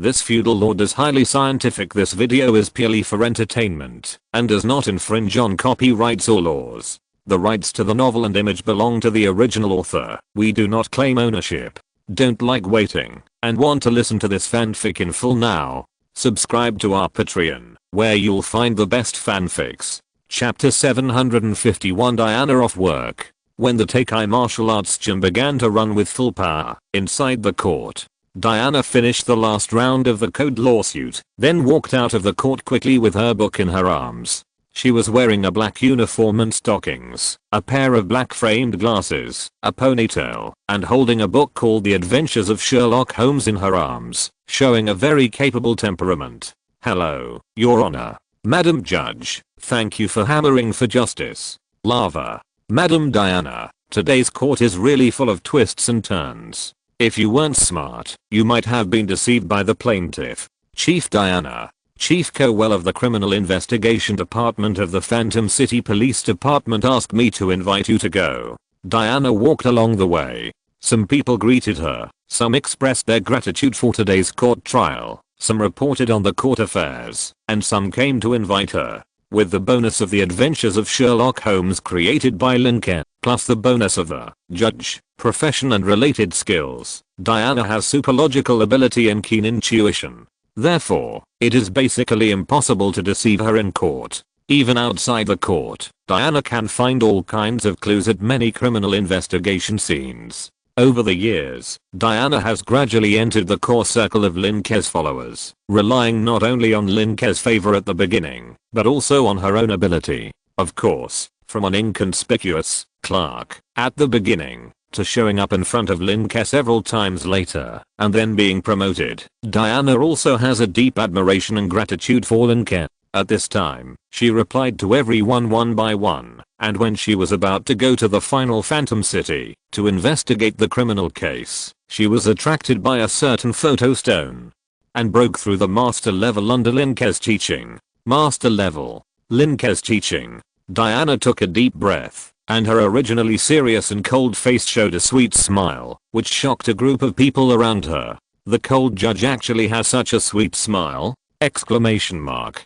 This feudal lord is highly scientific. This video is purely for entertainment and does not infringe on copyrights or laws. The rights to the novel and image belong to the original author. We do not claim ownership. Don't like waiting and want to listen to this fanfic in full now? Subscribe to our Patreon, where you'll find the best fanfics. Chapter 751 Diana off work. When the Tekai martial arts gym began to run with full power inside the court, Diana finished the last round of the code lawsuit, then walked out of the court quickly with her book in her arms. She was wearing a black uniform and stockings, a pair of black framed glasses, a ponytail, and holding a book called The Adventures of Sherlock Holmes in her arms, showing a very capable temperament. "Hello, Your Honor. Madam Judge, thank you for hammering for justice. Lava. Madam Diana, today's court is really full of twists and turns. If you weren't smart, you might have been deceived by the plaintiff. Chief Diana. Chief Cowell of the Criminal Investigation Department of the Phantom City Police Department asked me to invite you to go." Diana walked along the way. Some people greeted her, some expressed their gratitude for today's court trial, some reported on the court affairs, and some came to invite her. With the bonus of The Adventures of Sherlock Holmes created by Lin Ke, plus the bonus of the judge, profession and related skills, Diana has super logical ability and keen intuition. Therefore, it is basically impossible to deceive her in court. Even outside the court, Diana can find all kinds of clues at many criminal investigation scenes. Over the years, Diana has gradually entered the core circle of Lin Ke's followers, relying not only on Lin Ke's favor at the beginning, but also on her own ability. Of course, from an inconspicuous clerk at the beginning, to showing up in front of Lin Ke several times later, and then being promoted, Diana also has a deep admiration and gratitude for Lin Ke. At this time, she replied to everyone one by one, and when she was about to go to the final Phantom City to investigate the criminal case, she was attracted by a certain photo stone and broke through the master level under Lin Ke's teaching. Master level. Lin Ke's teaching. Diana took a deep breath, and her originally serious and cold face showed a sweet smile, which shocked a group of people around her. The cold judge actually has such a sweet smile? Exclamation mark.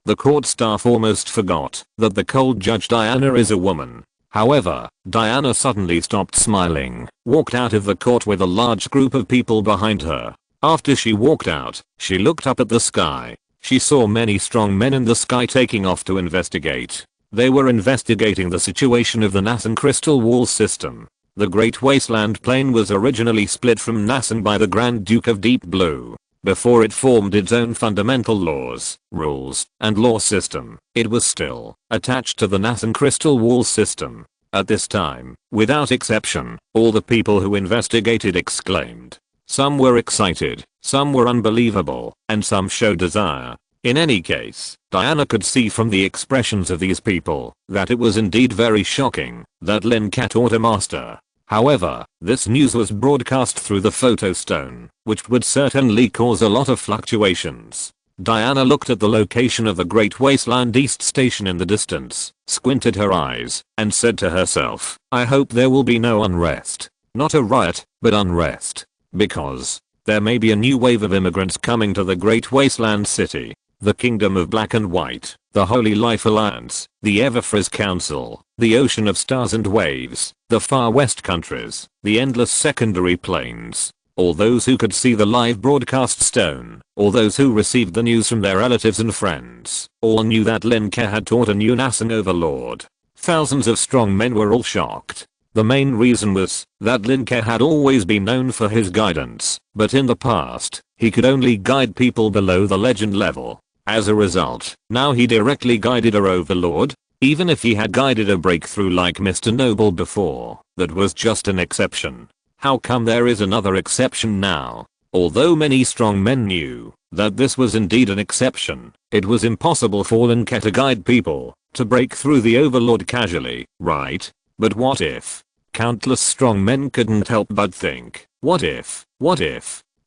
The court staff almost forgot that the cold judge Diana is a woman. However, Diana suddenly stopped smiling, walked out of the court with a large group of people behind her. After she walked out, she looked up at the sky. She saw many strong men in the sky taking off to investigate. They were investigating the situation of the Nasan Crystal Wall system. The Great Wasteland Plain was originally split from Nasan by the Grand Duke of Deep Blue. Before it formed its own fundamental laws, rules, and law system, it was still attached to the Nasan Crystal Wall system. At this time, without exception, all the people who investigated exclaimed. Some were excited, some were unbelievable, and some showed desire. In any case, Diana could see from the expressions of these people that it was indeed very shocking that Lin Ke taught a master. However, this news was broadcast through the photo stone, which would certainly cause a lot of fluctuations. Diana looked at the location of the Great Wasteland East Station in the distance, squinted her eyes, and said to herself, "I hope there will be no unrest. Not a riot, but unrest. Because there may be a new wave of immigrants coming to the Great Wasteland City. The Kingdom of Black and White, the Holy Life Alliance, the Everfrizz Council, the Ocean of Stars and Waves, the Far West countries, the endless secondary planes. All those who could see the live broadcast stone, all those who received the news from their relatives and friends, all knew that Lin Ke had taught a new Nasan overlord. Thousands of strong men were all shocked. The main reason was that Lin Ke had always been known for his guidance, but in the past, he could only guide people below the legend level. As a result, now he directly guided a overlord. Even if he had guided a breakthrough like Mr. Noble before, that was just an exception. How come there is another exception now? Although many strong men knew that this was indeed an exception, it was impossible for Lin Ke to guide people to break through the overlord casually, right? But what if? Countless strong men couldn't help but think, what if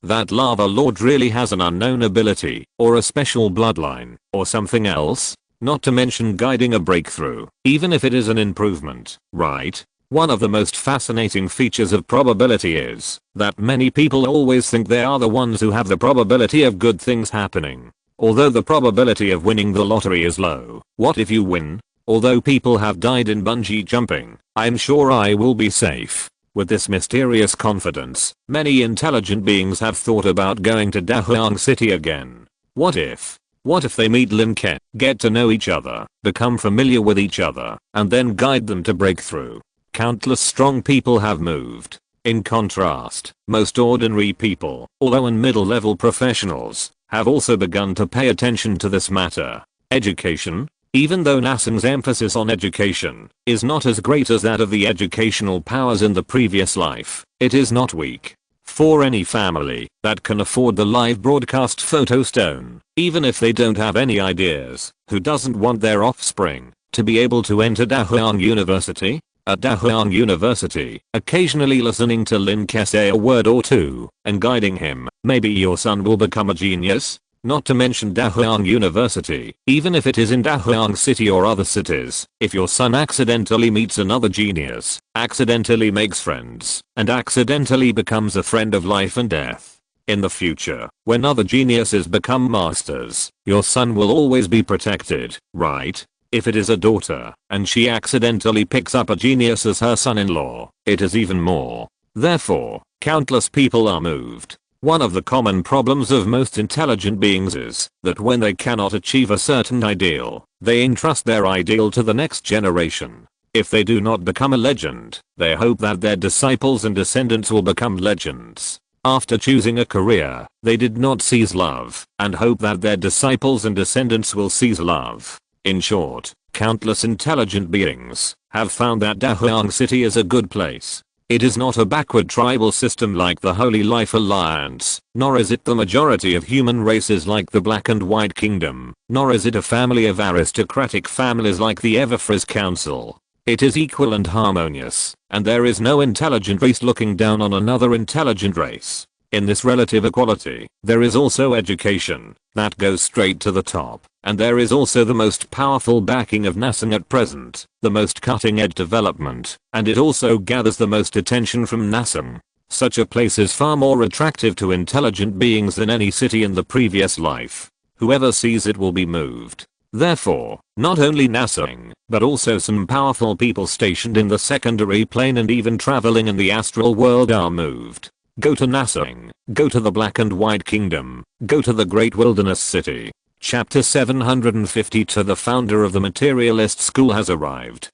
that lava lord really has an unknown ability, or a special bloodline, or something else? Not to mention guiding a breakthrough, even if it is an improvement, right? One of the most fascinating features of probability is that many people always think they are the ones who have the probability of good things happening. Although the probability of winning the lottery is low, what if you win? Although people have died in bungee jumping, I'm sure I will be safe. With this mysterious confidence, many intelligent beings have thought about going to Dahuang City again. What if? What if they meet Lin Ke, get to know each other, become familiar with each other, and then guide them to breakthrough? Countless strong people have moved. In contrast, most ordinary people, although in middle-level professionals, have also begun to pay attention to this matter. Education. Even though Nasang's emphasis on education is not as great as that of the educational powers in the previous life, it is not weak. For any family that can afford the live broadcast photo stone, even if they don't have any ideas, who doesn't want their offspring to be able to enter Dahuang University? At Dahuang University, occasionally listening to Lin Ke say a word or two and guiding him, maybe your son will become a genius. Not to mention Dahuang University, even if it is in Dahuang City or other cities, if your son accidentally meets another genius, accidentally makes friends, and accidentally becomes a friend of life and death. In the future, when other geniuses become masters, your son will always be protected, right? If it is a daughter, and she accidentally picks up a genius as her son-in-law, it is even more. Therefore, countless people are moved. One of the common problems of most intelligent beings is that when they cannot achieve a certain ideal, they entrust their ideal to the next generation. If they do not become a legend, they hope that their disciples and descendants will become legends. After choosing a career, they did not seize love, and hope that their disciples and descendants will seize love. In short, countless intelligent beings have found that Dahuang City is a good place. It is not a backward tribal system like the Holy Life Alliance, nor is it the majority of human races like the Black and White Kingdom, nor is it a family of aristocratic families like the Everfriz Council. It is equal and harmonious, and there is no intelligent race looking down on another intelligent race. In this relative equality, there is also education that goes straight to the top, and there is also the most powerful backing of Nasang at present, the most cutting-edge development, and it also gathers the most attention from Nasang. Such a place is far more attractive to intelligent beings than any city in the previous life. Whoever sees it will be moved. Therefore, not only Nasang, but also some powerful people stationed in the secondary plane and even traveling in the astral world are moved. Go to Nasang, go to the Black and White Kingdom, go to the Great Wilderness City. Chapter 752. The founder of the materialist school has arrived.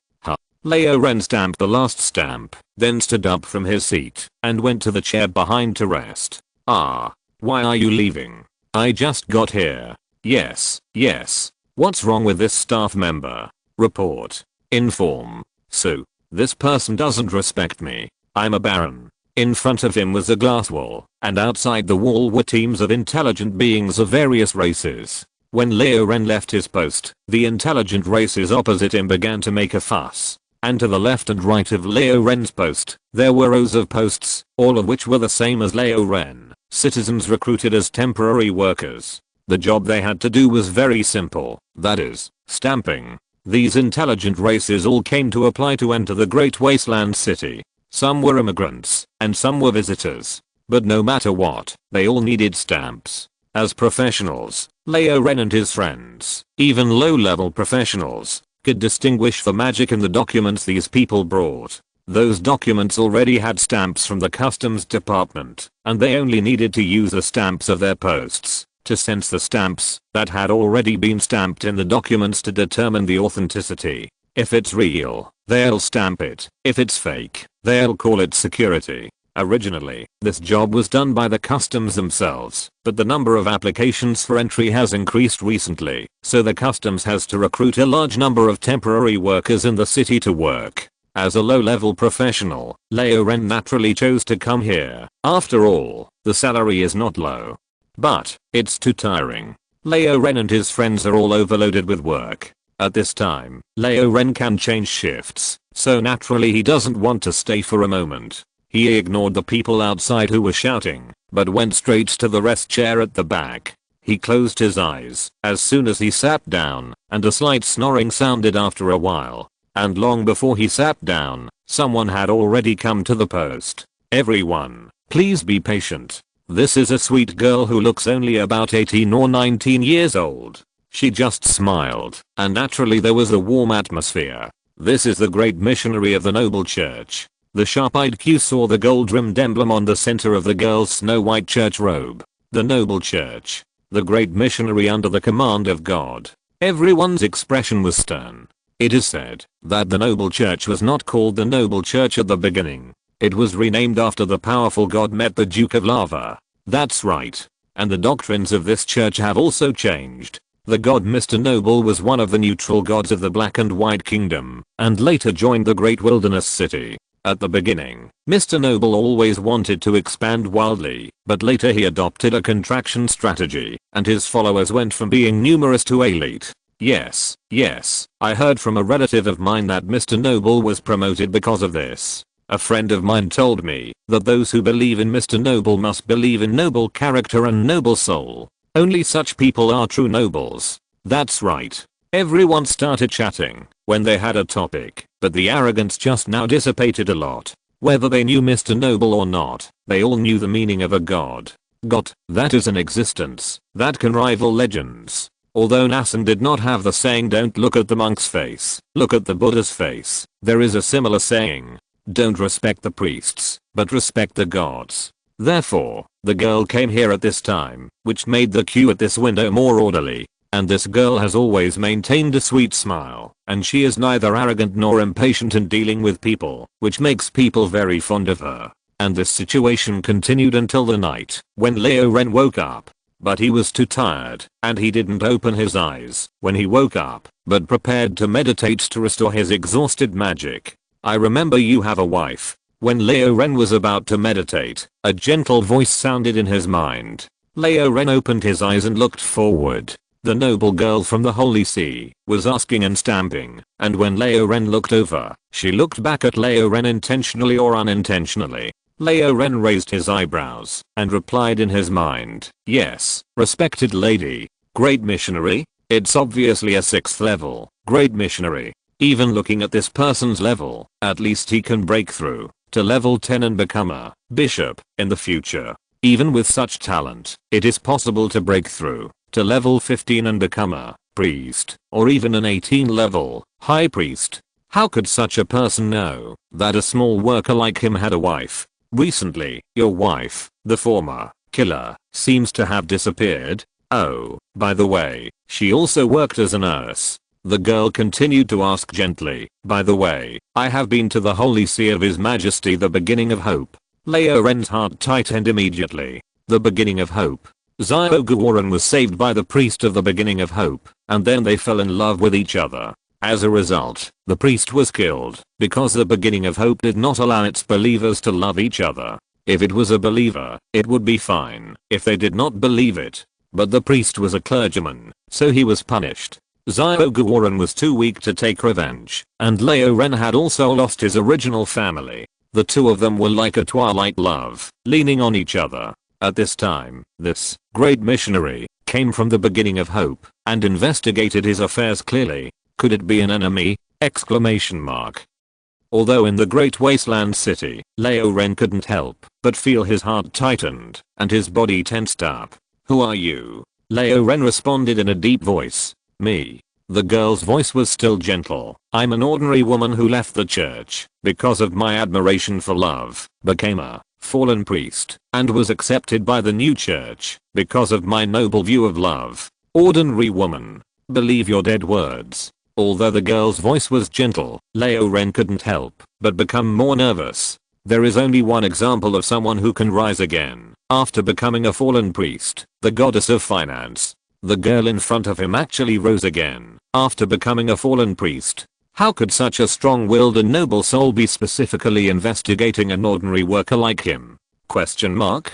Lao Ren stamped the last stamp, then stood up from his seat, and went to the chair behind to rest. Ah. Why are you leaving? I just got here. Yes. What's wrong with this staff member? Report. Inform. So, this person doesn't respect me. I'm a baron. In front of him was a glass wall, and outside the wall were teams of intelligent beings of various races. When Lao Ren left his post, the intelligent races opposite him began to make a fuss. And to the left and right of Lao Ren's post, there were rows of posts, all of which were the same as Lao Ren, citizens recruited as temporary workers. The job they had to do was very simple, that is, stamping. These intelligent races all came to apply to enter the Great Wasteland City. Some were immigrants, and some were visitors. But no matter what, they all needed stamps. As professionals, Lao Ren and his friends, even low-level professionals, could distinguish the magic in the documents these people brought. Those documents already had stamps from the customs department, and they only needed to use the stamps of their posts to sense the stamps that had already been stamped in the documents to determine the authenticity. If it's real, they'll stamp it. If it's fake, they'll call it security. Originally, this job was done by the customs themselves, but the number of applications for entry has increased recently, so the customs has to recruit a large number of temporary workers in the city to work. As a low-level professional, Lao Ren naturally chose to come here. After all, the salary is not low. But, it's too tiring. Lao Ren and his friends are all overloaded with work. At this time, Lao Ren can change shifts, so naturally he doesn't want to stay for a moment. He ignored the people outside who were shouting, but went straight to the rest chair at the back. He closed his eyes as soon as he sat down, and a slight snoring sounded after a while. And long before he sat down, Someone had already come to the post. Everyone, please be patient. This is a sweet girl who looks only about 18 or 19 years old. She just smiled, and naturally there was a warm atmosphere. This is the great missionary of the noble church. The sharp-eyed Q saw the gold-rimmed emblem on the center of the girl's snow-white church robe. The noble church. The great missionary under the command of God. Everyone's expression was stern. It is said that the noble church was not called the noble church at the beginning. It was renamed after the powerful god Met, the Duke of Lava. That's right. And the doctrines of this church have also changed. The god Mr. Noble was one of the neutral gods of the Black and White Kingdom, and later joined the Great Wilderness City. At the beginning, Mr. Noble always wanted to expand wildly, but later he adopted a contraction strategy, and his followers went from being numerous to elite. Yes, I heard from a relative of mine that Mr. Noble was promoted because of this. A friend of mine told me that those who believe in Mr. Noble must believe in noble character and noble soul. Only such people are true nobles. That's right. Everyone started chatting when they had a topic, but the arrogance just now dissipated a lot. Whether they knew Mr. Noble or not, they all knew the meaning of a god. God that is in existence, that can rival legends. Although Nasan did not have the saying don't look at the monk's face, look at the Buddha's face, there is a similar saying. Don't respect the priests, but respect the gods. Therefore, the girl came here at this time, which made the queue at this window more orderly. And this girl has always maintained a sweet smile, and she is neither arrogant nor impatient in dealing with people, which makes people very fond of her. And this situation continued until the night, when Leo Ren woke up. But he was too tired, and he didn't open his eyes when he woke up, but prepared to meditate to restore his exhausted magic. I remember you have a wife. When Leo Ren was about to meditate, a gentle voice sounded in his mind. Leo Ren opened his eyes and looked forward. The noble girl from the Holy See was asking and stamping, and when Leo Ren looked over, she looked back at Leo Ren intentionally or unintentionally. Leo Ren raised his eyebrows and replied in his mind, yes, respected lady. Great missionary? It's obviously a 6th level, great missionary. Even looking at this person's level, at least he can break through to level 10 and become a bishop in the future. Even with such talent, it is possible to break through to level 15 and become a priest, or even an 18 level high priest. How could such a person know that a small worker like him had a wife? Recently, your wife, the former killer, seems to have disappeared. Oh, by the way, she also worked as a nurse. The girl continued to ask gently, by the way, I have been to the Holy See of His Majesty the Beginning of Hope. Leo Ren's heart tightened immediately. The Beginning of Hope. Xiao was saved by the priest of the Beginning of Hope, and then they fell in love with each other. As a result, the priest was killed, because the Beginning of Hope did not allow its believers to love each other. If it was a believer, it would be fine, if they did not believe it. But the priest was a clergyman, so he was punished. Xiao was too weak to take revenge, and Leo Ren had also lost his original family. The two of them were like a twilight love, leaning on each other. At this time, this great missionary came from the Beginning of Hope and investigated his affairs clearly. Could it be an enemy? Exclamation mark. Although in the Great Wasteland City, Leo Ren couldn't help but feel his heart tightened and his body tensed up. Who are you? Leo Ren responded in a deep voice. Me. The girl's voice was still gentle. I'm an ordinary woman who left the church because of my admiration for love, became a fallen priest, and was accepted by the new church because of my noble view of love. Ordinary woman. Believe your dead words. Although the girl's voice was gentle, Leo Ren couldn't help but become more nervous. There is only one example of someone who can rise again after becoming a fallen priest, the goddess of finance. The girl in front of him actually rose again after becoming a fallen priest. How could such a strong-willed and noble soul be specifically investigating an ordinary worker like him? Question mark?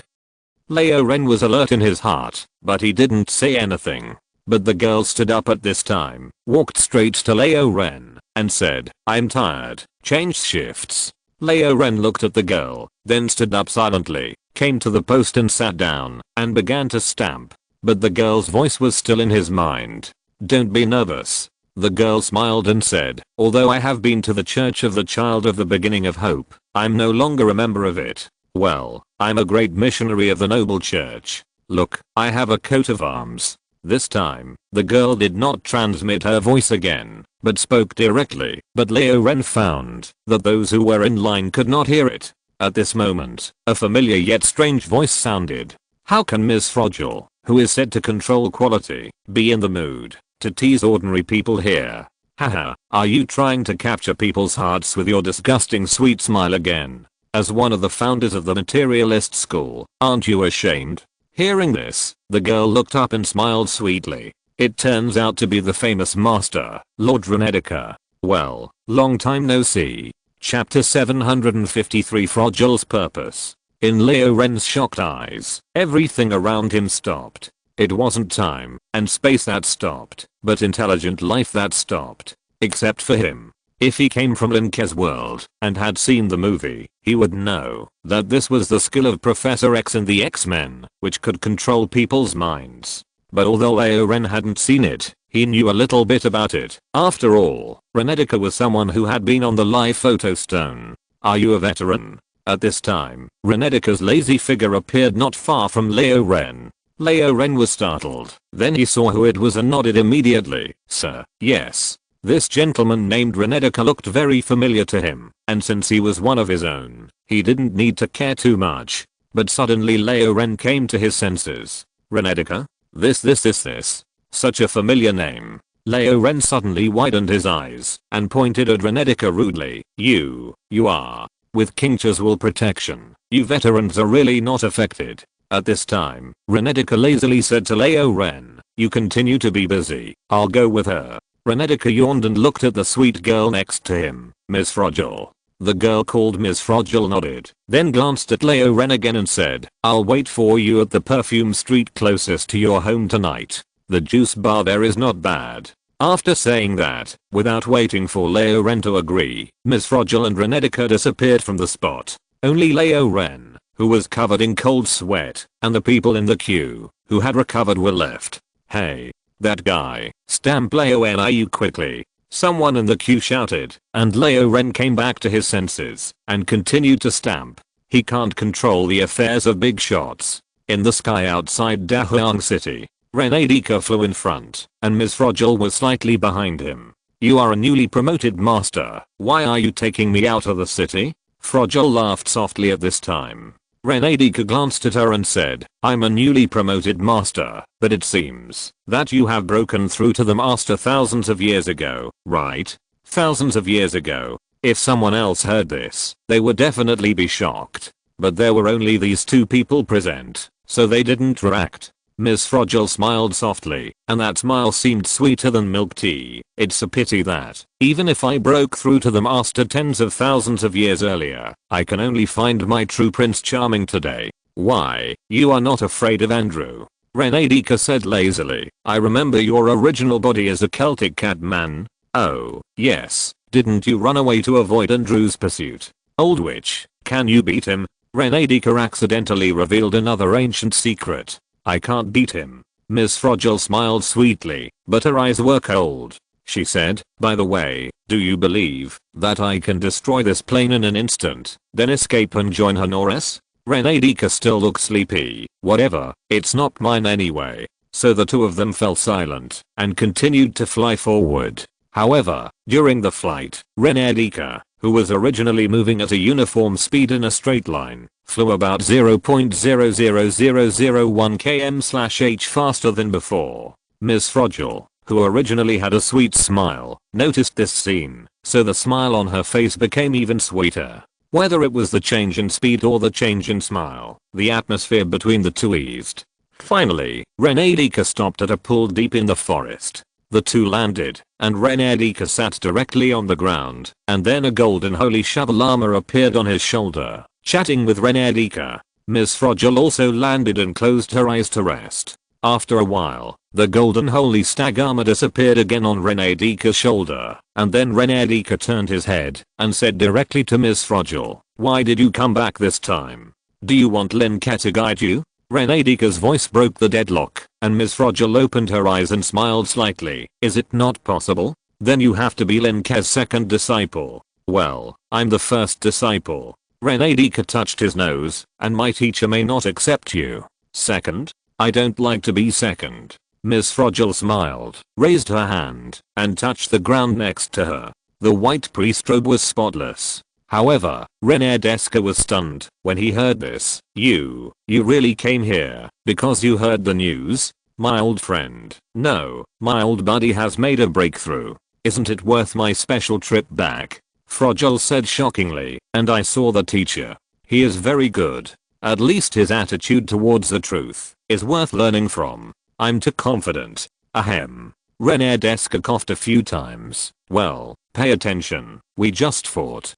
Leo Ren was alert in his heart, but he didn't say anything. But the girl stood up at this time, walked straight to Leo Ren, and said, I'm tired, change shifts. Leo Ren looked at the girl, then stood up silently, came to the post and sat down, and began to stamp. But the girl's voice was still in his mind. Don't be nervous. The girl smiled and said, although I have been to the Church of the Child of the Beginning of Hope, I'm no longer a member of it. Well, I'm a great missionary of the noble church. Look, I have a coat of arms. This time, the girl did not transmit her voice again, but spoke directly, but Leo Ren found that those who were in line could not hear it. At this moment, a familiar yet strange voice sounded. How can Ms. Fragile, who is said to control quality, be in the mood to tease ordinary people here? Haha, are you trying to capture people's hearts with your disgusting sweet smile again? As one of the founders of the materialist school, aren't you ashamed? Hearing this, the girl looked up and smiled sweetly. It turns out to be the famous master, Lord Renedica. Well, long time no see. Chapter 753 Fragile's Purpose. In Leo Ren's shocked eyes, everything around him stopped. It wasn't time and space that stopped, but intelligent life that stopped. Except for him. If he came from Lin Ke's world and had seen the movie, he would know that this was the skill of Professor X and the X-Men, which could control people's minds. But although Leo Ren hadn't seen it, he knew a little bit about it. After all, Renedica was someone who had been on the live photo stone. Are you a veteran? At this time, Renedica's lazy figure appeared not far from Leo Ren. Leo Ren was startled. Then he saw who it was and nodded immediately. Sir, yes. This gentleman named Renedica looked very familiar to him, and since he was one of his own, he didn't need to care too much. But suddenly Leo Ren came to his senses. Renedica? This. Such a familiar name. Leo Ren suddenly widened his eyes and pointed at Renedica rudely. You are. With King Chasual protection, you veterans are really not affected. At this time, Renedica lazily said to Leo Ren, you continue to be busy, I'll go with her. Renedica yawned and looked at the sweet girl next to him, Ms. Fragile. The girl called Ms. Fragile nodded, then glanced at Leo Ren again and said, I'll wait for you at the perfume street closest to your home tonight. The juice bar there is not bad. After saying that, without waiting for Leo Ren to agree, Ms. Fragile and Renedica disappeared from the spot. Only Leo Ren, who was covered in cold sweat, and the people in the queue, who had recovered, were left. Hey. That guy, stamp Leo Niu quickly. Someone in the queue shouted, and Leo Ren came back to his senses, and continued to stamp. He can't control the affairs of big shots. In the sky outside Dahuang City, Renedica flew in front, and Ms. Fragile was slightly behind him. You are a newly promoted master, why are you taking me out of the city? Fragile laughed softly at this time. Renedica glanced at her and said, I'm a newly promoted master, but it seems that you have broken through to the master thousands of years ago, right? Thousands of years ago. If someone else heard this, they would definitely be shocked. But there were only these two people present, so they didn't react. Ms. Fragile smiled softly, and that smile seemed sweeter than milk tea. It's a pity that, even if I broke through to the master tens of thousands of years earlier, I can only find my true Prince Charming today. Why, you are not afraid of Andrew? Renedica said lazily. I remember your original body as a Celtic cat man. Oh, yes, didn't you run away to avoid Andrew's pursuit? Old witch, can you beat him? Renedica accidentally revealed another ancient secret. I can't beat him. Ms. Fragile smiled sweetly, but her eyes were cold. She said, by the way, do you believe that I can destroy this plane in an instant, then escape and join Honores? Renedica still looked sleepy. Whatever, it's not mine anyway. So the two of them fell silent and continued to fly forward. However, during the flight, Renedica, who was originally moving at a uniform speed in a straight line, flew about 0.00001 km/h faster than before. Ms. Fragile, who originally had a sweet smile, noticed this scene, so the smile on her face became even sweeter. Whether it was the change in speed or the change in smile, the atmosphere between the two eased. Finally, Renedica stopped at a pool deep in the forest. The two landed, and Renedica sat directly on the ground, and then a golden holy shovel llama appeared on his shoulder, chatting with Renedica. Ms. Fragile also landed and closed her eyes to rest. After a while, the golden holy stag armor disappeared again on Renedica's shoulder, and then Renedica turned his head and said directly to Ms. Fragile, why did you come back this time? Do you want Lin Ke to guide you? Renedica's voice broke the deadlock, and Ms. Fragile opened her eyes and smiled slightly. Is it not possible? Then you have to be Lin Ke's second disciple. Well, I'm the first disciple. Renedika touched his nose, and my teacher may not accept you. Second? I don't like to be second. Miss Fragile smiled, raised her hand, and touched the ground next to her. The white priest robe was spotless. However, Renedika was stunned when he heard this. You really came here because you heard the news? My old friend. No, my old buddy has made a breakthrough. Isn't it worth my special trip back? Fragile said shockingly, and I saw the teacher. He is very good. At least his attitude towards the truth is worth learning from. I'm too confident. Ahem. Renedika coughed a few times. Well, pay attention. We just fought.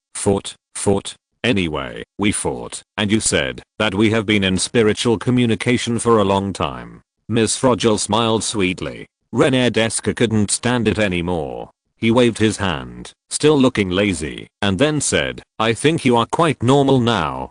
Anyway, we fought, and you said that we have been in spiritual communication for a long time. Miss Fragile smiled sweetly. Renedika couldn't stand it anymore. He waved his hand, still looking lazy, and then said, I think you are quite normal now.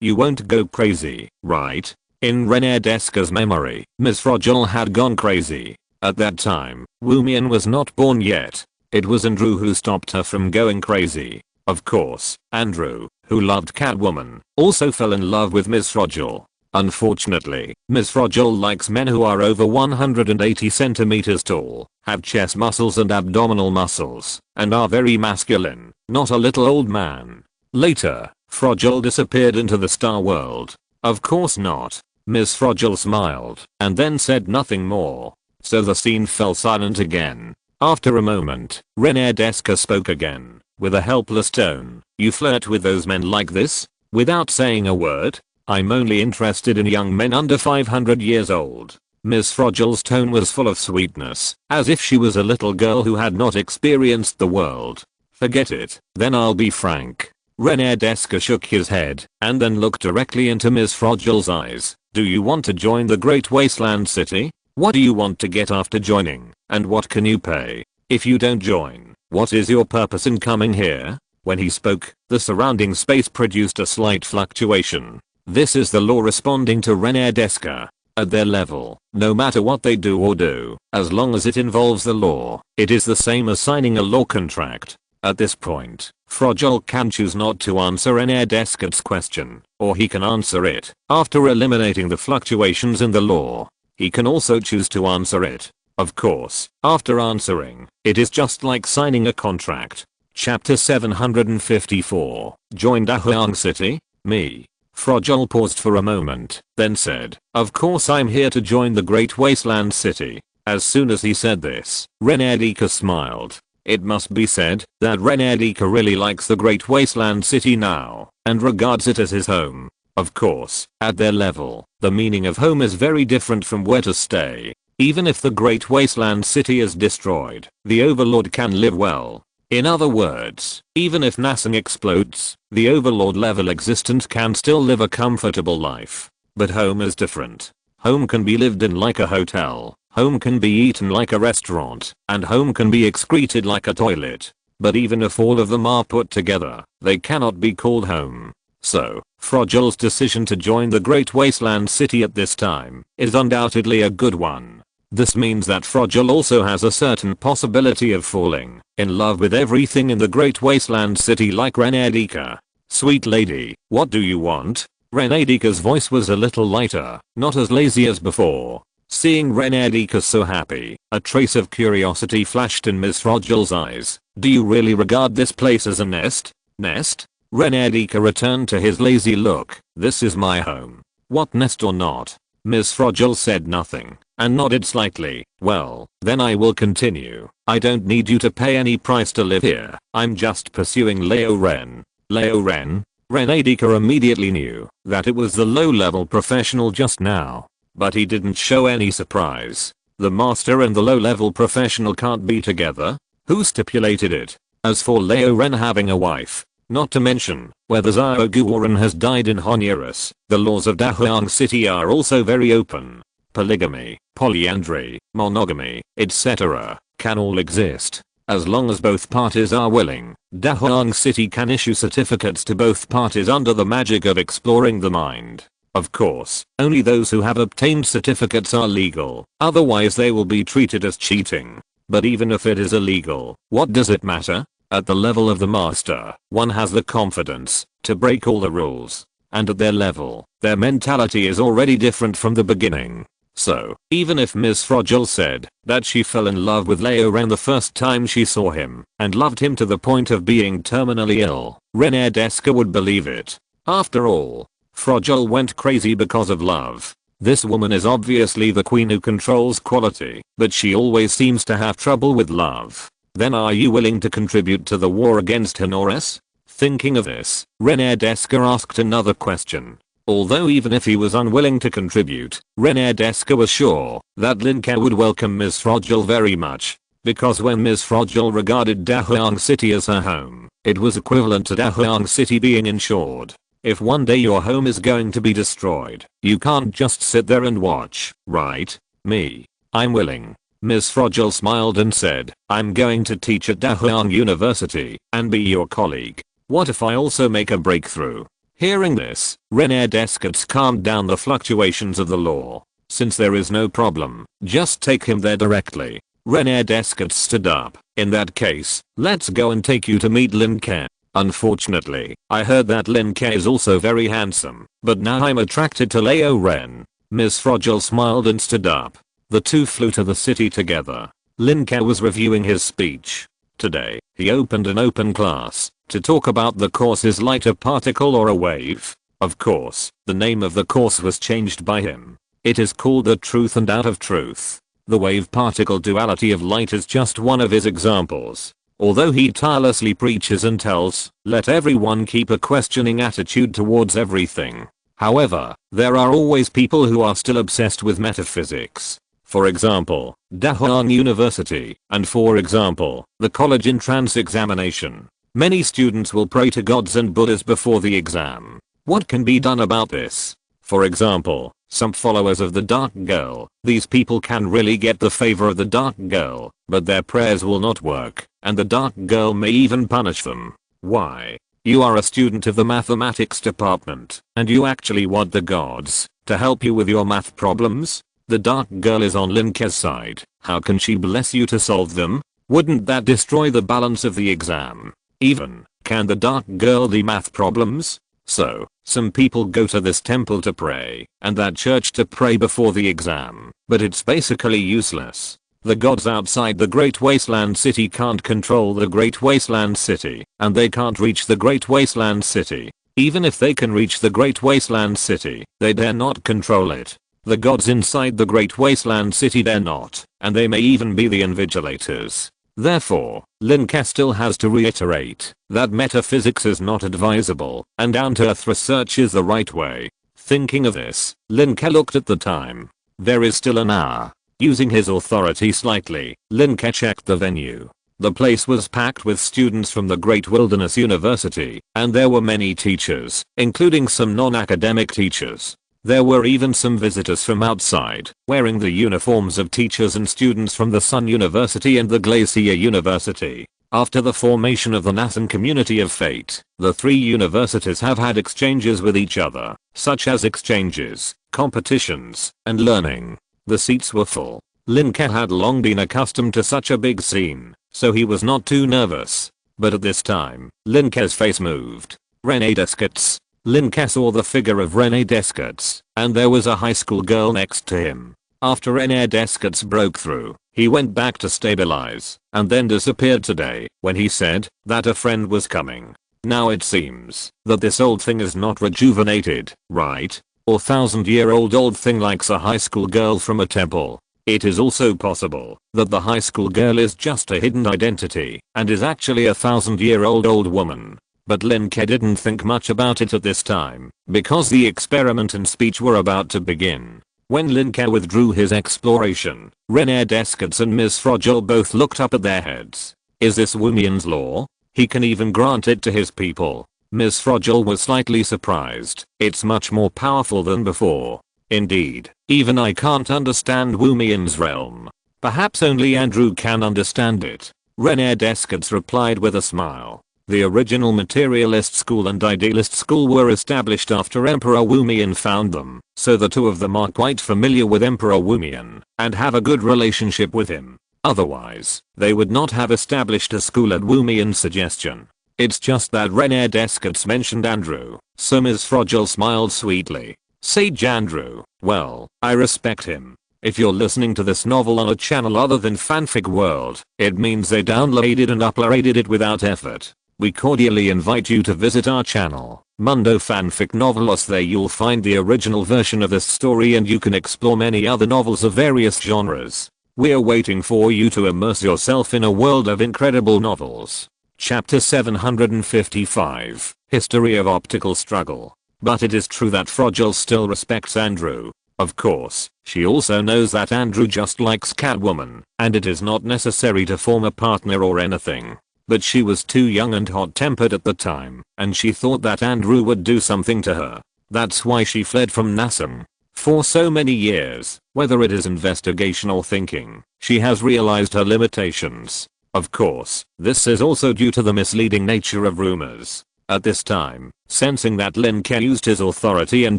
You won't go crazy, right? In Renedika's memory, Miss Fragile had gone crazy. At that time, Wumian was not born yet. It was Andrew who stopped her from going crazy. Of course, Andrew, who loved Catwoman, also fell in love with Miss Fragile. Unfortunately, Miss Fragile likes men who are over 180 centimeters tall, have chest muscles and abdominal muscles, and are very masculine, not a little old man. Later, Fragile disappeared into the star world. Of course not. Miss Fragile smiled, and then said nothing more. So the scene fell silent again. After a moment, Renedika spoke again, with a helpless tone. You flirt with those men like this? Without saying a word? I'm only interested in young men under 500 years old. Miss Fragile's tone was full of sweetness, as if she was a little girl who had not experienced the world. Forget it, then I'll be frank. Renedika shook his head, and then looked directly into Miss Fragile's eyes. Do you want to join the Great Wasteland City? What do you want to get after joining, and what can you pay? If you don't join, what is your purpose in coming here? When he spoke, the surrounding space produced a slight fluctuation. This is the law responding to Renedika. At their level, no matter what they do or do, as long as it involves the law, it is the same as signing a law contract. At this point, Fragile can choose not to answer Renedika's question, or he can answer it. After eliminating the fluctuations in the law, he can also choose to answer it. Of course, after answering, it is just like signing a contract. Chapter 754. Join Dahuang City? Me. Fragile paused for a moment, then said, of course I'm here to join the Great Wasteland City. As soon as he said this, Renedika smiled. It must be said that Renedika really likes the Great Wasteland City now, and regards it as his home. Of course, at their level, the meaning of home is very different from where to stay. Even if the Great Wasteland City is destroyed, the Overlord can live well. In other words, even if Nassing explodes, the Overlord level existence can still live a comfortable life. But home is different. Home can be lived in like a hotel, home can be eaten like a restaurant, and home can be excreted like a toilet. But even if all of them are put together, they cannot be called home. So, Fragile's decision to join the Great Wasteland City at this time is undoubtedly a good one. This means that Fragile also has a certain possibility of falling in love with everything in the Great Wasteland City like Renedika. Sweet lady, what do you want? Renedika's voice was a little lighter, not as lazy as before. Seeing Renedika so happy, a trace of curiosity flashed in Miss Fragile's eyes. Do you really regard this place as a nest? Nest? Renedika returned to his lazy look. This is my home. What nest or not? Miss Fragile said nothing, and nodded slightly. Well, then I will continue. I don't need you to pay any price to live here. I'm just pursuing Leo Ren. Leo Ren? Renedika immediately knew that it was the low-level professional just now. But he didn't show any surprise. The master and the low-level professional can't be together? Who stipulated it? As for Leo Ren having a wife, not to mention whether Xiaoguoren has died in Honduras, the laws of Dahuang City are also very open. Polygamy, polyandry, monogamy, etc. can all exist. As long as both parties are willing, Dahuang City can issue certificates to both parties under the magic of exploring the mind. Of course, only those who have obtained certificates are legal, otherwise they will be treated as cheating. But even if it is illegal, what does it matter? At the level of the master, one has the confidence to break all the rules. And at their level, their mentality is already different from the beginning. So, even if Ms. Fragile said that she fell in love with Leo Ren the first time she saw him and loved him to the point of being terminally ill, René Desca would believe it. After all, Fragile went crazy because of love. This woman is obviously the queen who controls quality, but she always seems to have trouble with love. Then are you willing to contribute to the war against Honores? Thinking of this, René Desca asked another question. Although even if he was unwilling to contribute, René Desca was sure that Lin Ke would welcome Ms. Fragile very much. Because when Ms. Fragile regarded Dahuang City as her home, it was equivalent to Dahuang City being insured. If one day your home is going to be destroyed, you can't just sit there and watch, right? Me. I'm willing. Ms. Fragile smiled and said, I'm going to teach at Dahuang University and be your colleague. What if I also make a breakthrough? Hearing this, René Descartes calmed down the fluctuations of the law. Since there is no problem, just take him there directly. René Descartes stood up. In that case, let's go and take you to meet Lin Ke. Unfortunately, I heard that Lin Ke is also very handsome, but now I'm attracted to Leo Ren. Ms. Fragile smiled and stood up. The two flew to the city together. Lin Ke was reviewing his speech. Today, he opened an open class to talk about the course is light a particle or a wave. Of course, the name of the course was changed by him. It is called The Truth and Out of Truth. The wave-particle duality of light is just one of his examples. Although he tirelessly preaches and tells, let everyone keep a questioning attitude towards everything. However, there are always people who are still obsessed with metaphysics. For example, Dahuang University, and for example, the college entrance examination. Many students will pray to gods and Buddhas before the exam. What can be done about this? For example, some followers of the Dark Girl, these people can really get the favor of the Dark Girl, but their prayers will not work, and the Dark Girl may even punish them. Why? You are a student of the mathematics department, and you actually want the gods to help you with your math problems? The Dark Girl is on Lin Ke's side. How can she bless you to solve them? Wouldn't that destroy the balance of the exam? Even, can the Dark Girl the math problems? So, some people go to this temple to pray, and that church to pray before the exam, but it's basically useless. The gods outside the Great Wasteland City can't control the Great Wasteland City, and they can't reach the Great Wasteland City. Even if they can reach the Great Wasteland City, they dare not control it. The gods inside the Great Wasteland City dare not, and they may even be the invigilators. Therefore, Lin Ke still has to reiterate that metaphysics is not advisable, and down-to-earth research is the right way. Thinking of this, Lin Ke looked at the time. There is still an hour. Using his authority slightly, Lin Ke checked the venue. The place was packed with students from the Great Wilderness University, and there were many teachers, including some non-academic teachers. There were even some visitors from outside, wearing the uniforms of teachers and students from the Sun University and the Glacier University. After the formation of the Nathan Community of Fate, the three universities have had exchanges with each other, such as exchanges, competitions, and learning. The seats were full. Lin Ke had long been accustomed to such a big scene, so he was not too nervous. But at this time, Lin Ke's face moved. René Descartes. Lin Ke saw the figure of René Descartes, and there was a high school girl next to him. After René Descartes broke through, he went back to stabilize, and then disappeared today, when he said that a friend was coming. Now it seems that this old thing is not rejuvenated, right? Or 1,000-year-old old thing likes a high school girl from a temple. It is also possible that the high school girl is just a hidden identity, and is actually a 1,000-year-old old woman. But Lin Ke didn't think much about it at this time, because the experiment and speech were about to begin. When Lin Ke withdrew his exploration, René Descartes and Ms. Fragile both looked up at their heads. Is this Wumian's law? He can even grant it to his people. Ms. Fragile was slightly surprised. It's much more powerful than before. Indeed, even I can't understand Wumian's realm. Perhaps only Andrew can understand it. René Descartes replied with a smile. The original materialist school and idealist school were established after Emperor Wumian found them, so the two of them are quite familiar with Emperor Wumian and have a good relationship with him. Otherwise, they would not have established a school at Woomian suggestion. It's just that Rene Descartes mentioned Andrew, so Ms. Fragile smiled sweetly. Sage Andrew, well, I respect him. If you're listening to this novel on a channel other than Fanfic World, it means they downloaded and uploaded it without effort. We cordially invite you to visit our channel, Mundo Fanfic Novelos. There you'll find the original version of this story and you can explore many other novels of various genres. We're waiting for you to immerse yourself in a world of incredible novels. Chapter 755, History of Optical Struggle. But it is true that Fragile still respects Andrew. Of course, she also knows that Andrew just likes Catwoman, and it is not necessary to form a partner or anything. But she was too young and hot-tempered at the time, and she thought that Andrew would do something to her. That's why she fled from Nassim. For so many years, whether it is investigation or thinking, she has realized her limitations. Of course, this is also due to the misleading nature of rumors. At this time, sensing that Lin Ke used his authority and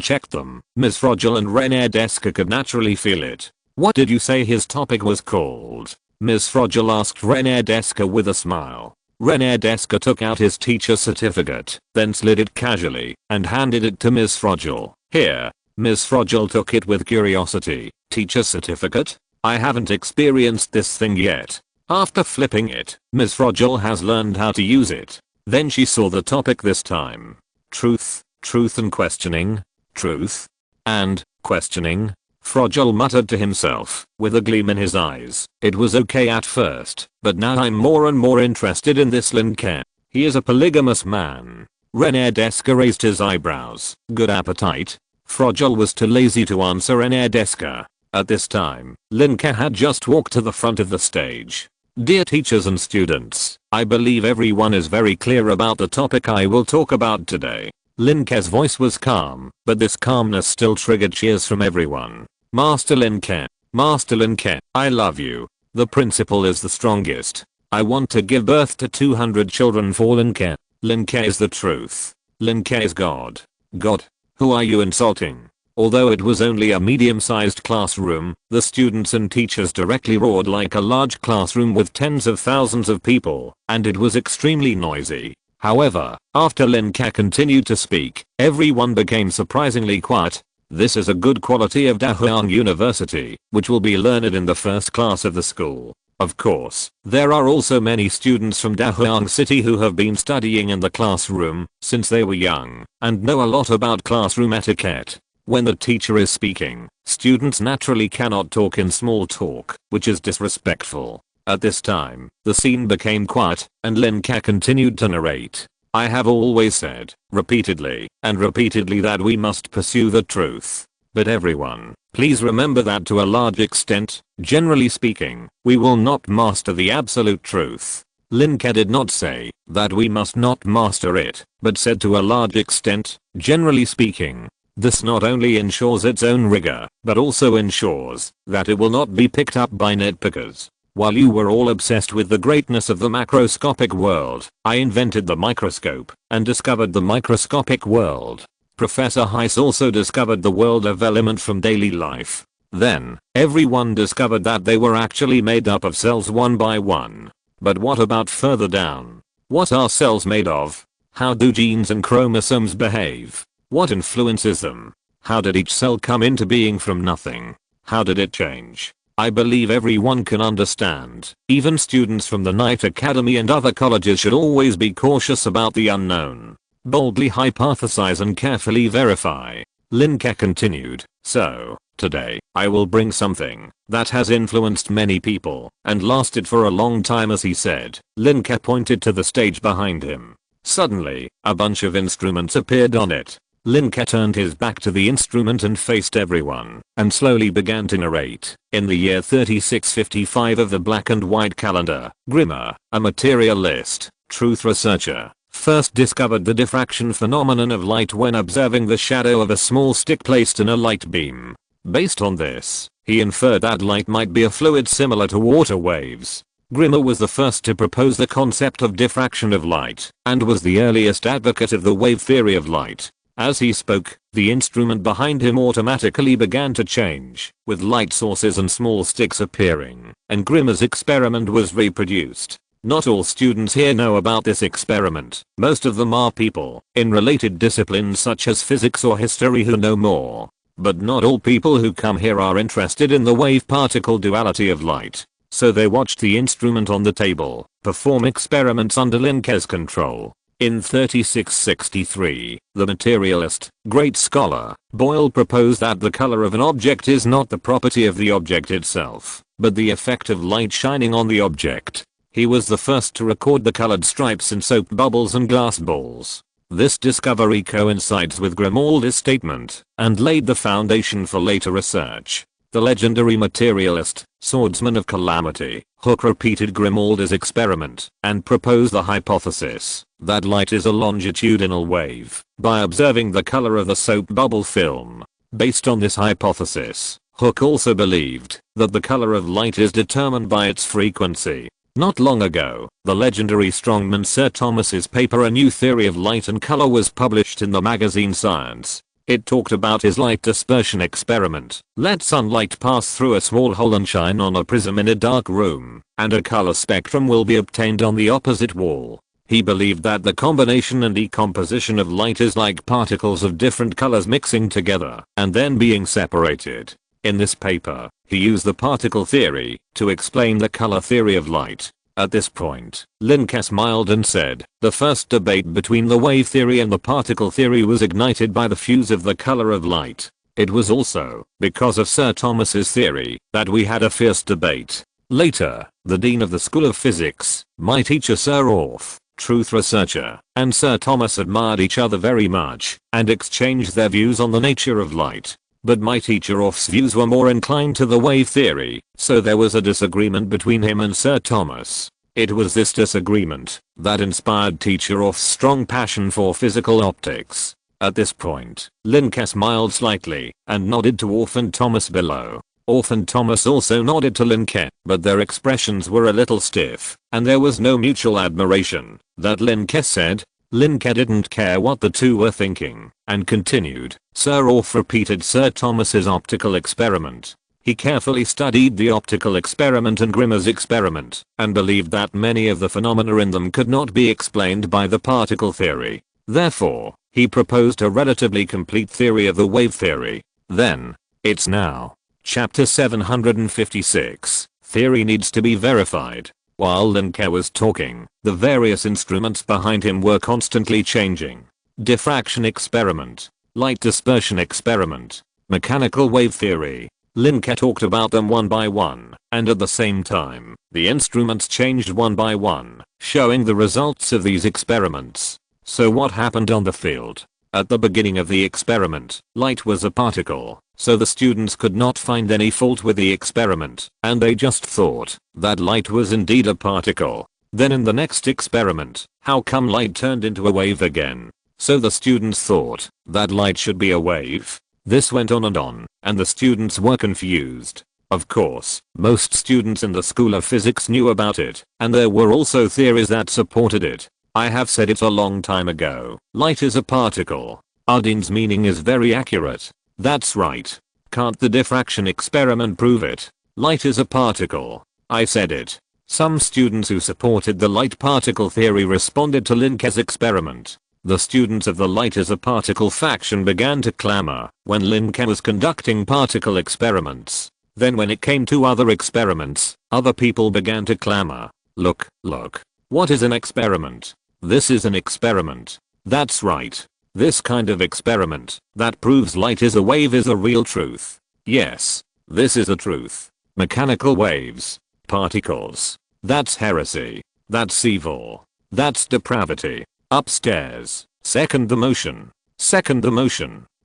checked them, Ms. Fragile and Rene Descartes could naturally feel it. What did you say his topic was called? Ms. Fragile asked Rene Descartes with a smile. Rene Descartes took out his teacher certificate, then slid it casually, and handed it to Ms. Fragile. Here. Ms. Fragile took it with curiosity. Teacher certificate? I haven't experienced this thing yet. After flipping it, Ms. Fragile has learned how to use it. Then she saw the topic this time. Truth, truth and questioning. Truth and questioning. Fragile muttered to himself, with a gleam in his eyes. It was okay at first, but now I'm more and more interested in this Lin Ke. He is a polygamous man. Rene Descartes raised his eyebrows. Good appetite? Fragile was too lazy to answer Rene Descartes. At this time, Lin Ke had just walked to the front of the stage. Dear teachers and students, I believe everyone is very clear about the topic I will talk about today. Lin Ke's voice was calm, but this calmness still triggered cheers from everyone. Master Lin Ke, Master Lin Ke, I love you. The principle is the strongest. I want to give birth to 200 children for Lin Ke. Lin Ke is the truth. Lin Ke is God. God? Who are you insulting? Although it was only a medium-sized classroom, the students and teachers directly roared like a large classroom with tens of thousands of people, and it was extremely noisy. However, after Lin Ke continued to speak, everyone became surprisingly quiet. This is a good quality of Dahuang University, which will be learned in the first class of the school. Of course, there are also many students from Dahuang City who have been studying in the classroom since they were young, and know a lot about classroom etiquette. When the teacher is speaking, students naturally cannot talk in small talk, which is disrespectful. At this time, the scene became quiet, and Lin Ke continued to narrate. I have always said, repeatedly, and repeatedly that we must pursue the truth. But everyone, please remember that to a large extent, generally speaking, we will not master the absolute truth. Lin Ke did not say that we must not master it, but said to a large extent, generally speaking. This not only ensures its own rigor, but also ensures that it will not be picked up by nitpickers. While you were all obsessed with the greatness of the macroscopic world, I invented the microscope and discovered the microscopic world. Professor Heiss also discovered the world of element from daily life. Then, everyone discovered that they were actually made up of cells one by one. But what about further down? What are cells made of? How do genes and chromosomes behave? What influences them? How did each cell come into being from nothing? How did it change? I believe everyone can understand. Even students from the Night Academy and other colleges should always be cautious about the unknown. Boldly hypothesize and carefully verify. Lin Ke continued. So, today, I will bring something that has influenced many people and lasted for a long time, as he said. Lin Ke pointed to the stage behind him. Suddenly, a bunch of instruments appeared on it. Lin Ke turned his back to the instrument and faced everyone, and slowly began to narrate. In the year 3655 of the black and white calendar, Grimmer, a materialist, truth researcher, first discovered the diffraction phenomenon of light when observing the shadow of a small stick placed in a light beam. Based on this, he inferred that light might be a fluid similar to water waves. Grimmer was the first to propose the concept of diffraction of light, and was the earliest advocate of the wave theory of light. As he spoke, the instrument behind him automatically began to change, with light sources and small sticks appearing, and Grimmer's experiment was reproduced. Not all students here know about this experiment. Most of them are people in related disciplines such as physics or history who know more. But not all people who come here are interested in the wave-particle duality of light. So they watched the instrument on the table perform experiments under Lin Ke's control. In 3663, the materialist, great scholar, Boyle proposed that the color of an object is not the property of the object itself, but the effect of light shining on the object. He was the first to record the colored stripes in soap bubbles and glass balls. This discovery coincides with Grimald's statement and laid the foundation for later research. The legendary materialist, swordsman of calamity, Hooke repeated Grimald's experiment and proposed the hypothesis that light is a longitudinal wave by observing the color of the soap bubble film. Based on this hypothesis, Hooke also believed that the color of light is determined by its frequency. Not long ago, the legendary strongman Sir Thomas's paper A New Theory of Light and Color was published in the magazine Science. It talked about his light dispersion experiment. Let sunlight pass through a small hole and shine on a prism in a dark room, and a color spectrum will be obtained on the opposite wall. He believed that the combination and decomposition of light is like particles of different colors mixing together and then being separated. In this paper, he used the particle theory to explain the color theory of light. At this point, Lin Ke smiled and said, the first debate between the wave theory and the particle theory was ignited by the fuse of the color of light. It was also because of Sir Thomas's theory that we had a fierce debate. Later, the dean of the School of Physics, my teacher Sir Orff, truth researcher, and Sir Thomas admired each other very much and exchanged their views on the nature of light. But my teacher Orff's views were more inclined to the wave theory, so there was a disagreement between him and Sir Thomas. It was this disagreement that inspired teacher Orff's strong passion for physical optics. At this point, Lin Ke smiled slightly and nodded to Orff and Thomas below. Orff and Thomas also nodded to Lin Ke, but their expressions were a little stiff, and there was no mutual admiration. That Lin Ke said. Lin Ke didn't care what the two were thinking, and continued. Sir Orff repeated Sir Thomas's optical experiment. He carefully studied the optical experiment and Grimmer's experiment, and believed that many of the phenomena in them could not be explained by the particle theory. Therefore, he proposed a relatively complete theory of the wave theory. Then, it's now. Chapter 756. Theory needs to be verified. While Lin Ke was talking, the various instruments behind him were constantly changing. Diffraction experiment, light dispersion experiment, mechanical wave theory. Lin Ke talked about them one by one, and at the same time, the instruments changed one by one, showing the results of these experiments. So what happened on the field? At the beginning of the experiment, light was a particle, so the students could not find any fault with the experiment, and they just thought that light was indeed a particle. Then in the next experiment, how come light turned into a wave again? So the students thought that light should be a wave. This went on, and the students were confused. Of course, most students in the School of Physics knew about it, and there were also theories that supported it. I have said it a long time ago. Light is a particle. Ardine's meaning is very accurate. That's right. Can't the diffraction experiment prove it? Light is a particle. I said it. Some students who supported the light particle theory responded to Lin Ke's experiment. The students of the light is a particle faction began to clamor when Lin Ke was conducting particle experiments. Then when it came to other experiments, other people began to clamor. Look. What is an experiment? This is an experiment. That's right. This kind of experiment that proves light is a wave is a real truth. Yes. This is a truth. Mechanical waves. Particles. That's heresy. That's evil. That's depravity. Upstairs. Second the motion.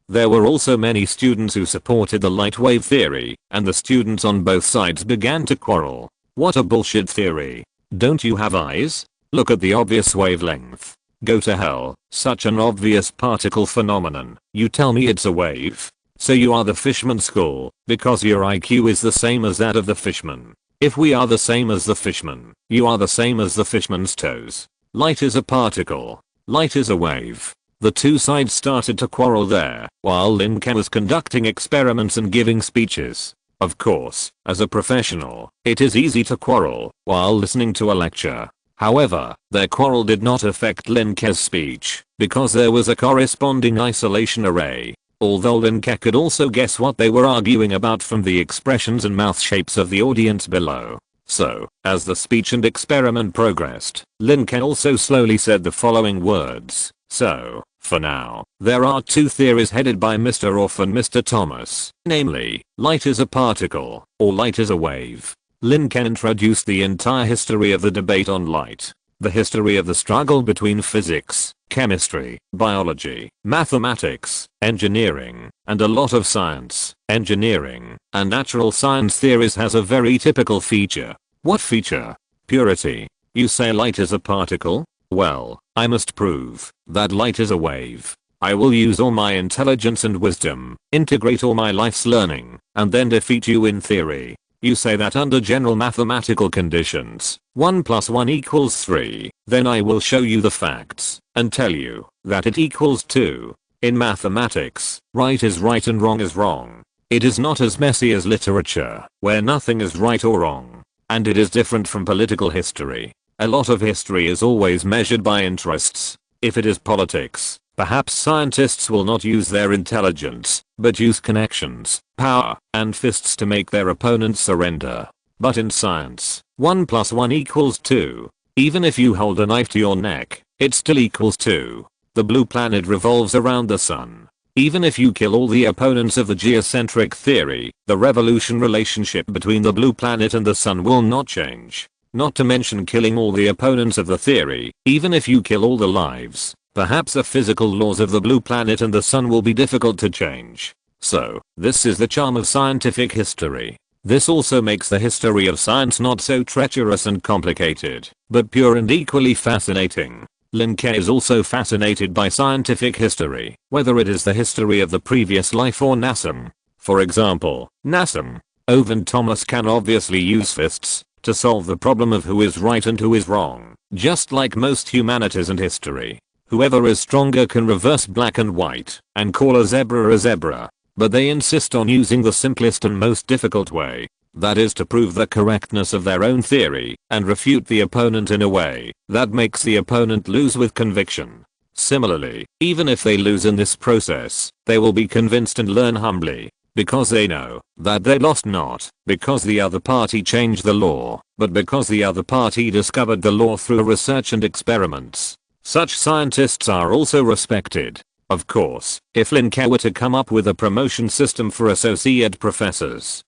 There were also many students who supported the light wave theory, and the students on both sides began to quarrel. What a bullshit theory. Don't you have eyes? Look at the obvious wavelength. Go to hell. Such an obvious particle phenomenon. You tell me it's a wave? So you are the fishman school, because your IQ is the same as that of the fishman. If we are the same as the fishman, you are the same as the fishman's toes. Light is a particle. Light is a wave. The two sides started to quarrel there, while Lin Ke was conducting experiments and giving speeches. Of course, as a professional, it is easy to quarrel while listening to a lecture. However, their quarrel did not affect Lin Ke's speech, because there was a corresponding isolation array. Although Lin Ke could also guess what they were arguing about from the expressions and mouth shapes of the audience below. So, as the speech and experiment progressed, Lin Ke also slowly said the following words. So, for now, there are two theories headed by Mr. Orff and Mr. Thomas, namely, light is a particle, or light is a wave. Lin Ke introduced the entire history of the debate on light, the history of the struggle between physics, chemistry, biology, mathematics, engineering, and a lot of science. Engineering and natural science theories has a very typical feature. What feature? Purity. You say light is a particle? Well, I must prove that light is a wave. I will use all my intelligence and wisdom, integrate all my life's learning, and then defeat you in theory. You say that under general mathematical conditions, 1 + 1 = 3, then I will show you the facts and tell you that it equals 2. In mathematics, right is right and wrong is wrong. It is not as messy as literature, where nothing is right or wrong. And it is different from political history. A lot of history is always measured by interests. If it is politics, perhaps scientists will not use their intelligence, but use connections, power, and fists to make their opponents surrender. But in science, 1 + 1 = 2. Even if you hold a knife to your neck, it still equals 2. The blue planet revolves around the sun. Even if you kill all the opponents of the geocentric theory, the revolution relationship between the blue planet and the sun will not change. Not to mention killing all the opponents of the theory, even if you kill all the lives. Perhaps the physical laws of the blue planet and the sun will be difficult to change. So, this is the charm of scientific history. This also makes the history of science not so treacherous and complicated, but pure and equally fascinating. Lin Ke is also fascinated by scientific history, whether it is the history of the previous life or Nassim. For example, Nassim, Ove and Thomas can obviously use fists to solve the problem of who is right and who is wrong, just like most humanities and history. Whoever is stronger can reverse black and white and call a zebra, but they insist on using the simplest and most difficult way. That is to prove the correctness of their own theory and refute the opponent in a way that makes the opponent lose with conviction. Similarly, even if they lose in this process, they will be convinced and learn humbly, because they know that they lost not because the other party changed the law, but because the other party discovered the law through research and experiments. Such scientists are also respected. Of course, if Lin Ke were to come up with a promotion system for associate professors,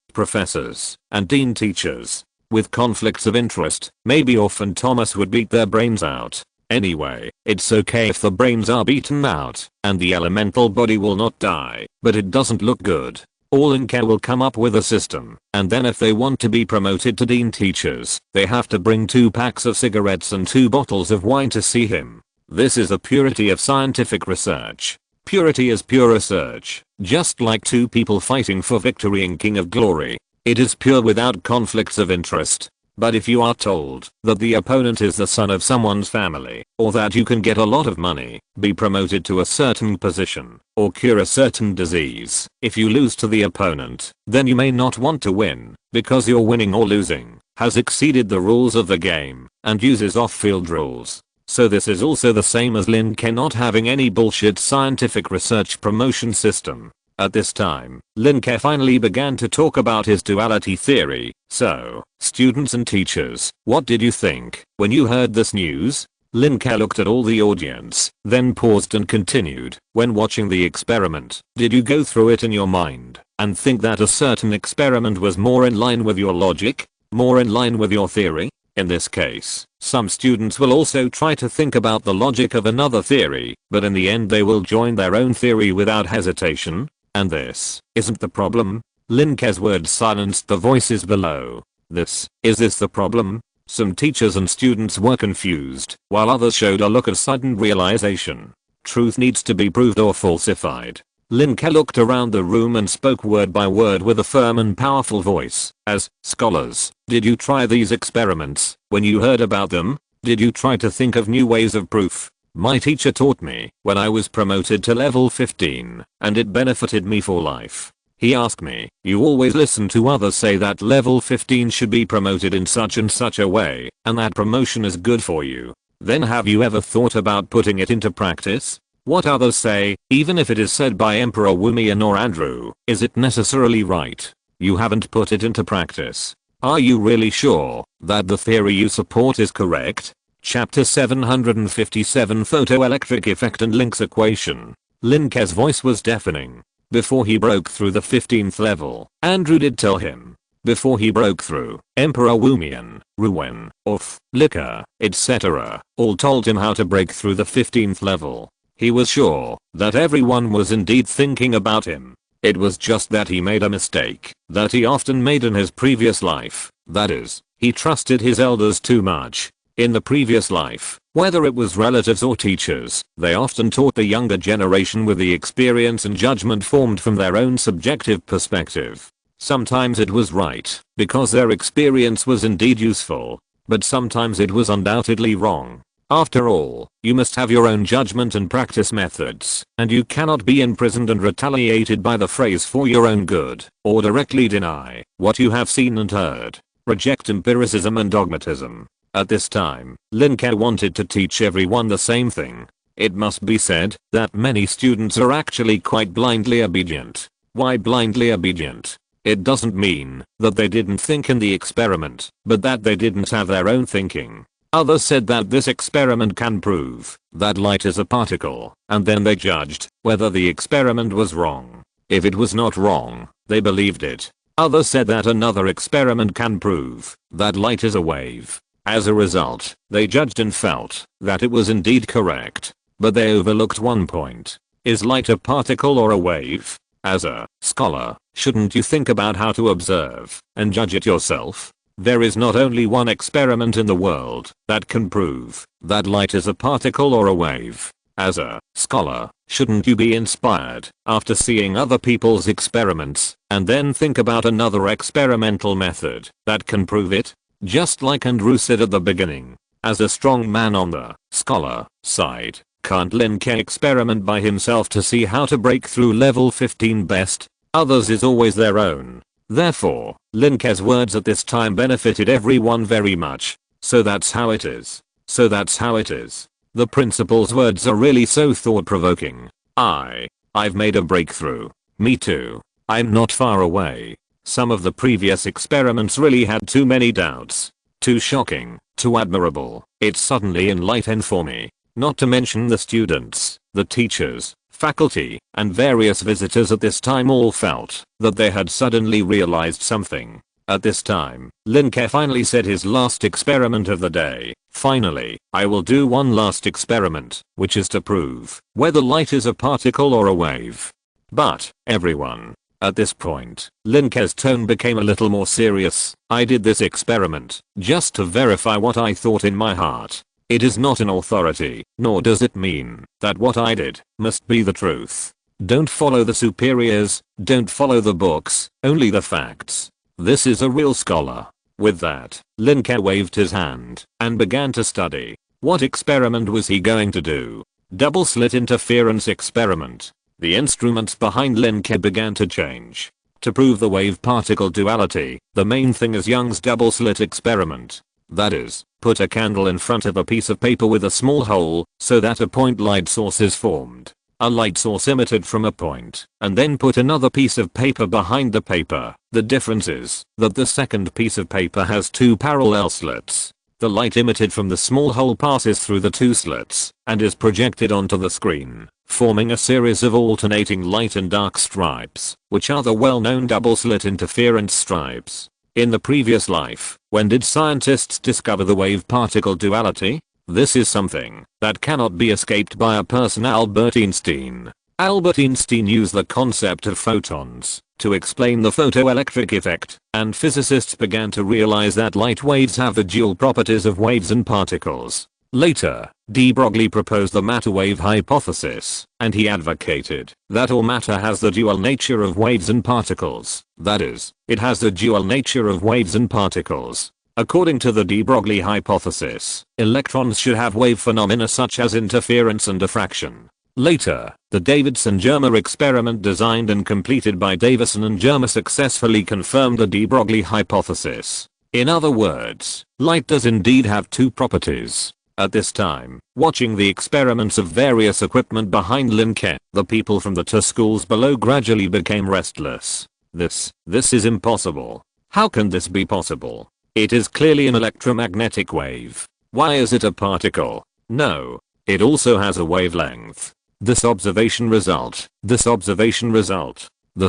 and dean teachers with conflicts of interest, maybe Orff and Thomas would beat their brains out. Anyway, it's okay if the brains are beaten out and the elemental body will not die, but it doesn't look good. All Lin Ke will come up with a system, and then if they want to be promoted to dean teachers, they have to bring 2 packs of cigarettes and 2 bottles of wine to see him. This is the purity of scientific research. Purity is pure research, just like 2 people fighting for victory in King of Glory. It is pure without conflicts of interest. But if you are told that the opponent is the son of someone's family, or that you can get a lot of money, be promoted to a certain position, or cure a certain disease, if you lose to the opponent, then you may not want to win, because your winning or losing has exceeded the rules of the game and uses off-field rules. So this is also the same as Lin Ke not having any bullshit scientific research promotion system. At this time, Lin Ke finally began to talk about his duality theory. So, students and teachers, what did you think when you heard this news? Lin Ke looked at all the audience, then paused and continued. When watching the experiment, did you go through it in your mind and think that a certain experiment was more in line with your logic, more in line with your theory? In this case, some students will also try to think about the logic of another theory, but in the end they will join their own theory without hesitation. And this isn't the problem. Lin Ke's words silenced the voices below. Is this the problem? Some teachers and students were confused, while others showed a look of sudden realization. Truth needs to be proved or falsified. Lin Ke looked around the room and spoke word by word with a firm and powerful voice. As scholars, did you try these experiments? When you heard about them, did you try to think of new ways of proof? My teacher taught me when I was promoted to level 15, and it benefited me for life. He asked me, you always listen to others say that level 15 should be promoted in such and such a way, and that promotion is good for you. Then have you ever thought about putting it into practice? What others say, even if it is said by Emperor Wumian or Andrew, is it necessarily right? You haven't put it into practice. Are you really sure that the theory you support is correct? Chapter 757 Photoelectric Effect and Link's Equation. Lin Ke's voice was deafening. Before he broke through the 15th level, Andrew did tell him. Before he broke through, Emperor Wumian, Ruwen, Orth, Lin Ke, etc. all told him how to break through the 15th level. He was sure that everyone was indeed thinking about him. It was just that he made a mistake that he often made in his previous life. That is, he trusted his elders too much. In the previous life, whether it was relatives or teachers, they often taught the younger generation with the experience and judgment formed from their own subjective perspective. Sometimes it was right, because their experience was indeed useful, but sometimes it was undoubtedly wrong. After all, you must have your own judgment and practice methods, and you cannot be imprisoned and retaliated by the phrase for your own good, or directly deny what you have seen and heard. Reject empiricism and dogmatism. At this time, Lin Ke wanted to teach everyone the same thing. It must be said that many students are actually quite blindly obedient. Why blindly obedient? It doesn't mean that they didn't think in the experiment, but that they didn't have their own thinking. Others said that this experiment can prove that light is a particle, and then they judged whether the experiment was wrong. If it was not wrong, they believed it. Others said that another experiment can prove that light is a wave. As a result, they judged and felt that it was indeed correct. But they overlooked one point. Is light a particle or a wave? As a scholar, shouldn't you think about how to observe and judge it yourself? There is not only one experiment in the world that can prove that light is a particle or a wave. As a scholar, shouldn't you be inspired after seeing other people's experiments and then think about another experimental method that can prove it? Just like Andrew said at the beginning, as a strong man on the scholar side, can't Lin Ke experiment by himself to see how to break through level 15 best? Others is always their own. Therefore, Lin Ke's words at this time benefited everyone very much. So that's how it is. So that's how it is. The principal's words are really so thought-provoking. I've made a breakthrough. Me too. I'm not far away. Some of the previous experiments really had too many doubts. Too shocking, too admirable. It's suddenly enlightened for me. Not to mention the students, the teachers, faculty, and various visitors at this time all felt that they had suddenly realized something. At this time, Lin Ke finally said his last experiment of the day. Finally, I will do one last experiment, which is to prove whether light is a particle or a wave. But, everyone. At this point, Lin Ke's tone became a little more serious. I did this experiment just to verify what I thought in my heart. It is not an authority, nor does it mean that what I did must be the truth. Don't follow the superiors, don't follow the books, only the facts. This is a real scholar. With that, Lin Ke waved his hand and began to study. What experiment was he going to do? Double slit interference experiment. The instruments behind Lin Ke began to change. To prove the wave-particle duality, the main thing is Young's double slit experiment. That is, put a candle in front of a piece of paper with a small hole so that a point light source is formed. A light source emitted from a point, and then put another piece of paper behind the paper. The difference is that the second piece of paper has two parallel slits. The light emitted from the small hole passes through the two slits and is projected onto the screen, forming a series of alternating light and dark stripes, which are the well-known double-slit interference stripes. In the previous life, when did scientists discover the wave-particle duality? This is something that cannot be escaped by a person. Albert Einstein. Albert Einstein used the concept of photons to explain the photoelectric effect, and physicists began to realize that light waves have the dual properties of waves and particles. Later, de Broglie proposed the matter wave hypothesis, and he advocated that all matter has the dual nature of waves and particles. That is, it has the dual nature of waves and particles. According to the de Broglie hypothesis, electrons should have wave phenomena such as interference and diffraction. Later, the Davidson-Germer experiment designed and completed by Davison and Germer successfully confirmed the de Broglie hypothesis. In other words, light does indeed have two properties. At this time, watching the experiments of various equipment behind Lin Ke, the people from the two schools below gradually became restless. This is impossible. How can this be possible? It is clearly an electromagnetic wave. Why is it a particle? No. It also has a wavelength. This observation result. The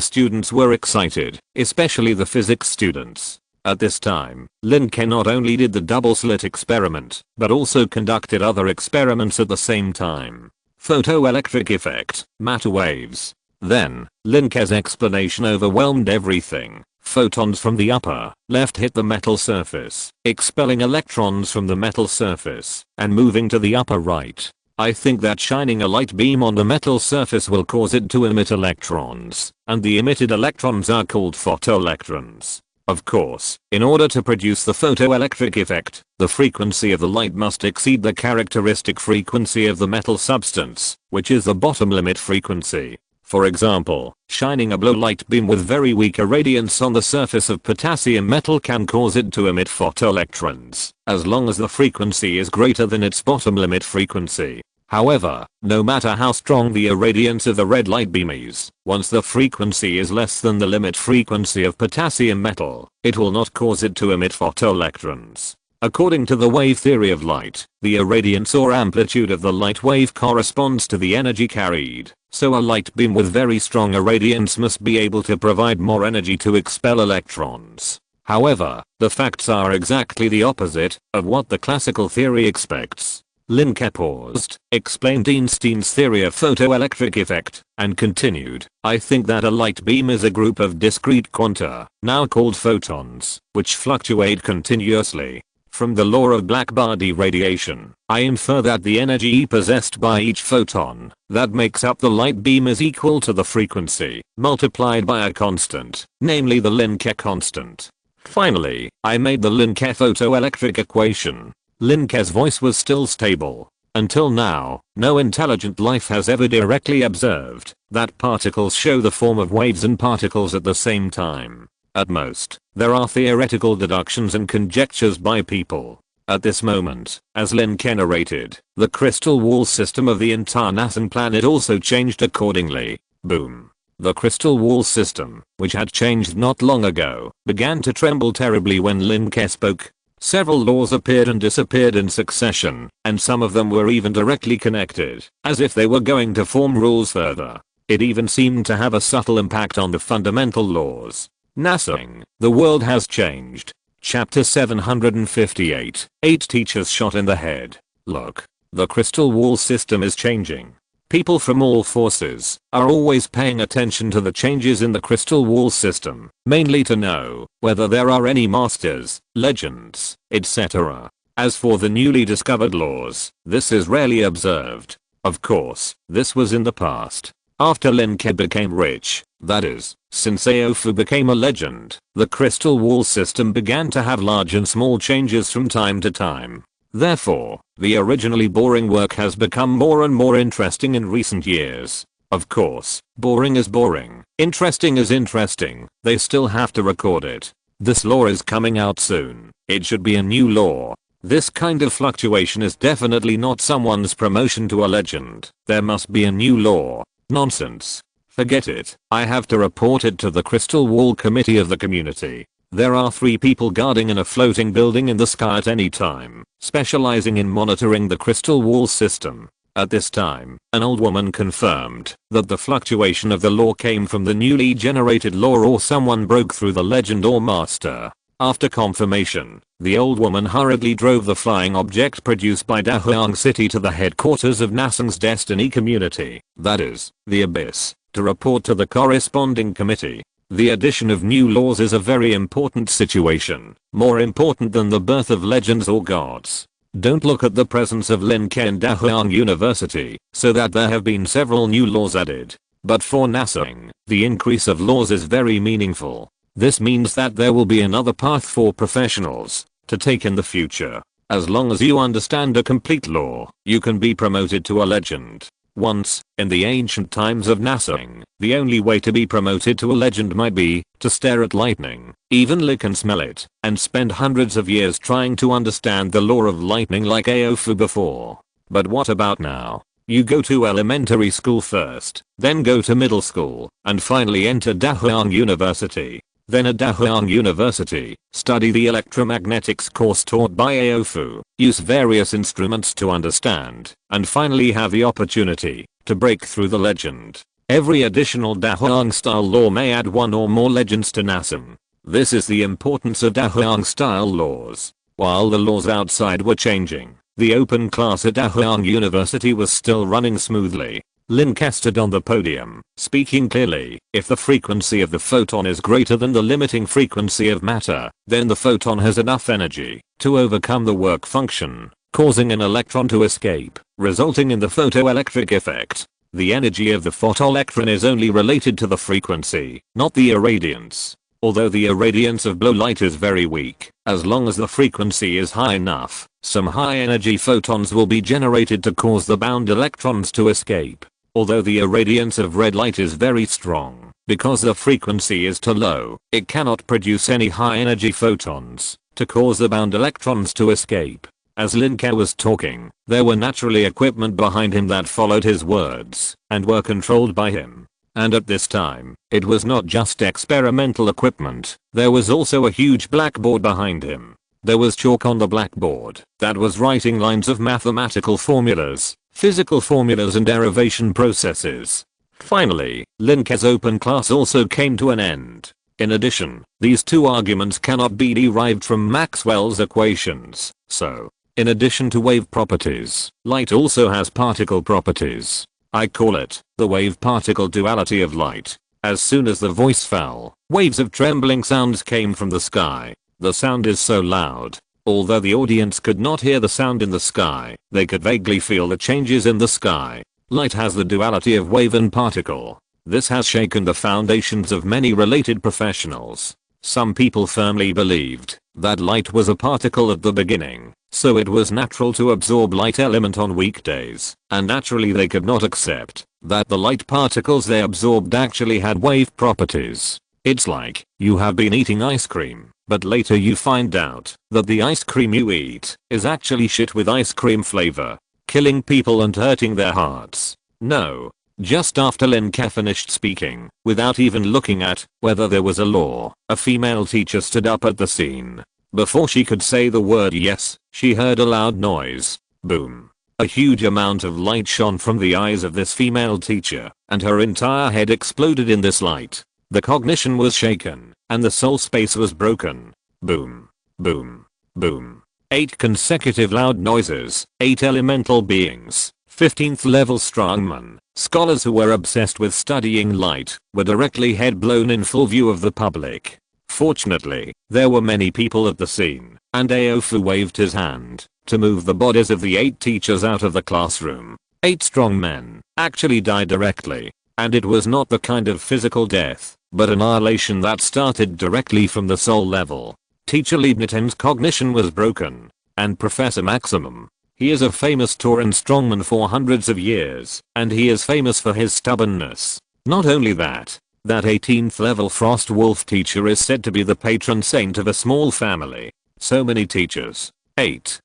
students were excited, especially the physics students. At this time, Lin Ke not only did the double slit experiment, but also conducted other experiments at the same time. Photoelectric effect, matter waves. Then, Lin Ke's explanation overwhelmed everything. Photons from the upper left hit the metal surface, expelling electrons from the metal surface, and moving to the upper right. I think that shining a light beam on the metal surface will cause it to emit electrons, and the emitted electrons are called photoelectrons. Of course, in order to produce the photoelectric effect, the frequency of the light must exceed the characteristic frequency of the metal substance, which is the bottom limit frequency. For example, shining a blue light beam with very weak irradiance on the surface of potassium metal can cause it to emit photoelectrons, as long as the frequency is greater than its bottom limit frequency. However, no matter how strong the irradiance of the red light beam is, once the frequency is less than the limit frequency of potassium metal, it will not cause it to emit photoelectrons. According to the wave theory of light, the irradiance or amplitude of the light wave corresponds to the energy carried, so a light beam with very strong irradiance must be able to provide more energy to expel electrons. However, the facts are exactly the opposite of what the classical theory expects. Lin Ke paused, explained Einstein's theory of photoelectric effect, and continued, I think that a light beam is a group of discrete quanta, now called photons, which fluctuate continuously. From the law of black-body radiation, I infer that the energy E possessed by each photon that makes up the light beam is equal to the frequency, multiplied by a constant, namely the Lin Ke constant. Finally, I made the Lin Ke photoelectric equation. Lin Ke's voice was still stable. Until now, no intelligent life has ever directly observed that particles show the form of waves and particles at the same time. At most, there are theoretical deductions and conjectures by people. At this moment, as Lin Ke narrated, the crystal wall system of the entire Nasan planet also changed accordingly. Boom. The crystal wall system, which had changed not long ago, began to tremble terribly when Lin Ke spoke. Several laws appeared and disappeared in succession, and some of them were even directly connected, as if they were going to form rules further. It even seemed to have a subtle impact on the fundamental laws. Nassing, the world has changed. Chapter 758, 8 teachers shot in the head. Look, the crystal wall system is changing. People from all forces are always paying attention to the changes in the crystal wall system, mainly to know whether there are any masters, legends, etc. As for the newly discovered laws, this is rarely observed. Of course, this was in the past. After Lin Ke became rich, that is, since Aofu became a legend, the crystal wall system began to have large and small changes from time to time. Therefore, the originally boring work has become more and more interesting in recent years. Of course, boring is boring, interesting is interesting, they still have to record it. This law is coming out soon, it should be a new law. This kind of fluctuation is definitely not someone's promotion to a legend, there must be a new law. Nonsense. Forget it, I have to report it to the Crystal Wall Committee of the community. There are 3 people guarding in a floating building in the sky at any time, specializing in monitoring the crystal wall system. At this time, an old woman confirmed that the fluctuation of the law came from the newly generated law or someone broke through the legend or master. After confirmation, the old woman hurriedly drove the flying object produced by Dahuang City to the headquarters of Nassang's Destiny community, that is, the Abyss, to report to the corresponding committee. The addition of new laws is a very important situation, more important than the birth of legends or gods. Don't look at the presence of Lin Ke in Dahuang University, so that there have been several new laws added. But for Nassang, the increase of laws is very meaningful. This means that there will be another path for professionals to take in the future. As long as you understand a complete law, you can be promoted to a legend. Once, in the ancient times of nassing, the only way to be promoted to a legend might be to stare at lightning, even lick and smell it, and spend hundreds of years trying to understand the law of lightning like Aofu before. But what about now? You go to elementary school first, then go to middle school, and finally enter Dahuang University. Then at Dahuang University, study the electromagnetics course taught by Aofu, use various instruments to understand, and finally have the opportunity to break through the legend. Every additional Dahuang style law may add one or more legends to Nassim. This is the importance of Dahuang style laws. While the laws outside were changing, the open class at Dahuang University was still running smoothly. Lin Ke stood on the podium, speaking clearly. If the frequency of the photon is greater than the limiting frequency of matter, then the photon has enough energy to overcome the work function, causing an electron to escape, resulting in the photoelectric effect. The energy of the photoelectron is only related to the frequency, not the irradiance. Although the irradiance of blue light is very weak, as long as the frequency is high enough, some high energy photons will be generated to cause the bound electrons to escape. Although the irradiance of red light is very strong, because the frequency is too low, it cannot produce any high energy photons to cause the bound electrons to escape. As Lin Ke was talking, there were naturally equipment behind him that followed his words and were controlled by him. And at this time, it was not just experimental equipment, there was also a huge blackboard behind him. There was chalk on the blackboard that was writing lines of mathematical formulas, physical formulas and derivation processes. Finally, Lin Ke's open class also came to an end. In addition, these two arguments cannot be derived from Maxwell's equations, so, in addition to wave properties, light also has particle properties. I call it the wave-particle duality of light. As soon as the voice fell, waves of trembling sounds came from the sky. The sound is so loud. Although the audience could not hear the sound in the sky, they could vaguely feel the changes in the sky. Light has the duality of wave and particle. This has shaken the foundations of many related professionals. Some people firmly believed that light was a particle at the beginning, so it was natural to absorb light element on weekdays, and naturally they could not accept that the light particles they absorbed actually had wave properties. It's like you have been eating ice cream, but later you find out that the ice cream you eat is actually shit with ice cream flavor, killing people and hurting their hearts. No. Just after Lin Ke finished speaking, without even looking at whether there was a law, a female teacher stood up at the scene. Before she could say the word yes, she heard a loud noise. Boom. A huge amount of light shone from the eyes of this female teacher, and her entire head exploded in this light. The cognition was shaken, and the soul space was broken. Boom. Boom. Boom. 8 consecutive loud noises, 8 elemental beings, 15th level strongmen, scholars who were obsessed with studying light, were directly head blown in full view of the public. Fortunately, there were many people at the scene, and Aofu waved his hand to move the bodies of the 8 teachers out of the classroom. 8 strong men actually died directly, and it was not the kind of physical death, but annihilation that started directly from the soul level. Teacher Liebniten's cognition was broken, and Professor Maximum, he is a famous Tauran strongman for hundreds of years, and he is famous for his stubbornness. Not only that 18th level Frost Wolf teacher is said to be the patron saint of a small family. So many teachers. 8.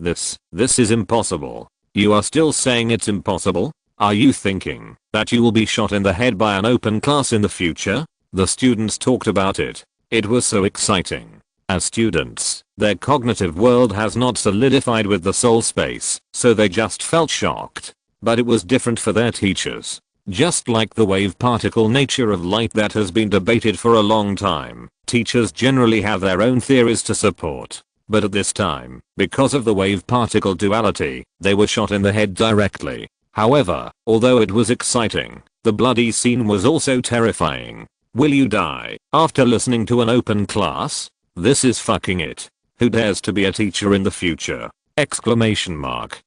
This is impossible. You are still saying it's impossible? Are you thinking that you will be shot in the head by an open class in the future? The students talked about it. It was so exciting. As students, their cognitive world has not solidified with the soul space, so they just felt shocked. But it was different for their teachers. Just like the wave-particle nature of light that has been debated for a long time, teachers generally have their own theories to support. But at this time, because of the wave-particle duality, they were shot in the head directly. However, although it was exciting, the bloody scene was also terrifying. Will you die after listening to an open class? This is fucking it. Who dares to be a teacher in the future? Exclamation mark.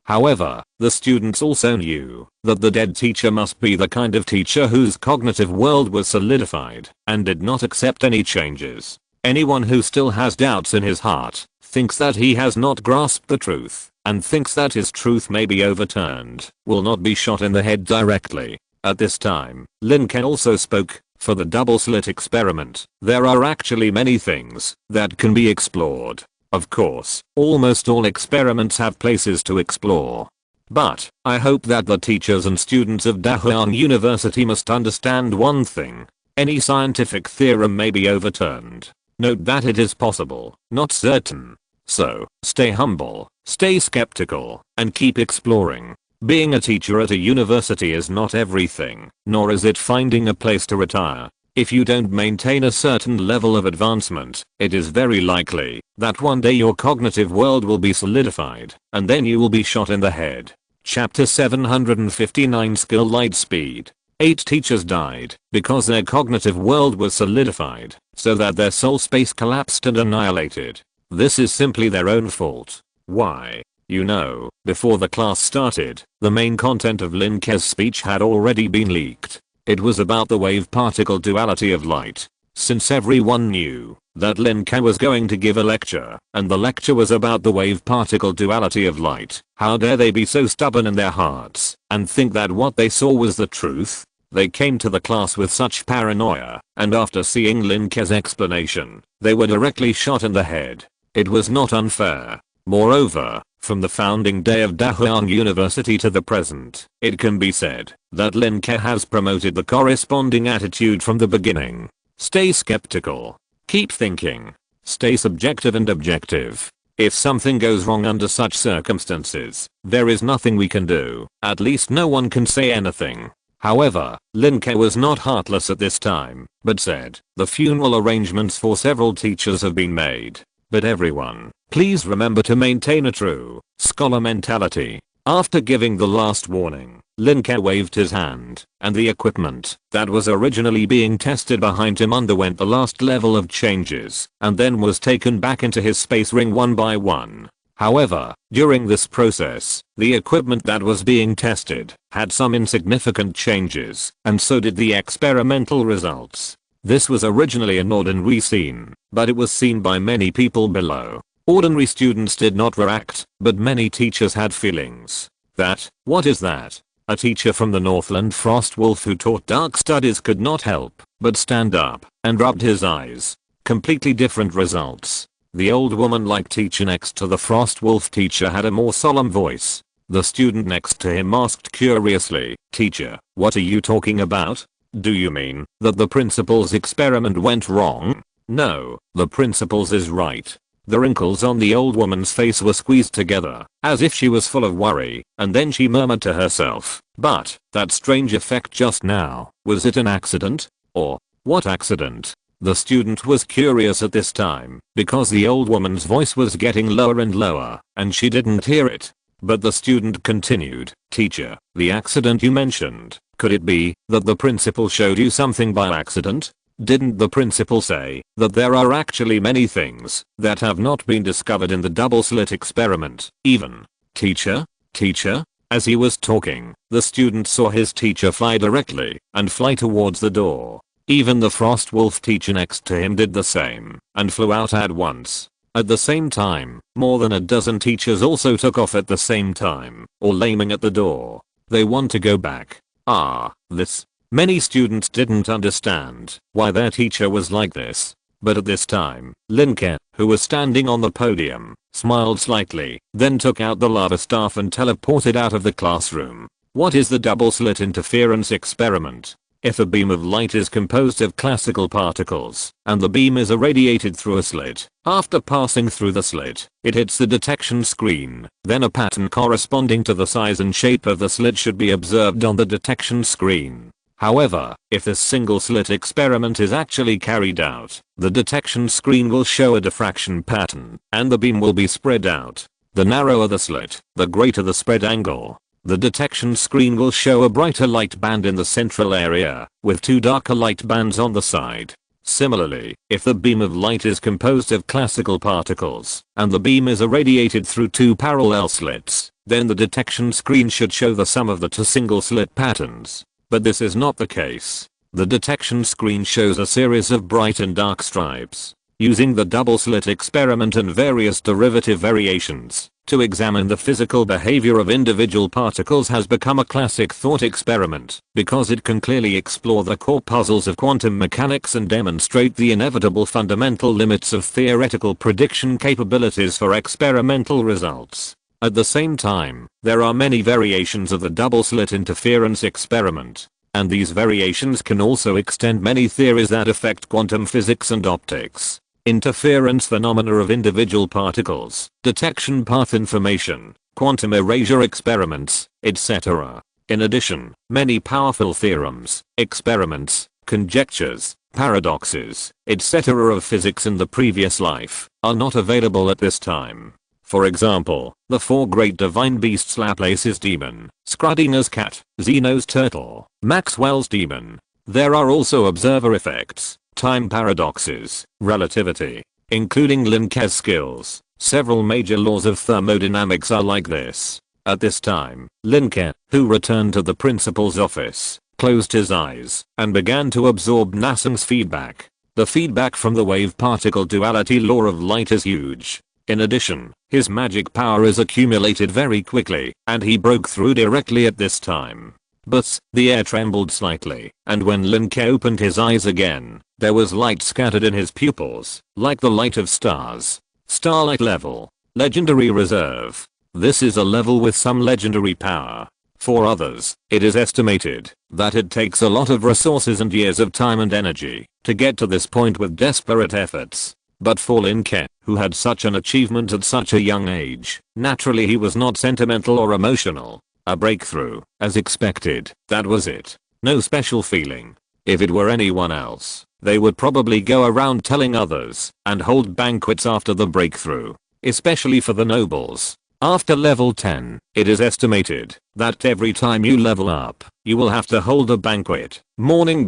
However, the students also knew that the dead teacher must be the kind of teacher whose cognitive world was solidified and did not accept any changes. Anyone who still has doubts in his heart, thinks that he has not grasped the truth, and thinks that his truth may be overturned, will not be shot in the head directly. At this time, Lin Ke also spoke. For the double slit experiment, there are actually many things that can be explored. Of course, almost all experiments have places to explore. But, I hope that the teachers and students of Dahuang University must understand one thing. Any scientific theorem may be overturned. Note that it is possible, not certain. So, stay humble, stay skeptical, and keep exploring. Being a teacher at a university is not everything, nor is it finding a place to retire. If you don't maintain a certain level of advancement, it is very likely that one day your cognitive world will be solidified, and then you will be shot in the head. Chapter 759 Skill Light Speed. 8 teachers died because their cognitive world was solidified, so that their soul space collapsed and annihilated. This is simply their own fault. Why? You know, before the class started, the main content of Lin Ke's speech had already been leaked. It was about the wave-particle duality of light. Since everyone knew that Lin Ke was going to give a lecture, and the lecture was about the wave-particle duality of light, how dare they be so stubborn in their hearts, and think that what they saw was the truth? They came to the class with such paranoia, and after seeing Lin Ke's explanation, they were directly shot in the head. It was not unfair. Moreover, from the founding day of Dahuang University to the present, it can be said that Lin Ke has promoted the corresponding attitude from the beginning. Stay skeptical. Keep thinking. Stay subjective and objective. If something goes wrong under such circumstances, there is nothing we can do. At least no one can say anything. However, Lin Ke was not heartless at this time, but said, the funeral arrangements for several teachers have been made. But everyone, please remember to maintain a true scholar mentality. After giving the last warning, Lin Ke waved his hand, and the equipment that was originally being tested behind him underwent the last level of changes, and then was taken back into his space ring one by one. However, during this process, the equipment that was being tested had some insignificant changes, and so did the experimental results. This was originally an ordinary scene, but it was seen by many people below. Ordinary students did not react, but many teachers had feelings. What is that? A teacher from the Northland Frostwolf who taught dark studies could not help but stand up and rubbed his eyes. Completely different results. The old woman-like teacher next to the Frostwolf teacher had a more solemn voice. The student next to him asked curiously, "Teacher, what are you talking about? Do you mean that the principal's experiment went wrong?" "No, the principal's is right." The wrinkles on the old woman's face were squeezed together, as if she was full of worry, and then she murmured to herself, "But, that strange effect just now, was it an accident? Or, what accident?" The student was curious at this time, because the old woman's voice was getting lower and lower, and she didn't hear it. But the student continued, "Teacher, the accident you mentioned, could it be that the principal showed you something by accident? Didn't the principal say that there are actually many things that have not been discovered in the double slit experiment, even?" Teacher? As he was talking, the student saw his teacher fly directly and fly towards the door. Even the Frostwolf teacher next to him did the same and flew out at once. At the same time, more than a dozen teachers also took off at the same time, all aiming at the door. They want to go back. Many students didn't understand why their teacher was like this. But at this time, Lin Ke, who was standing on the podium, smiled slightly, then took out the lava staff and teleported out of the classroom. What is the double slit interference experiment? If a beam of light is composed of classical particles, and the beam is irradiated through a slit, after passing through the slit, it hits the detection screen, then a pattern corresponding to the size and shape of the slit should be observed on the detection screen. However, if this single slit experiment is actually carried out, the detection screen will show a diffraction pattern, and the beam will be spread out. The narrower the slit, the greater the spread angle. The detection screen will show a brighter light band in the central area, with two darker light bands on the side. Similarly, if the beam of light is composed of classical particles, and the beam is irradiated through two parallel slits, then the detection screen should show the sum of the two single slit patterns. But this is not the case. The detection screen shows a series of bright and dark stripes. using the double slit experiment and various derivative variations to examine the physical behavior of individual particles has become a classic thought experiment because it can clearly explore the core puzzles of quantum mechanics and demonstrate the inevitable fundamental limits of theoretical prediction capabilities for experimental results. At the same time, there are many variations of the double slit interference experiment, and these variations can also extend many theories that affect quantum physics and optics, interference phenomena of individual particles, detection path information, quantum erasure experiments, etc. In addition, many powerful theorems, experiments, conjectures, paradoxes, etc. of physics in the previous life are not available at this time. For example, the four great divine beasts: Laplace's demon, Schrödinger's cat, Zeno's turtle, Maxwell's demon. There are also observer effects, time paradoxes, relativity, including Lin Ke's skills. Several major laws of thermodynamics are like this. At this time, Lin Ke, who returned to the principal's office, closed his eyes and began to absorb Nassen's feedback. The feedback from the wave-particle duality law of light is huge. In addition, his magic power is accumulated very quickly, and he broke through directly at this time. But the air trembled slightly, and when Lin Ke opened his eyes again, there was light scattered in his pupils, like the light of stars. Starlight level. Legendary reserve. This is a level with some legendary power. For others, it is estimated that it takes a lot of resources and years of time and energy to get to this point with desperate efforts. But for Lin Ke, who had such an achievement at such a young age, naturally he was not sentimental or emotional. A breakthrough, as expected, that was it. No special feeling. If it were anyone else, they would probably go around telling others and hold banquets after the breakthrough, especially for the nobles. After level 10, it is estimated that every time you level up, you will have to hold a banquet, morning,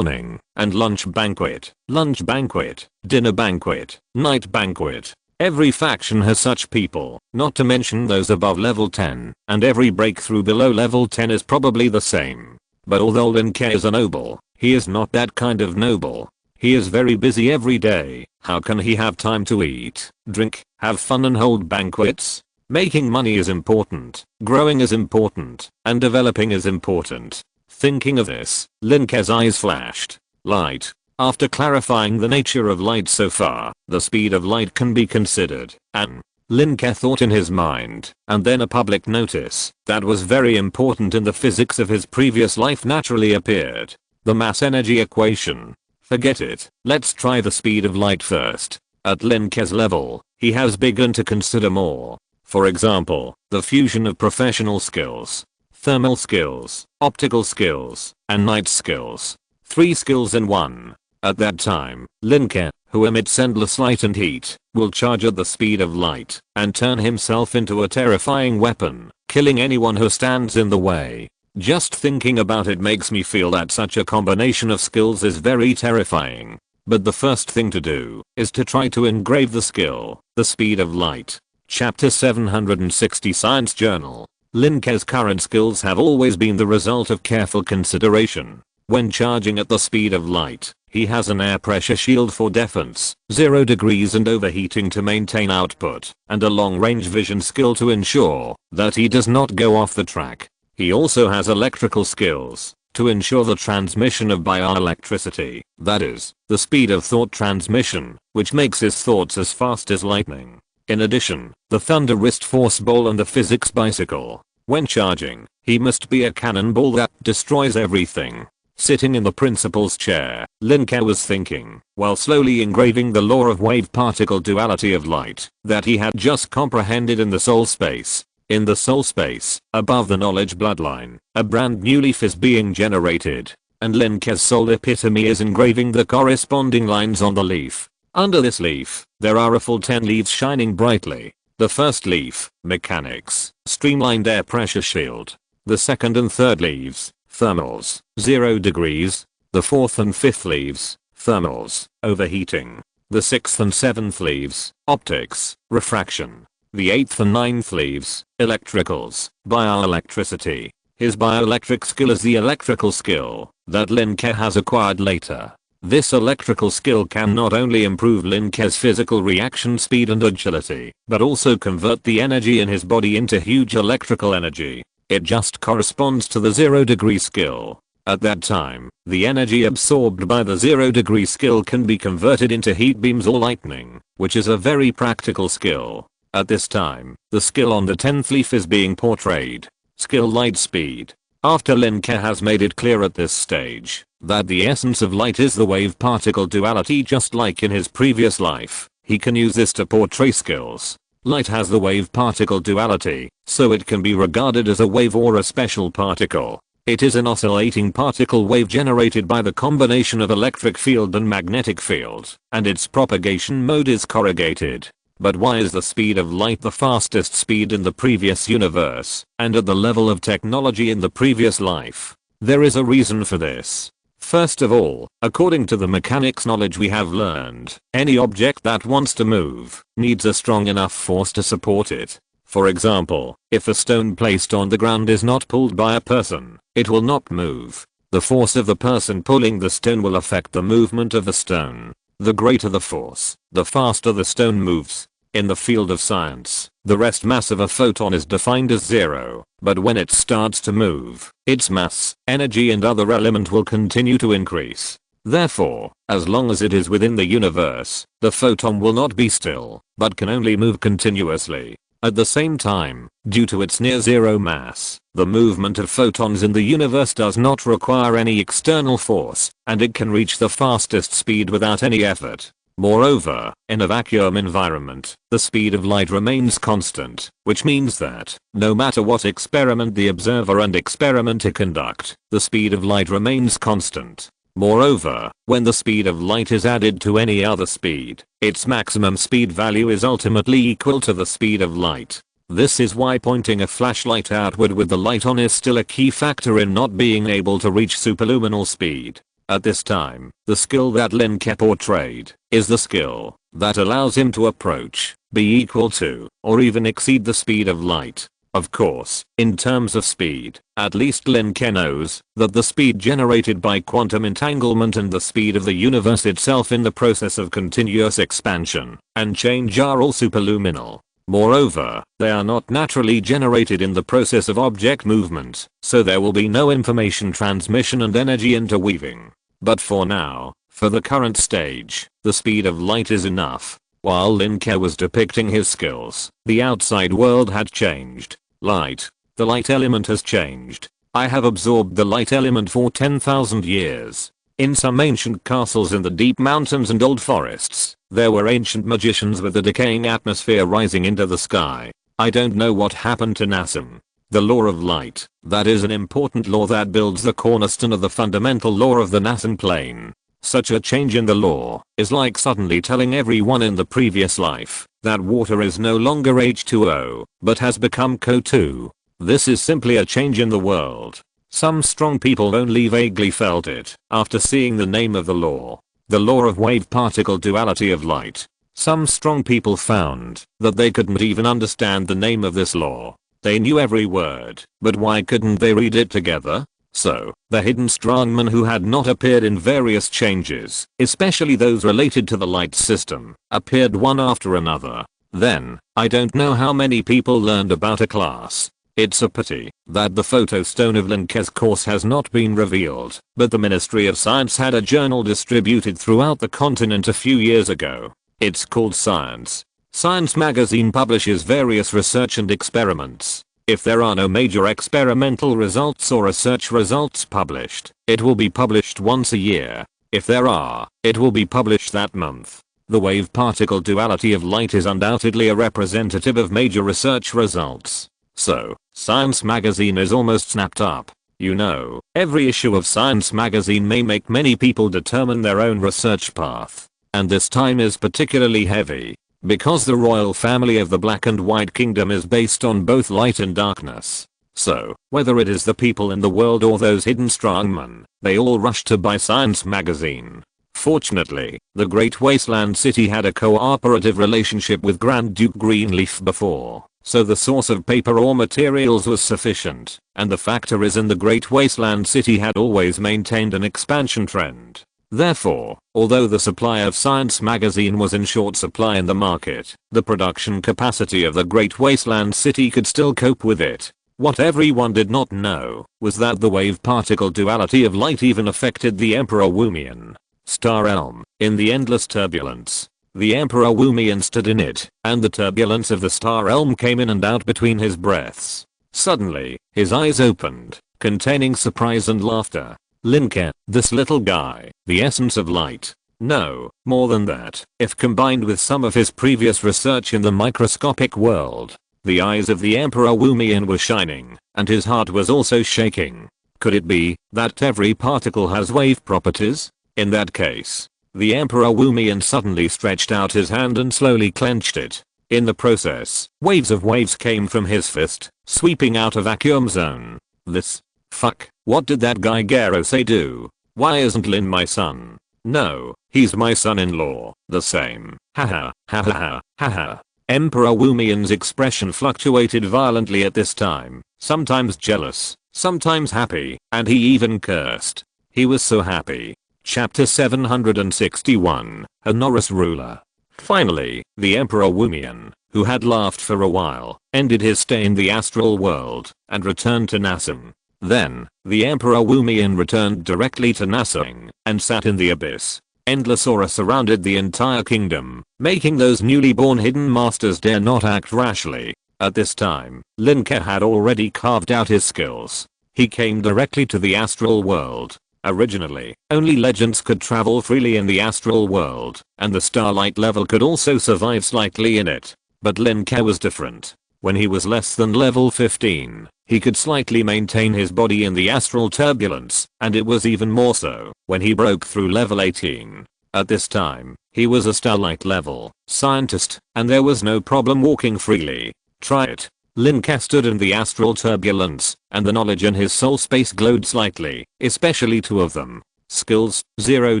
and lunch banquet, dinner banquet, night banquet. Every faction has such people, not to mention those above level 10, and every breakthrough below level 10 is probably the same. But although Lin Ke is a noble, he is not that kind of noble. He is very busy every day. How can he have time to eat, drink, have fun and hold banquets? Making money is important, growing is important, and developing is important. Thinking of this, Lin Ke's eyes flashed. Light. After clarifying the nature of light so far, the speed of light can be considered, and Lin Ke thought in his mind, and then a public notice that was very important in the physics of his previous life naturally appeared. The mass energy equation. Forget it, let's try the speed of light first. At Lin Ke's level, he has begun to consider more. For example, the fusion of professional skills, thermal skills, optical skills, and night skills. 3 skills in one. At that time, Lin Ke, who emits endless light and heat, will charge at the speed of light and turn himself into a terrifying weapon, killing anyone who stands in the way. Just thinking about it makes me feel that such a combination of skills is very terrifying. But the first thing to do is to try to engrave the skill, the speed of light. Chapter 760 Science Journal. Lin Ke's current skills have always been the result of careful consideration. When charging at the speed of light, he has an air pressure shield for defense, 0 degrees and overheating to maintain output, and a long-range vision skill to ensure that he does not go off the track. He also has electrical skills to ensure the transmission of bioelectricity, that is, the speed of thought transmission, which makes his thoughts as fast as lightning. In addition, the thunder wrist force ball and the physics bicycle. When charging, he must be a cannonball that destroys everything. Sitting in the principal's chair, Lin Ke was thinking, while slowly engraving the law of wave-particle duality of light that he had just comprehended in the soul space. In the soul space, above the knowledge bloodline, a brand new leaf is being generated, and Lin Ke's soul epitome is engraving the corresponding lines on the leaf. Under this leaf, there are a full 10 leaves shining brightly. The first leaf, mechanics, streamlined air pressure shield. The second and third leaves, thermals, 0 degrees. The fourth and fifth leaves, thermals, overheating. The sixth and seventh leaves, optics, refraction. The 8th and 9th leaves, electricals, bioelectricity. His bioelectric skill is the electrical skill that Lin Ke has acquired later. This electrical skill can not only improve Lin Ke's physical reaction speed and agility, but also convert the energy in his body into huge electrical energy. It just corresponds to the 0-degree skill. At that time, the energy absorbed by the 0-degree skill can be converted into heat beams or lightning, which is a very practical skill. At this time, the skill on the 10th leaf is being portrayed. Skill light speed. After Lin Ke has made it clear at this stage that the essence of light is the wave particle duality just like in his previous life, he can use this to portray skills. Light has the wave particle duality, so it can be regarded as a wave or a special particle. It is an oscillating particle wave generated by the combination of electric field and magnetic field, and its propagation mode is corrugated. But why is the speed of light the fastest speed in the previous universe, and at the level of technology in the previous life? There is a reason for this. First of all, according to the mechanics knowledge we have learned, any object that wants to move needs a strong enough force to support it. For example, if a stone placed on the ground is not pulled by a person, it will not move. The force of the person pulling the stone will affect the movement of the stone. The greater the force, the faster the stone moves. In the field of science, the rest mass of a photon is defined as 0, but when it starts to move, its mass, energy and other element will continue to increase. Therefore, as long as it is within the universe, the photon will not be still, but can only move continuously. At the same time, due to its near zero mass, the movement of photons in the universe does not require any external force, and it can reach the fastest speed without any effort. Moreover, in a vacuum environment, the speed of light remains constant, which means that, no matter what experiment the observer and experimenter conduct, the speed of light remains constant. Moreover, when the speed of light is added to any other speed, its maximum speed value is ultimately equal to the speed of light. This is why pointing a flashlight outward with the light on is still a key factor in not being able to reach superluminal speed. At this time, the skill that Lin Ke portrayed is the skill that allows him to approach, be equal to, or even exceed the speed of light. Of course, in terms of speed, at least Lin Ke knows that the speed generated by quantum entanglement and the speed of the universe itself in the process of continuous expansion and change are all superluminal. Moreover, they are not naturally generated in the process of object movement, so there will be no information transmission and energy interweaving. But for now, for the current stage, the speed of light is enough. While Lin Ke was depicting his skills, the outside world had changed. Light. The light element has changed. I have absorbed the light element for 10,000 years. In some ancient castles in the deep mountains and old forests, there were ancient magicians with the decaying atmosphere rising into the sky. I don't know what happened to Nassim. The law of light, that is an important law that builds the cornerstone of the fundamental law of the Nassim plane. Such a change in the law is like suddenly telling everyone in the previous life that water is no longer H2O, but has become CO2. This is simply a change in the world. Some strong people only vaguely felt it after seeing the name of the law of wave particle duality of light. Some strong people found that they couldn't even understand the name of this law. They knew every word, but why couldn't they read it together? So, the hidden strongmen who had not appeared in various changes, especially those related to the light system, appeared one after another. Then, I don't know how many people learned about a class. It's a pity that the photo stone of Lin Ke's course has not been revealed, but the Ministry of Science had a journal distributed throughout the continent a few years ago. It's called Science. Science magazine publishes various research and experiments. If there are no major experimental results or research results published, it will be published once a year. If there are, it will be published that month. The wave particle duality of light is undoubtedly a representative of major research results. So, Science magazine is almost snapped up. You know, every issue of Science magazine may make many people determine their own research path. And this time is particularly heavy, because the royal family of the Black and White Kingdom is based on both light and darkness. So, whether it is the people in the world or those hidden strongmen, they all rush to buy Science magazine. Fortunately, the Great Wasteland City had a cooperative relationship with Grand Duke Greenleaf before, so the source of paper or materials was sufficient, and the factories in the Great Wasteland City had always maintained an expansion trend. Therefore, although the supply of Science magazine was in short supply in the market, the production capacity of the Great Wasteland City could still cope with it. What everyone did not know was that the wave-particle duality of light even affected the Emperor Wumian. Star Realm, in the endless turbulence. The Emperor Wumian stood in it, and the turbulence of the Star Realm came in and out between his breaths. Suddenly, his eyes opened, containing surprise and laughter. Lin Ke, this little guy, the essence of light. No, more than that, if combined with some of his previous research in the microscopic world. The eyes of the Emperor Wumian were shining, and his heart was also shaking. Could it be that every particle has wave properties? In that case, the Emperor Wumian suddenly stretched out his hand and slowly clenched it. In the process, waves of waves came from his fist, sweeping out a vacuum zone. This. Fuck, what did that guy Gero say do? Why isn't Lin my son? No, he's my son-in-law, the same. Haha, haha, haha. Emperor Wumian's expression fluctuated violently at this time, sometimes jealous, sometimes happy, and he even cursed. He was so happy. Chapter 761, Honoris Ruler. Finally, the Emperor Wumian, who had laughed for a while, ended his stay in the astral world, and returned to Nassim. Then, the Emperor Wumian returned directly to Nassing, and sat in the abyss. Endless aura surrounded the entire kingdom, making those newly born hidden masters dare not act rashly. At this time, Lin Ke had already carved out his skills. He came directly to the astral world. Originally, only legends could travel freely in the astral world, and the starlight level could also survive slightly in it. But Lin Ke was different. When he was less than level 15, he could slightly maintain his body in the astral turbulence, and it was even more so when he broke through level 18. At this time, he was a starlight level scientist, and there was no problem walking freely. Try it. Lin Ke stood in the astral turbulence, and the knowledge in his soul space glowed slightly, especially two of them. Skills, 0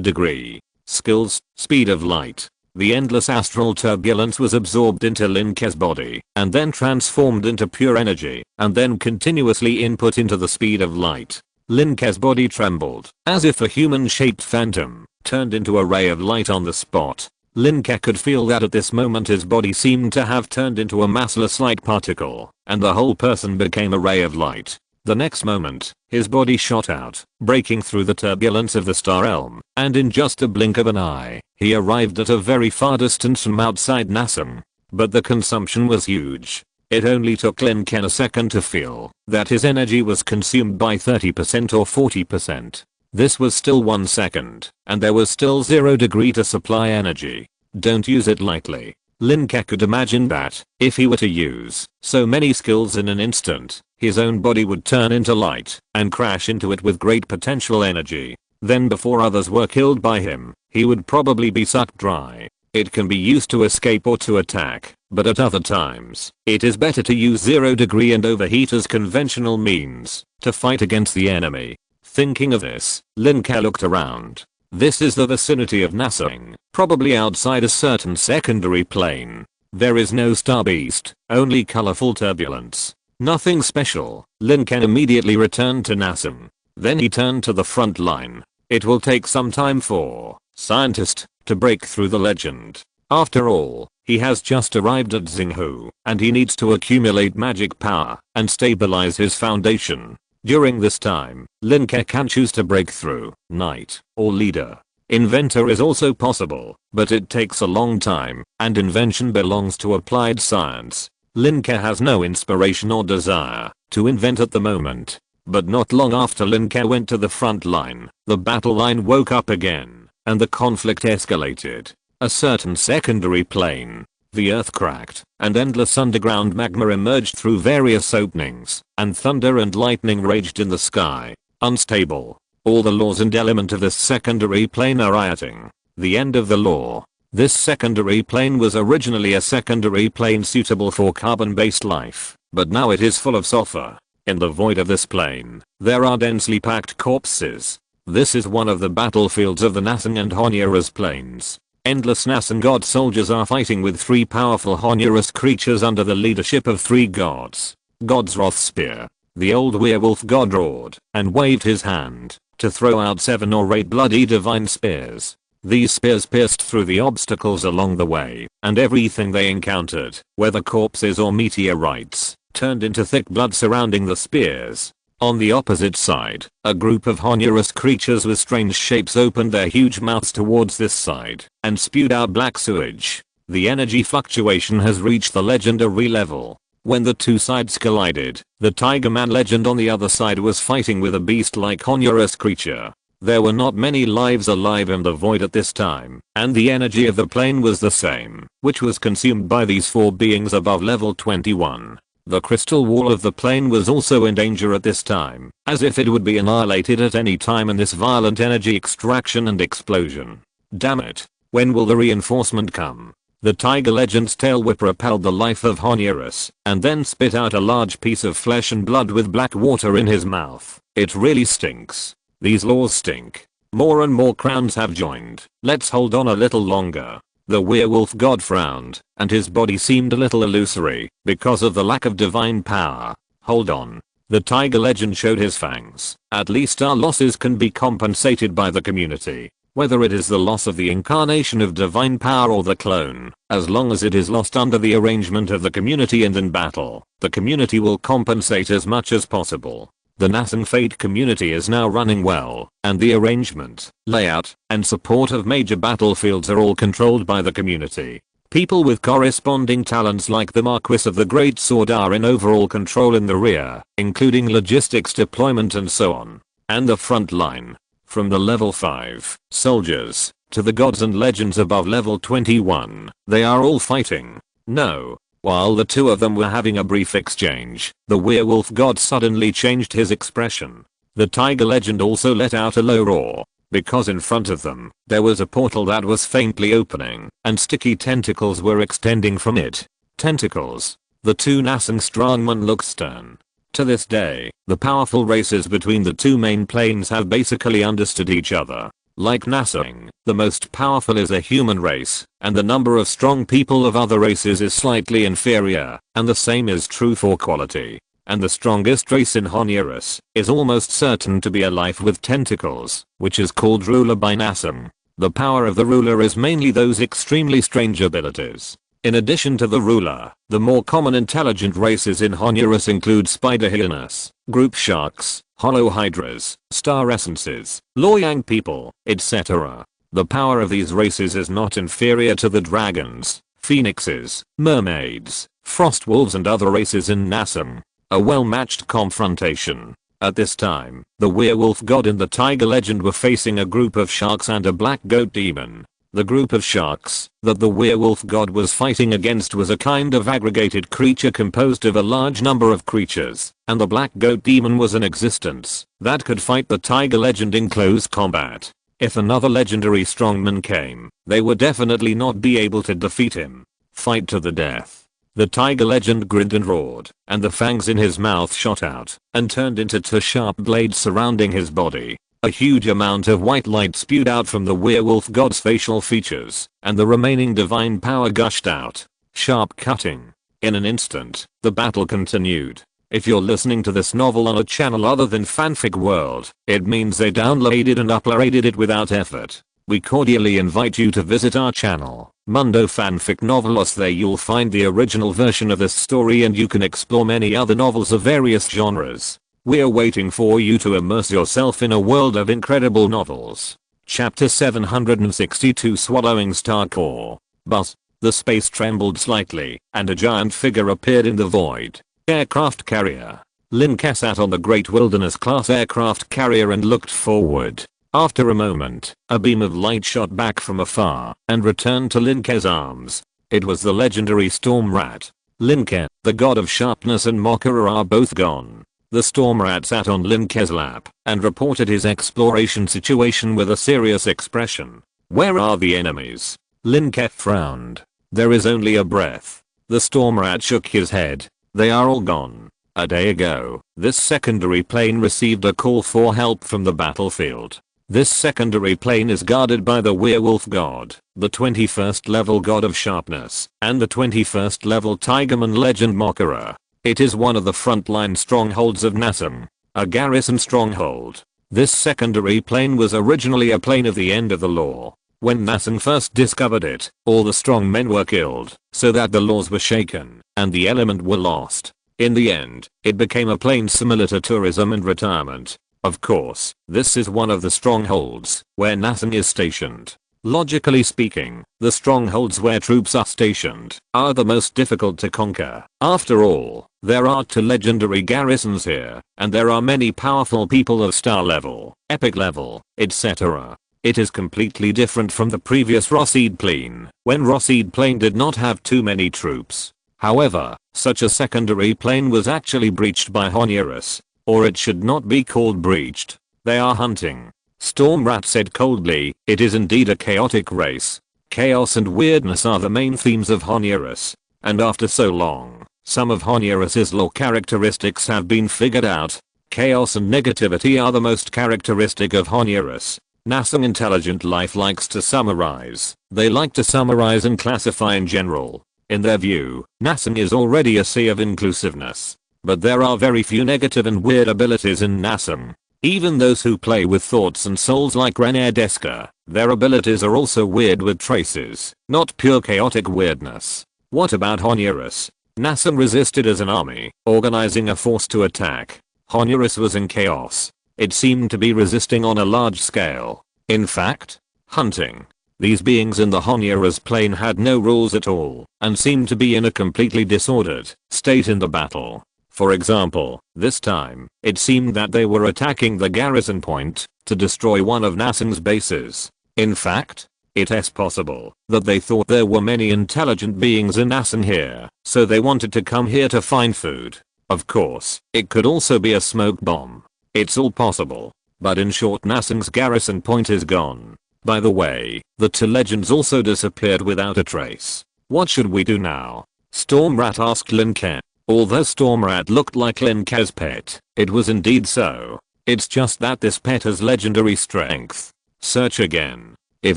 degree. Skills, speed of light. The endless astral turbulence was absorbed into Lin Ke's body, and then transformed into pure energy, and then continuously input into the speed of light. Lin Ke's body trembled, as if a human-shaped phantom, turned into a ray of light on the spot. Lin Ke could feel that at this moment his body seemed to have turned into a massless light particle, and the whole person became a ray of light. The next moment, his body shot out, breaking through the turbulence of the Star Realm, and in just a blink of an eye, he arrived at a very far distance from outside Nassam. But the consumption was huge. It only took Lin Ke a second to feel that his energy was consumed by 30% or 40%. This was still 1 second, and there was still 0 degree to supply energy. Don't use it lightly. Lin Ke could imagine that, if he were to use so many skills in an instant, his own body would turn into light and crash into it with great potential energy. Then before others were killed by him, he would probably be sucked dry. It can be used to escape or to attack, but at other times, it is better to use 0 degree and overheat as conventional means to fight against the enemy. Thinking of this, Lin Ke looked around. This is the vicinity of Nassing, probably outside a certain secondary plane. There is no star beast, only colorful turbulence. Nothing special. Lin Ke immediately returned to Nassing. Then he turned to the front line. It will take some time for scientist to break through the legend. After all, he has just arrived at Xinghu, and he needs to accumulate magic power and stabilize his foundation. During this time, Lin Ke can choose to break through, knight, or leader. Inventor is also possible, but it takes a long time, and invention belongs to applied science. Lin Ke has no inspiration or desire to invent at the moment. But not long after Lin Ke went to the front line, the battle line woke up again, and the conflict escalated. A certain secondary plane, the earth cracked, and endless underground magma emerged through various openings, and thunder and lightning raged in the sky. Unstable. All the laws and element of this secondary plane are rioting. The end of the law. This secondary plane was originally a secondary plane suitable for carbon-based life, but now it is full of sulfur. In the void of this plane, there are densely packed corpses. This is one of the battlefields of the Nassing and Honuras plains. Endless Nassing god soldiers are fighting with 3 powerful Honuras creatures under the leadership of 3 gods. God's Wrath Spear. The old werewolf god roared and waved his hand. to throw out 7 or 8 bloody divine spears. These spears pierced through the obstacles along the way, and everything they encountered, whether corpses or meteorites, turned into thick blood surrounding the spears. On the opposite side, a group of Honurus creatures with strange shapes opened their huge mouths towards this side, and spewed out black sewage. The energy fluctuation has reached the legendary level. When the two sides collided, the Tiger Man legend on the other side was fighting with a beast-like Honurus creature. There were not many lives alive in the void at this time, and the energy of the plane was the same, which was consumed by these 4 beings above level 21. The crystal wall of the plane was also in danger at this time, as if it would be annihilated at any time in this violent energy extraction and explosion. Damn it. When will the reinforcement come? The tiger legend's tail whip repelled the life of Honurus, and then spit out a large piece of flesh and blood with black water in his mouth. It really stinks. These laws stink. More and more crowns have joined. Let's hold on a little longer. The werewolf god frowned, and his body seemed a little illusory, because of the lack of divine power. Hold on. The tiger legend showed his fangs. At least our losses can be compensated by the community. Whether it is the loss of the incarnation of divine power or the clone, as long as it is lost under the arrangement of the community and in battle, the community will compensate as much as possible. The Nasan Fate community is now running well, and the arrangement, layout, and support of major battlefields are all controlled by the community. People with corresponding talents like the Marquis of the Great Sword are in overall control in the rear, including logistics deployment and so on. And the front line. From the level 5 soldiers to the gods and legends above level 21, they are all fighting. No. While the two of them were having a brief exchange, the werewolf god suddenly changed his expression. The tiger legend also let out a low roar, because in front of them, there was a portal that was faintly opening, and sticky tentacles were extending from it. Tentacles. The two Nasan strongmen looked stern. To this day, the powerful races between the two main planes have basically understood each other. Like Nasan, the most powerful is a human race, and the number of strong people of other races is slightly inferior, and the same is true for quality. And the strongest race in Honurus is almost certain to be a life with tentacles, which is called ruler by Nasan. The power of the ruler is mainly those extremely strange abilities. In addition to the ruler, the more common intelligent races in Honurus include spider hyenas, group sharks, hollow hydras, star essences, loyang people, etc. The power of these races is not inferior to the dragons, phoenixes, mermaids, frost wolves and other races in Nasan. A well-matched confrontation. At this time, the werewolf god and the tiger legend were facing a group of sharks and a black goat demon. The group of sharks that the werewolf god was fighting against was a kind of aggregated creature composed of a large number of creatures, and the black goat demon was an existence that could fight the tiger legend in close combat. If another legendary strongman came, they would definitely not be able to defeat him. Fight to the death. The tiger legend grinned and roared, and the fangs in his mouth shot out and turned into two sharp blades surrounding his body. A huge amount of white light spewed out from the werewolf god's facial features, and the remaining divine power gushed out. Sharp cutting. In an instant, the battle continued. If you're listening to this novel on a channel other than Fanfic World, it means they downloaded and uploaded it without effort. We cordially invite you to visit our channel, Mundo Fanfic Novelos. There you'll find the original version of this story and you can explore many other novels of various genres. We're waiting for you to immerse yourself in a world of incredible novels. Chapter 762 Swallowing Star Core. But, the space trembled slightly, and a giant figure appeared in the void. Aircraft carrier. Lin Ke sat on the Great Wilderness class aircraft carrier and looked forward. After a moment, a beam of light shot back from afar and returned to Lin Ke's arms. It was the legendary Storm Rat. Lin Ke, the god of sharpness and Mokara are both gone. The Storm Rat sat on Lin Ke's lap and reported his exploration situation with a serious expression. Where are the enemies? Lin Ke frowned. There is only a breath. The Storm Rat shook his head. They are all gone. A day ago, this secondary plane received a call for help from the battlefield. This secondary plane is guarded by the werewolf god, the 21st level god of sharpness, and the 21st level tigerman legend Mokara. It is one of the frontline strongholds of Nasan. A garrison stronghold. This secondary plane was originally a plane of the end of the law. When Nassim first discovered it, all the strong men were killed, so that the laws were shaken, and the element were lost. In the end, it became a plane similar to tourism and retirement. Of course, this is one of the strongholds, where Nassim is stationed. Logically speaking, the strongholds where troops are stationed are the most difficult to conquer. After all, there are 2 legendary garrisons here, and there are many powerful people of star level, epic level, etc. It is completely different from the previous Rossid plane, when Rossid plane did not have too many troops. However, such a secondary plane was actually breached by Honurus. Or it should not be called breached. They are hunting. Stormrat said coldly, it is indeed a chaotic race. Chaos and weirdness are the main themes of Honurus. And after so long, some of Honurus's lore characteristics have been figured out. Chaos and negativity are the most characteristic of Honurus. Nassim intelligent life likes to summarize. They like to summarize and classify in general. In their view, Nassim is already a sea of inclusiveness. But there are very few negative and weird abilities in Nassim. Even those who play with thoughts and souls like René, their abilities are also weird with traces, not pure chaotic weirdness. What about Honurus? Nassim resisted as an army, organizing a force to attack. Honurus was in chaos. It seemed to be resisting on a large scale. In fact, hunting. These beings in the Honurus plane had no rules at all, and seemed to be in a completely disordered state in the battle. For example, this time, it seemed that they were attacking the garrison point to destroy one of Nassim's bases. In fact, it is possible that they thought there were many intelligent beings in Nassim here, so they wanted to come here to find food. Of course, it could also be a smoke bomb. It's all possible. But in short, Nassim's garrison point is gone. By the way, the 2 legends also disappeared without a trace. What should we do now? Stormrat asked Lin Ke. Although Stormrat looked like Lin Ke's pet, it was indeed so. It's just that this pet has legendary strength. Search again. If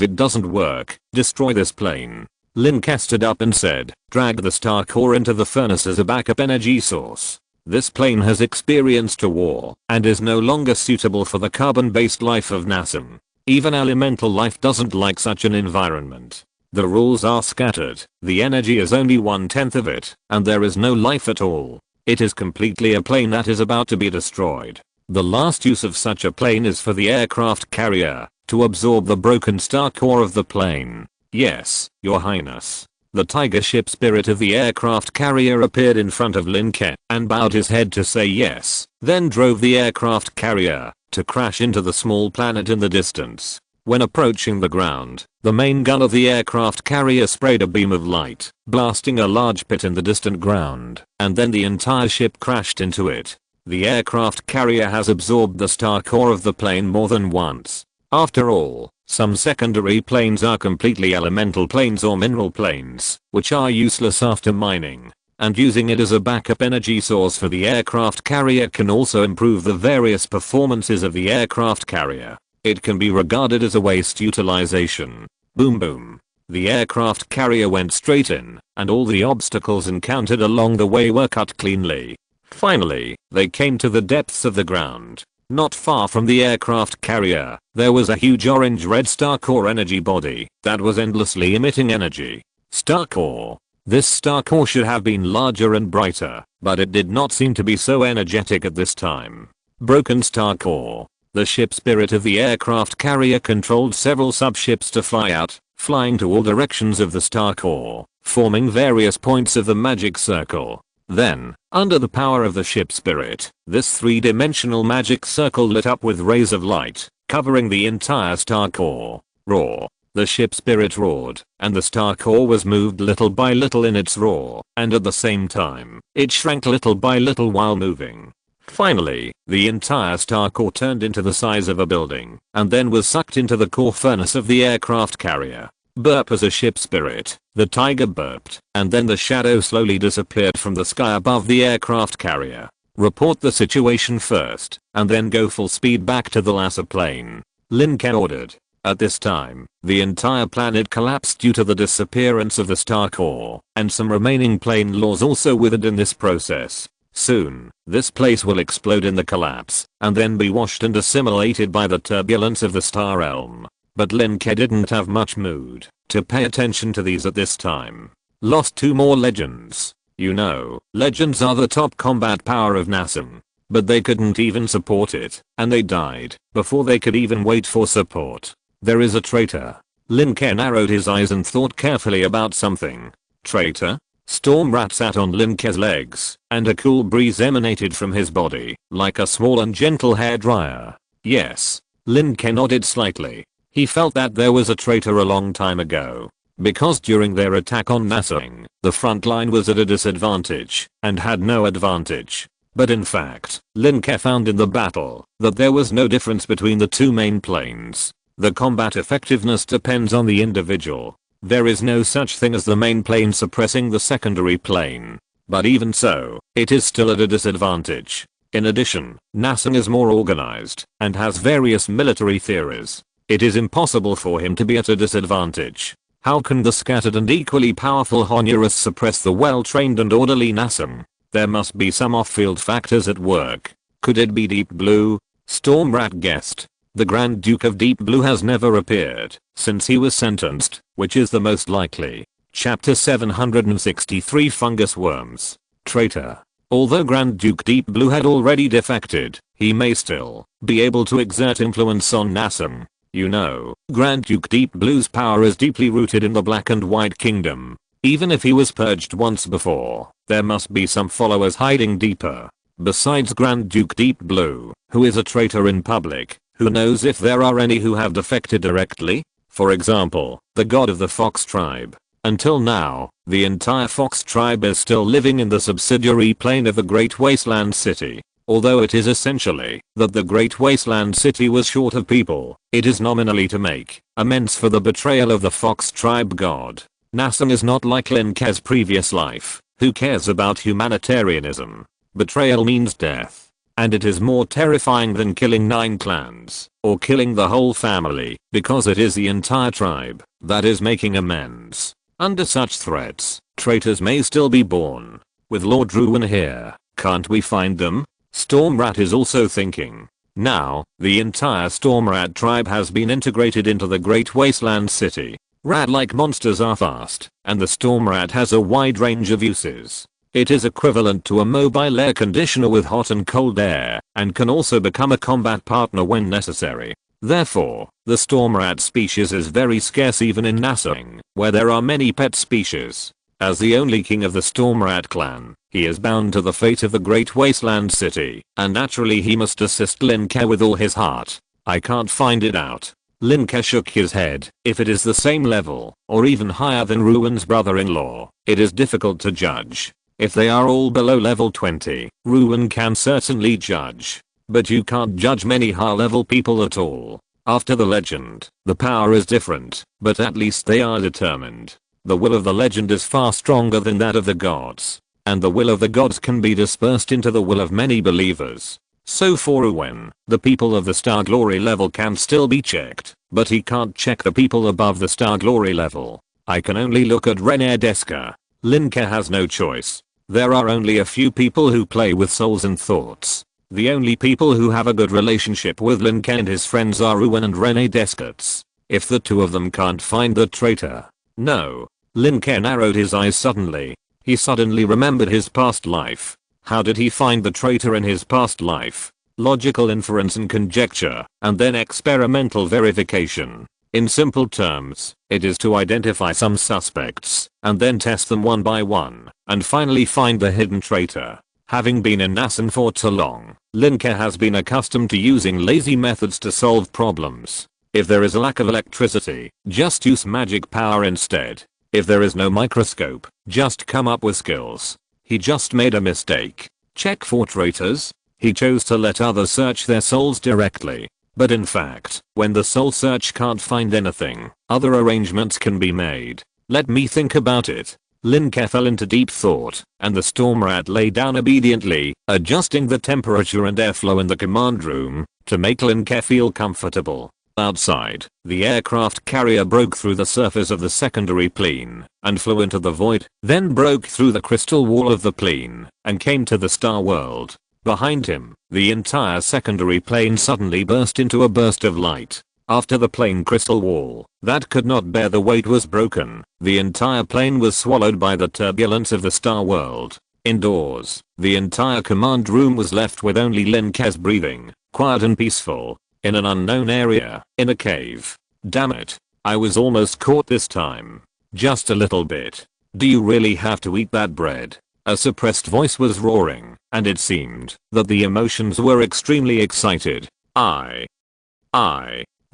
it doesn't work, destroy this plane. Lin Ke stood up and said, drag the star core into the furnace as a backup energy source. This plane has experienced a war, and is no longer suitable for the carbon-based life of Nassim. Even elemental life doesn't like such an environment. The rules are scattered, the energy is only 1/10 of it, and there is no life at all. It is completely a plane that is about to be destroyed. The last use of such a plane is for the aircraft carrier, to absorb the broken star core of the plane. Yes, your highness. The tiger ship spirit of the aircraft carrier appeared in front of Lin Ke and bowed his head to say yes, then drove the aircraft carrier to crash into the small planet in the distance. When approaching the ground, the main gun of the aircraft carrier sprayed a beam of light, blasting a large pit in the distant ground, and then the entire ship crashed into it. The aircraft carrier has absorbed the star core of the plane more than once. After all, some secondary planes are completely elemental planes or mineral planes, which are useless after mining. And using it as a backup energy source for the aircraft carrier can also improve the various performances of the aircraft carrier. It can be regarded as a waste utilization. Boom boom. The aircraft carrier went straight in, and all the obstacles encountered along the way were cut cleanly. Finally, they came to the depths of the ground. Not far from the aircraft carrier, there was a huge orange-red star core energy body that was endlessly emitting energy. Star core. This star core should have been larger and brighter, but it did not seem to be so energetic at this time. Broken star core. The ship spirit of the aircraft carrier controlled several subships to fly out, flying to all directions of the star core, forming various points of the magic circle. Then, under the power of the ship spirit, this 3-dimensional magic circle lit up with rays of light, covering the entire star core. Roar. The ship spirit roared, and the star core was moved little by little in its roar, and at the same time, it shrank little by little while moving. Finally, the entire star core turned into the size of a building, and then was sucked into the core furnace of the aircraft carrier. Burp as a ship spirit, the tiger burped, and then the shadow slowly disappeared from the sky above the aircraft carrier. Report the situation first, and then go full speed back to the Lhasa plane. Lin Ke ordered. At this time, the entire planet collapsed due to the disappearance of the star core, and some remaining plane laws also withered in this process. Soon, this place will explode in the collapse, and then be washed and assimilated by the turbulence of the star realm. But Lin Ke didn't have much mood to pay attention to these at this time. Lost 2 more legends. You know, legends are the top combat power of Nassim. But they couldn't even support it, and they died before they could even wait for support. There is a traitor. Lin Ke narrowed his eyes and thought carefully about something. Traitor? Stormrat sat on Lin Ke's legs, and a cool breeze emanated from his body, like a small and gentle hairdryer. Yes. Lin Ke nodded slightly. He felt that there was a traitor a long time ago. Because during their attack on Nassing, the front line was at a disadvantage, and had no advantage. But in fact, Lin Ke found in the battle that there was no difference between the 2 main planes. The combat effectiveness depends on the individual. There is no such thing as the main plane suppressing the secondary plane. But even so, it is still at a disadvantage. In addition, Nassing is more organized and has various military theories. It is impossible for him to be at a disadvantage. How can the scattered and equally powerful Honurus suppress the well-trained and orderly Nassing? There must be some off-field factors at work. Could it be Deep Blue? Stormrat guessed. The Grand Duke of Deep Blue has never appeared since he was sentenced, which is the most likely. Chapter 763 Fungus Worms. Traitor. Although Grand Duke Deep Blue had already defected, he may still be able to exert influence on Nassing. You know, Grand Duke Deep Blue's power is deeply rooted in the Black and White Kingdom. Even if he was purged once before, there must be some followers hiding deeper. Besides Grand Duke Deep Blue, who is a traitor in public, who knows if there are any who have defected directly? For example, the god of the Fox tribe. Until now, the entire Fox tribe is still living in the subsidiary plane of the Great Wasteland City. Although it is essentially that the Great Wasteland City was short of people, it is nominally to make amends for the betrayal of the Fox tribe god. Nassing is not like Lin Ke's previous life, who cares about humanitarianism. Betrayal means death. And it is more terrifying than killing 9 clans, or killing the whole family, because it is the entire tribe that is making amends. Under such threats, traitors may still be born. With Lord Ruin here, can't we find them? Stormrat is also thinking. Now, the entire Stormrat tribe has been integrated into the Great Wasteland City. Rat-like monsters are fast, and the Stormrat has a wide range of uses. It is equivalent to a mobile air conditioner with hot and cold air, and can also become a combat partner when necessary. Therefore, the Stormrat species is very scarce even in Nassing, where there are many pet species. As the only king of the Stormrat clan, he is bound to the fate of the Great Wasteland City, and naturally he must assist Lin Ke with all his heart. I can't find it out. Lin Ke shook his head. If it is the same level, or even higher than Ruin's brother-in-law, it is difficult to judge. If they are all below level 20, Ruin can certainly judge. But you can't judge many high-level people at all. After the legend, the power is different, but at least they are determined. The will of the legend is far stronger than that of the gods. And the will of the gods can be dispersed into the will of many believers. So for Ruin, the people of the Star Glory level can still be checked, but he can't check the people above the Star Glory level. I can only look at Rene Deska. Lin Ke has no choice. There are only a few people who play with souls and thoughts. The only people who have a good relationship with Lin Ke and his friends are Ruin and Rene Deskats. If the 2 of them can't find the traitor. No. Lin Ke narrowed his eyes suddenly. He suddenly remembered his past life. How did he find the traitor in his past life? Logical inference and conjecture, and then experimental verification. In simple terms, it is to identify some suspects, and then test them one by one, and finally find the hidden traitor. Having been in Nassing for too long, Lin Ke has been accustomed to using lazy methods to solve problems. If there is a lack of electricity, just use magic power instead. If there is no microscope, just come up with skills. He just made a mistake. Check for traitors. He chose to let others search their souls directly. But in fact, when the soul search can't find anything, other arrangements can be made. Let me think about it. Lin Ke fell into deep thought, and the Stormrat lay down obediently, adjusting the temperature and airflow in the command room to make Lin Ke feel comfortable. Outside, the aircraft carrier broke through the surface of the secondary plane and flew into the void, then broke through the crystal wall of the plane and came to the star world. Behind him, the entire secondary plane suddenly burst into a burst of light. After the plane crystal wall that could not bear the weight was broken, the entire plane was swallowed by the turbulence of the star world. Indoors, the entire command room was left with only Lin Ke's breathing, quiet and peaceful, in an unknown area, in a cave. Damn it. I was almost caught this time. Just a little bit. Do you really have to eat that bread? A suppressed voice was roaring, and it seemed that the emotions were extremely excited.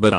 But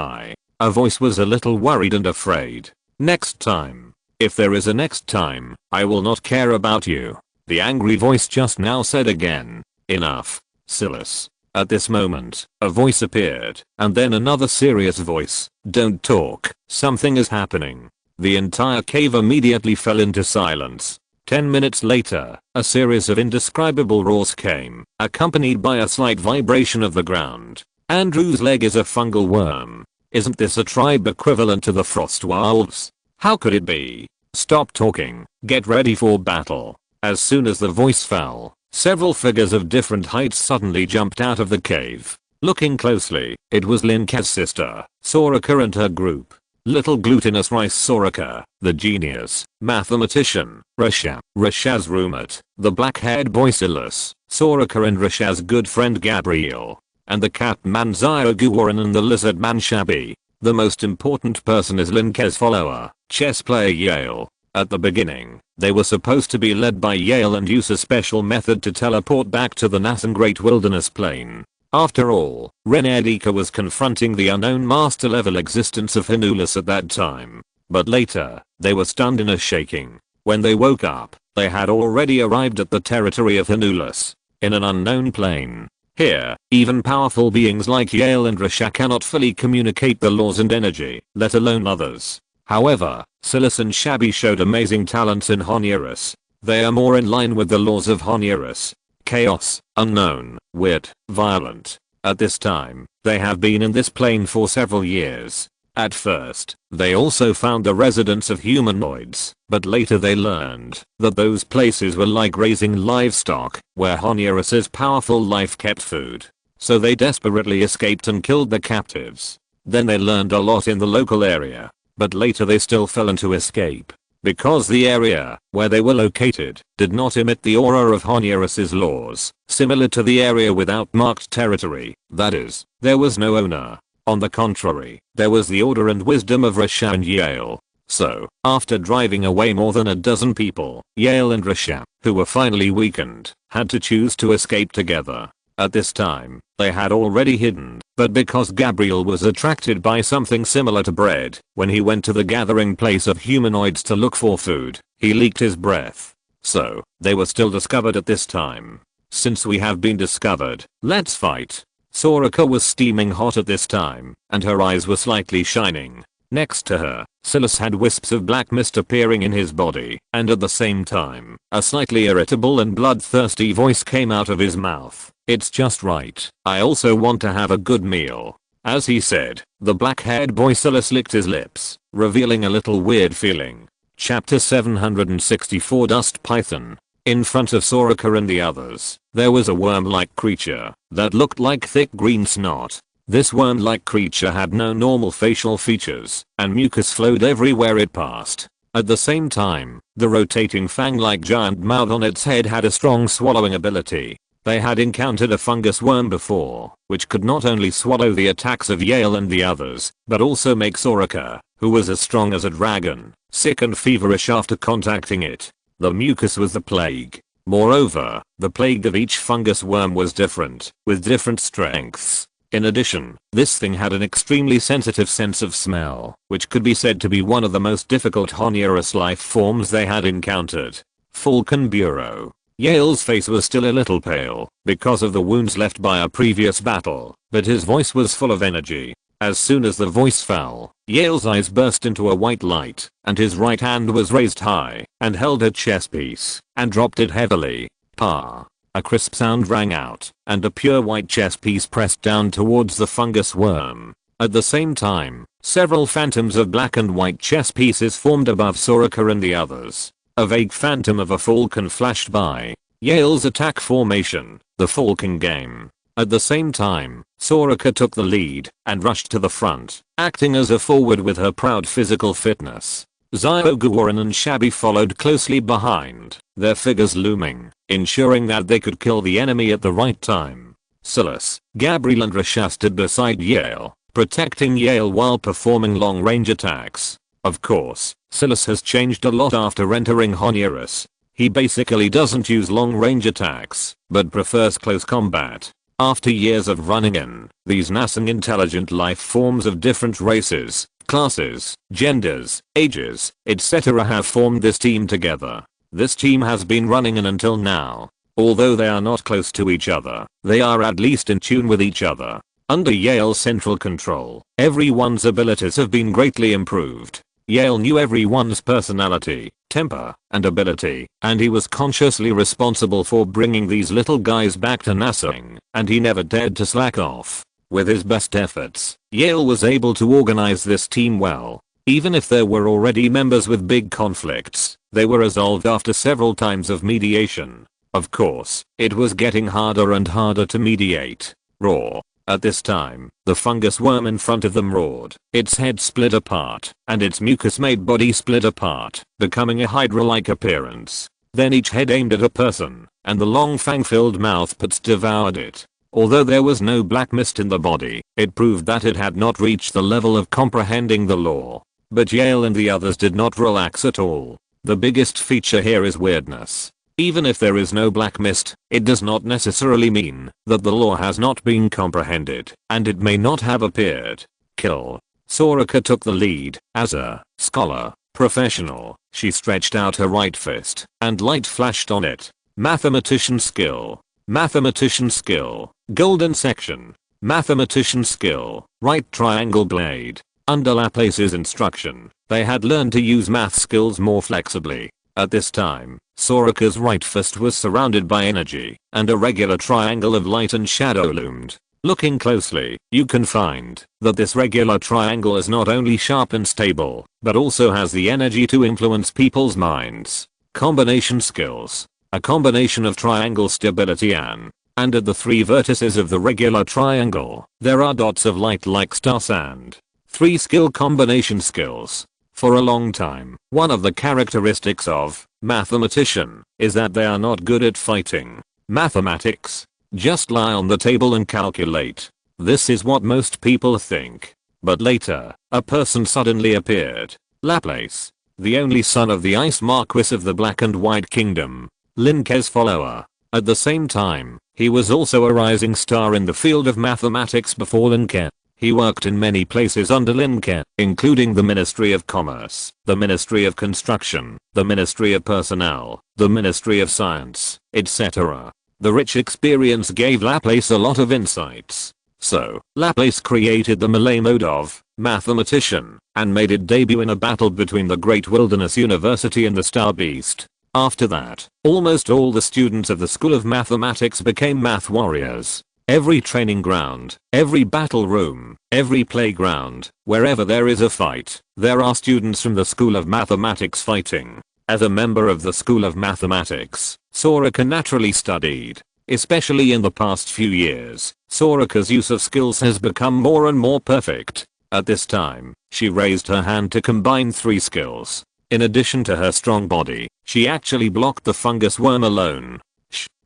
a voice was a little worried and afraid. Next time. If there is a next time, I will not care about you. The angry voice just now said again. Enough, Silas. At this moment, a voice appeared, and then another serious voice. Don't talk, something is happening. The entire cave immediately fell into silence. 10 minutes later, a series of indescribable roars came, accompanied by a slight vibration of the ground. Andrew's leg is a fungal worm. Isn't this a tribe equivalent to the frost wolves? How could it be? Stop talking, get ready for battle. As soon as the voice fell, several figures of different heights suddenly jumped out of the cave. Looking closely, it was Lin Ke's sister, Soraka, and her group. Little glutinous rice Soraka, the genius, mathematician, Rasha's roommate, the black-haired boy Silas, Soraka and Rasha's good friend Gabriel, and the cat man Zyuguaran and the lizard man Shabby. The most important person is Lin Ke's follower, chess player Yale. At the beginning, they were supposed to be led by Yale and use a special method to teleport back to the Nathan Great Wilderness Plain. After all, Lin Ke was confronting the unknown master level existence of Hinulus at that time. But later, they were stunned in a shaking. When they woke up, they had already arrived at the territory of Hinulus, in an unknown plane. Here, even powerful beings like Yale and Rasha cannot fully communicate the laws and energy, let alone others. However, Silas and Shabby showed amazing talents in Honurus. They are more in line with the laws of Honurus. Chaos, unknown, weird, violent. At this time, they have been in this plane for several years. At first, they also found the residence of humanoids, but later they learned that those places were like raising livestock, where Honurus's powerful life kept food. So they desperately escaped and killed the captives. Then they learned a lot in the local area, but later they still fell into escape. Because the area where they were located did not emit the aura of Honurus's laws, similar to the area without marked territory, that is, there was no owner. On the contrary, there was the order and wisdom of Rasha and Yale. So, after driving away more than a dozen people, Yale and Rasha, who were finally weakened, had to choose to escape together. At this time, they had already hidden, but because Gabriel was attracted by something similar to bread, when he went to the gathering place of humanoids to look for food, he leaked his breath. So, they were still discovered at this time. Since we have been discovered, let's fight. Soraka was steaming hot at this time, and her eyes were slightly shining. Next to her, Silas had wisps of black mist appearing in his body, and at the same time, a slightly irritable and bloodthirsty voice came out of his mouth. It's just right. I also want to have a good meal. As he said, the black-haired boy Silas licked his lips, revealing a little weird feeling. Chapter 764 Dust Python. In front of Soraka and the others, there was a worm-like creature that looked like thick green snot. This worm-like creature had no normal facial features, and mucus flowed everywhere it passed. At the same time, the rotating fang-like giant mouth on its head had a strong swallowing ability. They had encountered a fungus worm before, which could not only swallow the attacks of Yale and the others, but also make Soraka, who was as strong as a dragon, sick and feverish after contacting it. The mucus was the plague. Moreover, the plague of each fungus worm was different, with different strengths. In addition, this thing had an extremely sensitive sense of smell, which could be said to be one of the most difficult Honurus life forms they had encountered. Falcon Bureau. Yale's face was still a little pale, because of the wounds left by a previous battle, but his voice was full of energy. As soon as the voice fell, Yale's eyes burst into a white light, and his right hand was raised high, and held a chess piece, and dropped it heavily. Pa! A crisp sound rang out, and a pure white chess piece pressed down towards the fungus worm. At the same time, several phantoms of black and white chess pieces formed above Soraka and the others. A vague phantom of a falcon flashed by. Yale's attack formation, the falcon game. At the same time, Soraka took the lead and rushed to the front, acting as a forward with her proud physical fitness. Xiaoguoran and Shabby followed closely behind, their figures looming, ensuring that they could kill the enemy at the right time. Silas, Gabriel and Rasha stood beside Yale, protecting Yale while performing long-range attacks. Of course, Silas has changed a lot after entering Honduras. He basically doesn't use long-range attacks, but prefers close combat. After years of running in, these nascent intelligent life forms of different races, classes, genders, ages, etc. have formed this team together. This team has been running in until now. Although they are not close to each other, they are at least in tune with each other. Under Yale's central control, everyone's abilities have been greatly improved. Yale knew everyone's personality, temper, and ability, and he was consciously responsible for bringing these little guys back to nassing, and he never dared to slack off. With his best efforts, Yale was able to organize this team well. Even if there were already members with big conflicts, they were resolved after several times of mediation. Of course, it was getting harder and harder to mediate. Roar. At this time, the fungus worm in front of them roared. Its head split apart, and its mucus-made body split apart, becoming a hydra-like appearance. Then each head aimed at a person, and the long fang-filled mouthparts devoured it. Although there was no black mist in the body, it proved that it had not reached the level of comprehending the law. But Yale and the others did not relax at all. The biggest feature here is weirdness. Even if there is no black mist, it does not necessarily mean that the law has not been comprehended, and it may not have appeared. Kill. Soraka took the lead. As a scholar, professional, she stretched out her right fist, and light flashed on it. Mathematician skill. Mathematician skill. Golden section. Mathematician skill. Right triangle blade. Under Laplace's instruction, they had learned to use math skills more flexibly. At this time, Soraka's right fist was surrounded by energy, and a regular triangle of light and shadow loomed. Looking closely, you can find that this regular triangle is not only sharp and stable, but also has the energy to influence people's minds. Combination skills. A combination of triangle stability and at the three vertices of the regular triangle, there are dots of light like star sand. 3 skill combination skills. For a long time, one of the characteristics of mathematician is that they are not good at fighting. Mathematics. Just lie on the table and calculate. This is what most people think. But later, a person suddenly appeared. Laplace. The only son of the Ice Marquis of the Black and White Kingdom. Lin Ke's follower. At the same time, he was also a rising star in the field of mathematics before Lin Ke. He worked in many places under Lin Ke, including the Ministry of Commerce, the Ministry of Construction, the Ministry of Personnel, the Ministry of Science, etc. The rich experience gave Laplace a lot of insights. So, Laplace created the Malay mode of mathematician and made it debut in a battle between the Great Wilderness University and the Star Beast. After that, almost all the students of the School of Mathematics became math warriors. Every training ground, every battle room, every playground, wherever there is a fight, there are students from the School of Mathematics fighting. As a member of the School of Mathematics, Soraka naturally studied. Especially in the past few years, Soraka's use of skills has become more and more perfect. At this time, she raised her hand to combine 3 skills. In addition to her strong body, she actually blocked the fungus worm alone.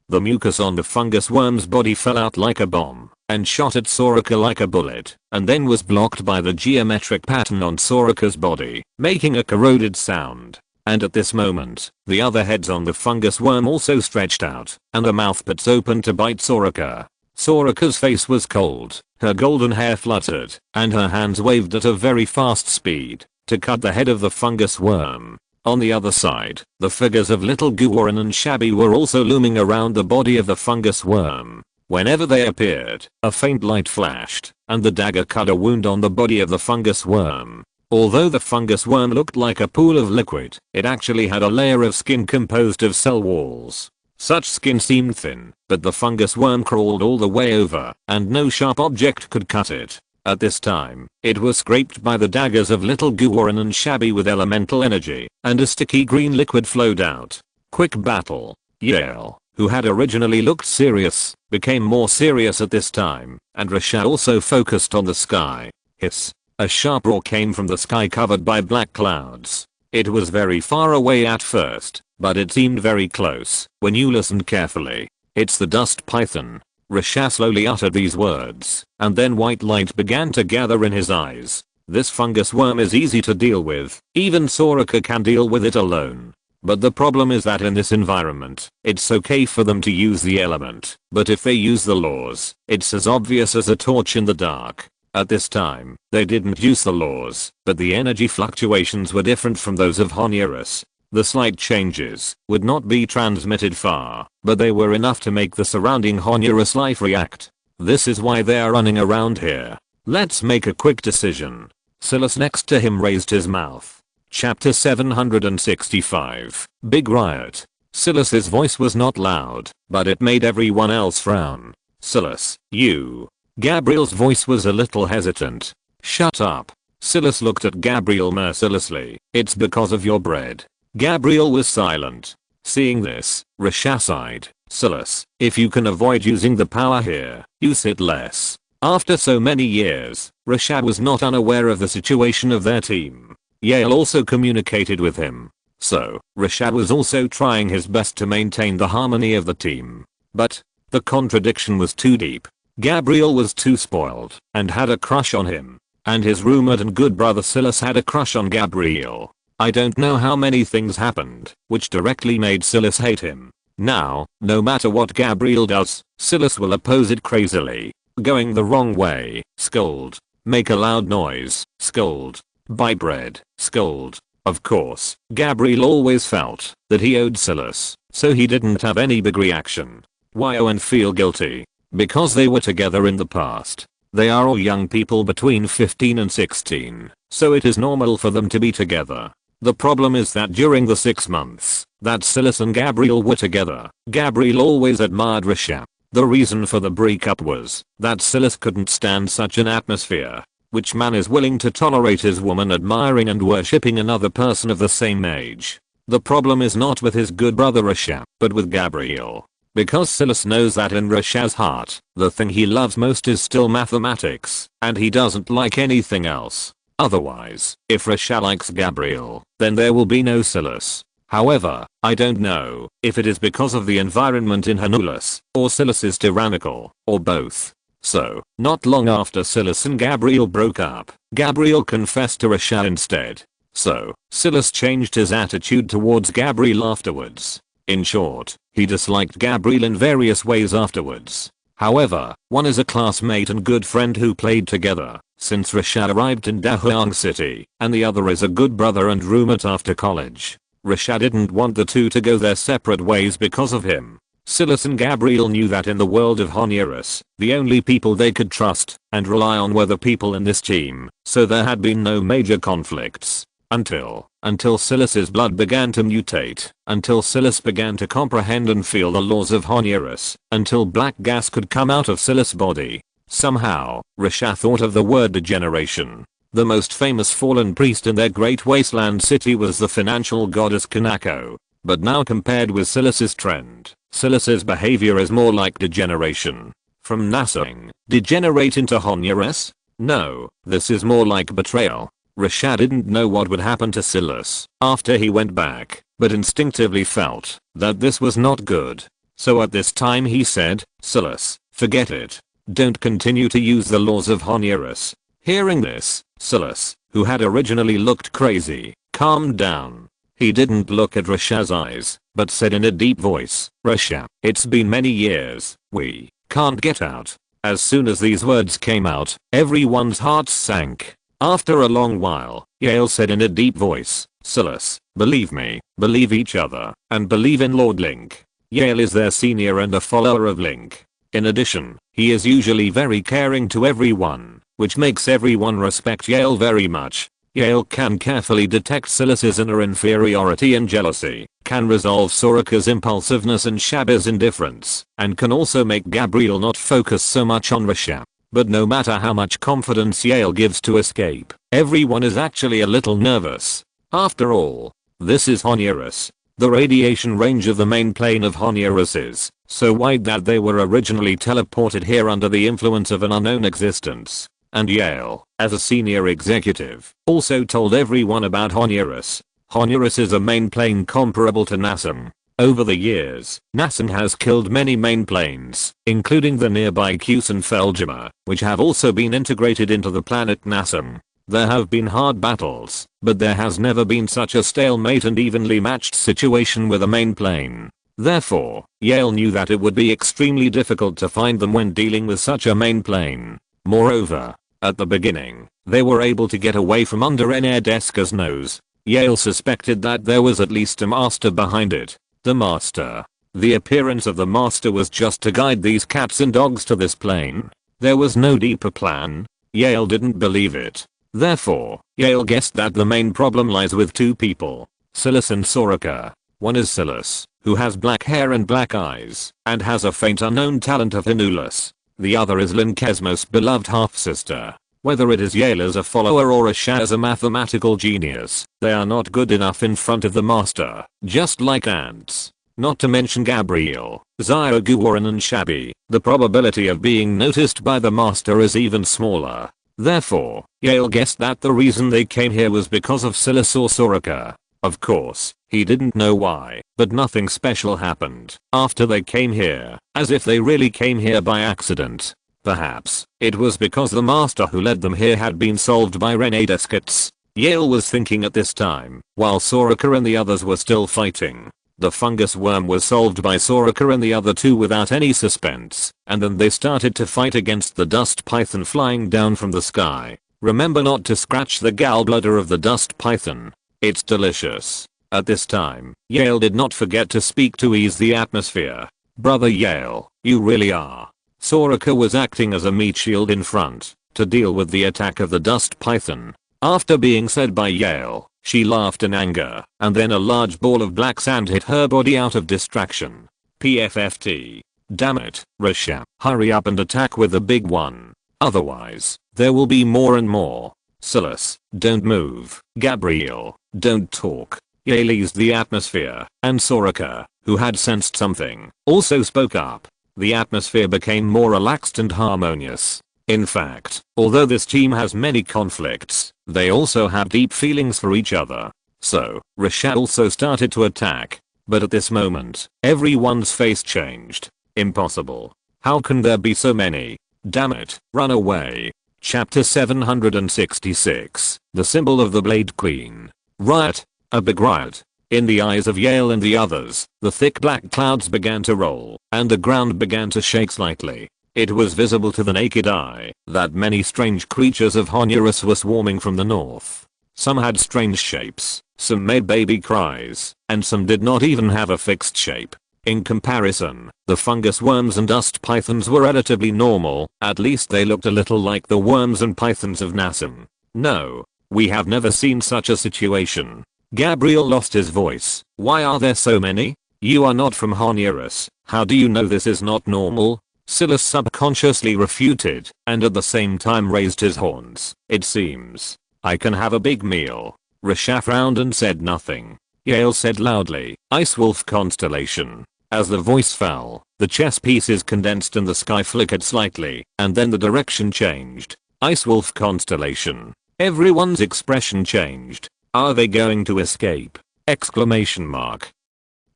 The mucus on the fungus worm's body fell out like a bomb and shot at Soraka like a bullet, and then was blocked by the geometric pattern on Soraka's body, making a corroded sound. And at this moment, the other heads on the fungus worm also stretched out, and the mouthparts opened to bite Soraka. Soraka's face was cold, her golden hair fluttered, and her hands waved at a very fast speed to cut the head of the fungus worm. On the other side, the figures of Little Guoran and Shabby were also looming around the body of the fungus worm. Whenever they appeared, a faint light flashed, and the dagger cut a wound on the body of the fungus worm. Although the fungus worm looked like a pool of liquid, it actually had a layer of skin composed of cell walls. Such skin seemed thin, but the fungus worm crawled all the way over, and no sharp object could cut it. At this time, it was scraped by the daggers of little Guoran and shabby with elemental energy, and a sticky green liquid flowed out. Quick battle. Yale, who had originally looked serious, became more serious at this time, and Rasha also focused on the sky. Hiss. A sharp roar came from the sky covered by black clouds. It was very far away at first, but it seemed very close when you listened carefully. It's the dust python. Rasha slowly uttered these words, and then white light began to gather in his eyes. This fungus worm is easy to deal with, even Soraka can deal with it alone. But the problem is that in this environment, it's okay for them to use the element, but if they use the laws, it's as obvious as a torch in the dark. At this time, they didn't use the laws, but the energy fluctuations were different from those of Honurus. The slight changes would not be transmitted far, but they were enough to make the surrounding Honurus life react. This is why they are running around here. Let's make a quick decision. Silas next to him raised his mouth. Chapter 765. Big Riot. Silas's voice was not loud, but it made everyone else frown. Silas, you. Gabriel's voice was a little hesitant. Shut up. Silas looked at Gabriel mercilessly. It's because of your bread. Gabriel was silent. Seeing this, Rasha sighed. Silas, if you can avoid using the power here, use it less. After so many years, Rasha was not unaware of the situation of their team. Yale also communicated with him. So, Rasha was also trying his best to maintain the harmony of the team. But, the contradiction was too deep. Gabriel was too spoiled, and had a crush on him. And his rumored and good brother Silas had a crush on Gabriel. I don't know how many things happened, which directly made Silas hate him. Now, no matter what Gabriel does, Silas will oppose it crazily. Going the wrong way, scold. Make a loud noise, scold. Buy bread, scold. Of course, Gabriel always felt that he owed Silas, so he didn't have any big reaction. Why and feel guilty? Because they were together in the past. They are all young people between 15 and 16, so it is normal for them to be together. The problem is that during the 6 months that Silas and Gabriel were together, Gabriel always admired Rasha. The reason for the breakup was that Silas couldn't stand such an atmosphere. Which man is willing to tolerate his woman admiring and worshipping another person of the same age? The problem is not with his good brother Rasha, but with Gabriel. Because Silas knows that in Rasha's heart, the thing he loves most is still mathematics, and he doesn't like anything else. Otherwise, if Rasha likes Gabriel, then there will be no Silas. However, I don't know if it is because of the environment in Honurus, or Silas is tyrannical, or both. So, not long after Silas and Gabriel broke up, Gabriel confessed to Rasha instead. So, Silas changed his attitude towards Gabriel afterwards. In short, he disliked Gabriel in various ways afterwards. However, one is a classmate and good friend who played together since Rasha arrived in Dahuang City, and the other is a good brother and roommate after college. Rasha didn't want the two to go their separate ways because of him. Silas and Gabriel knew that in the world of Honurus, the only people they could trust and rely on were the people in this team, so there had been no major conflicts. Until Silas's blood began to mutate, until Silas began to comprehend and feel the laws of Honurus, until black gas could come out of Silas' body. Somehow, Rasha thought of the word degeneration. The most famous fallen priest in their great wasteland city was the financial goddess Kanako. But now compared with Silas's trend, Silas's behavior is more like degeneration. From nothing, degenerate into Honurus? No, this is more like betrayal. Rasha didn't know what would happen to Silas after he went back, but instinctively felt that this was not good. So at this time he said, Silas, forget it. Don't continue to use the laws of Honurus. Hearing this, Silas, who had originally looked crazy, calmed down. He didn't look at Rasha's eyes, but said in a deep voice, Rasha, it's been many years, we can't get out. As soon as these words came out, everyone's hearts sank. After a long while, Yale said in a deep voice, Silas, believe me, believe each other, and believe in Lord Link. Yale is their senior and a follower of Link. In addition, he is usually very caring to everyone, which makes everyone respect Yale very much. Yale can carefully detect Silas's inner inferiority and jealousy, can resolve Soraka's impulsiveness and Shaba's indifference, and can also make Gabriel not focus so much on Rasha. But no matter how much confidence Yale gives to escape, everyone is actually a little nervous. After all, this is Honduras. The radiation range of the main plane of Honduras is so wide that they were originally teleported here under the influence of an unknown existence. And Yale, as a senior executive, also told everyone about Honduras. Honduras is a main plane comparable to Nassim. Over the years, Nassim has killed many main planes, including the nearby Kusen-Feldjima, which have also been integrated into the planet Nassim. There have been hard battles, but there has never been such a stalemate and evenly matched situation with a main plane. Therefore, Yale knew that it would be extremely difficult to find them when dealing with such a main plane. Moreover, at the beginning, they were able to get away from under Enerdesca's nose. Yale suspected that there was at least a master behind it. The master. The appearance of the master was just to guide these cats and dogs to this plane. There was no deeper plan. Yale didn't believe it. Therefore, Yale guessed that the main problem lies with two people, Silas and Soraka. One is Silas, who has black hair and black eyes, and has a faint unknown talent of Hinulus. The other is Lin Ke's most beloved half-sister. Whether it is Yale as a follower or Asha as a mathematical genius, they are not good enough in front of the master, just like ants. Not to mention Gabriel, Zyaguaran and Shabby, the probability of being noticed by the master is even smaller. Therefore, Yale guessed that the reason they came here was because of Silas or Soraka. Of course, he didn't know why, but nothing special happened after they came here, as if they really came here by accident. Perhaps, it was because the master who led them here had been solved by Renadescats. Yale was thinking at this time, while Soraka and the others were still fighting. The fungus worm was solved by Soraka and the other two without any suspense, and then they started to fight against the dust python flying down from the sky. Remember not to scratch the gallbladder of the dust python. It's delicious. At this time, Yale did not forget to speak to ease the atmosphere. Brother Yale, you really are. Soraka was acting as a meat shield in front, to deal with the attack of the dust python. After being said by Yale, she laughed in anger, and then a large ball of black sand hit her body out of distraction. PFFT. Damn it, Rasha, hurry up and attack with the big one. Otherwise, there will be more and more. Silas, don't move. Gabriel, don't talk. Yale eased the atmosphere, and Soraka, who had sensed something, also spoke up. The atmosphere became more relaxed and harmonious. In fact, although this team has many conflicts, they also have deep feelings for each other. So, Rasha also started to attack. But at this moment, everyone's face changed. Impossible. How can there be so many? Damn it, run away. Chapter 766, The Symbol of the Blade Queen. Riot. A big riot. In the eyes of Yale and the others, the thick black clouds began to roll, and the ground began to shake slightly. It was visible to the naked eye that many strange creatures of Honduras were swarming from the north. Some had strange shapes, some made baby cries, and some did not even have a fixed shape. In comparison, the fungus worms and dust pythons were relatively normal, at least they looked a little like the worms and pythons of Nassim. No, we have never seen such a situation. Gabriel lost his voice. Why are there so many? You are not from Honduras. How do you know this is not normal? Silas subconsciously refuted, and at the same time raised his horns. It seems I can have a big meal. Rasha frowned and said nothing. Yale said loudly, Ice Wolf Constellation. As the voice fell, the chess pieces condensed and the sky flickered slightly, and then the direction changed. Ice Wolf Constellation. Everyone's expression changed. Are they going to escape? Exclamation mark.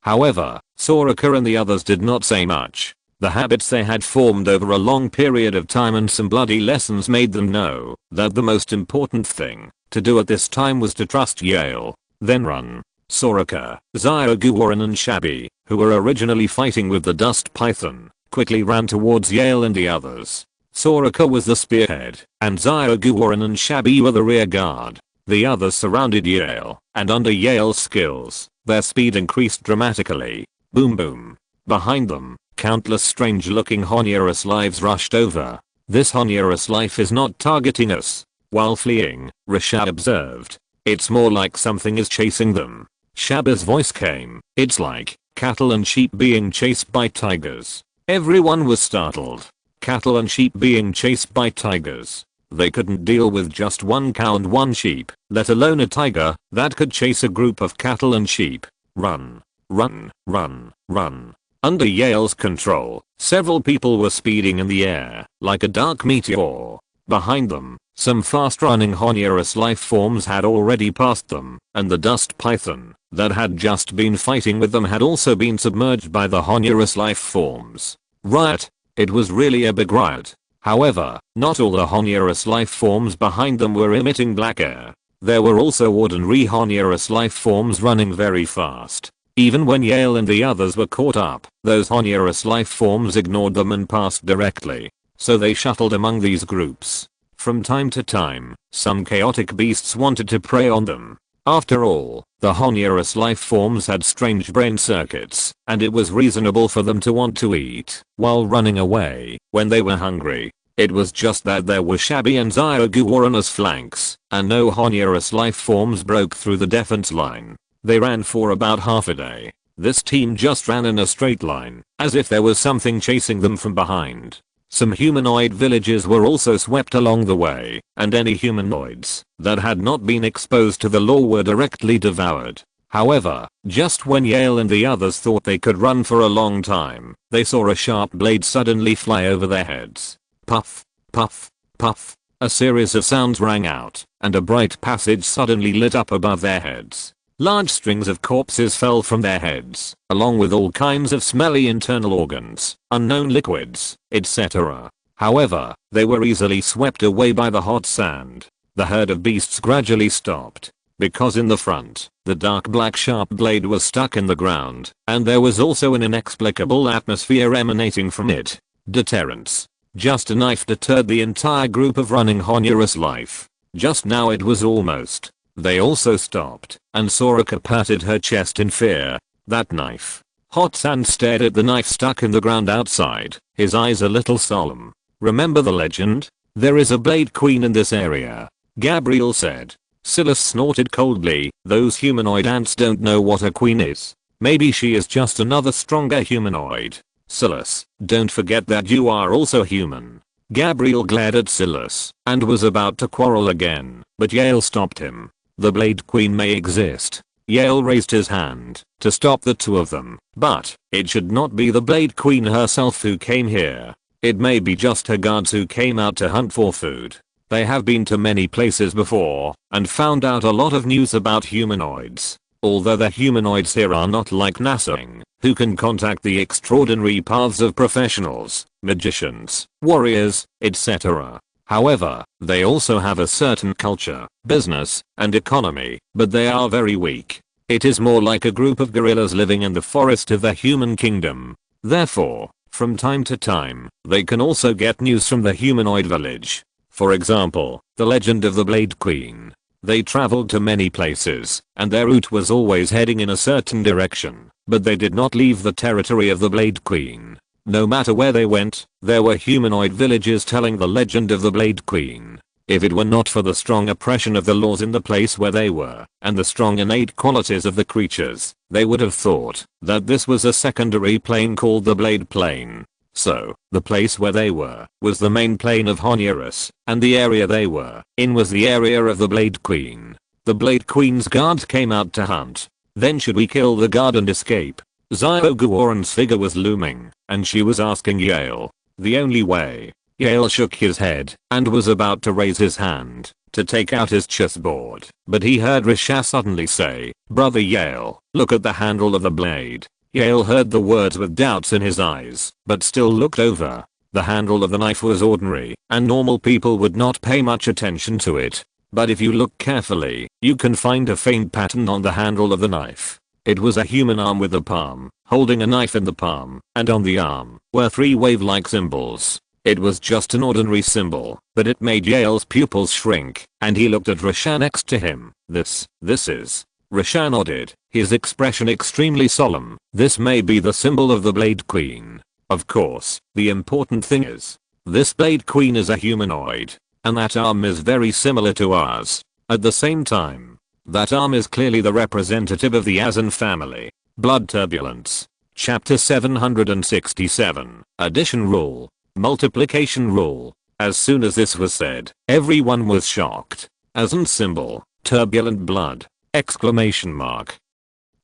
However, Soraka and the others did not say much. The habits they had formed over a long period of time and some bloody lessons made them know that the most important thing to do at this time was to trust Yale, then run. Soraka, Zyaguaran and Shabby, who were originally fighting with the dust python, quickly ran towards Yale and the others. Soraka was the spearhead, and Zyaguaran and Shabby were the rear guard. The others surrounded Yale, and under Yale's skills, their speed increased dramatically. Boom boom. Behind them, countless strange-looking Honduras lives rushed over. This Honduras life is not targeting us. While fleeing, Rasha observed. It's more like something is chasing them. Shaba's voice came. It's like cattle and sheep being chased by tigers. Everyone was startled. cattle and sheep being chased by tigers. They couldn't deal with just one cow and one sheep, let alone a tiger that could chase a group of cattle and sheep. Run, run, run, run. Under Yale's control, several people were speeding in the air, like a dark meteor. Behind them, some fast-running Honurus life forms had already passed them, and the dust python that had just been fighting with them had also been submerged by the Honurus life forms. Riot. It was really a big riot. However, not all the Honurus life forms behind them were emitting black air. There were also ordinary Honurus life forms running very fast. Even when Yale and the others were caught up, those Honurus life forms ignored them and passed directly. So they shuttled among these groups. From time to time, some chaotic beasts wanted to prey on them. After all, the Honurus life forms had strange brain circuits, and it was reasonable for them to want to eat while running away when they were hungry. It was just that there were shabby and Zioguaranus flanks, and no Honurus life forms broke through the defense line. They ran for about half a day. This team just ran in a straight line, as if there was something chasing them from behind. Some humanoid villages were also swept along the way, and any humanoids that had not been exposed to the law were directly devoured. However, just when Yale and the others thought they could run for a long time, they saw a sharp blade suddenly fly over their heads. Puff, puff, puff. A series of sounds rang out, and a bright passage suddenly lit up above their heads. Large strings of corpses fell from their heads, along with all kinds of smelly internal organs, unknown liquids, etc. However, they were easily swept away by the hot sand. The herd of beasts gradually stopped, because in the front, the dark black sharp blade was stuck in the ground, and there was also an inexplicable atmosphere emanating from it. Deterrence. Just a knife deterred the entire group of running Honurus life. Just now it was almost. They also stopped, and Soraka patted her chest in fear. That knife. Hot Sand stared at the knife stuck in the ground outside, his eyes a little solemn. Remember the legend? There is a Blade Queen in this area, Gabriel said. Silas snorted coldly. Those humanoid ants don't know what a queen is. Maybe she is just another stronger humanoid. Silas, don't forget that you are also human. Gabriel glared at Silas, and was about to quarrel again, but Yale stopped him. The Blade Queen may exist. Yale raised his hand to stop the two of them, but it should not be the Blade Queen herself who came here. It may be just her guards who came out to hunt for food. They have been to many places before and found out a lot of news about humanoids. Although the humanoids here are not like NASA, who can contact the extraordinary paths of professionals, magicians, warriors, etc. However, they also have a certain culture, business, and economy, but they are very weak. It is more like a group of gorillas living in the forest of the human kingdom. Therefore, from time to time, they can also get news from the humanoid village. For example, the legend of the Blade Queen. They traveled to many places, and their route was always heading in a certain direction, but they did not leave the territory of the Blade Queen. No matter where they went, there were humanoid villages telling the legend of the Blade Queen. If it were not for the strong oppression of the laws in the place where they were, and the strong innate qualities of the creatures, they would have thought that this was a secondary plane called the Blade Plane. So, the place where they were was the main plane of Honurus, and the area they were in was the area of the Blade Queen. The Blade Queen's guards came out to hunt. Then should we kill the guard and escape? Zioguaran's figure was looming, and she was asking Yale. The only way. Yale shook his head, and was about to raise his hand to take out his chessboard, but he heard Risha suddenly say, "Brother Yale, look at the handle of the blade." Yale heard the words with doubts in his eyes, but still looked over. The handle of the knife was ordinary, and normal people would not pay much attention to it. But if you look carefully, you can find a faint pattern on the handle of the knife. It was a human arm with a palm, holding a knife in the palm, and on the arm were 3 wave-like symbols. It was just an ordinary symbol, but it made Yale's pupils shrink, and he looked at Risha next to him. This is. Risha nodded, his expression extremely solemn. This may be the symbol of the Blade Queen. Of course, the important thing is, this Blade Queen is a humanoid, and that arm is very similar to ours. At the same time, that arm is clearly the representative of the Azan family. Blood Turbulence. Chapter 767. Addition Rule. multiplication rule. As soon as this was said, everyone was shocked. Ascent symbol, turbulent blood, exclamation mark.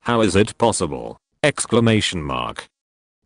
How is it possible? Exclamation mark.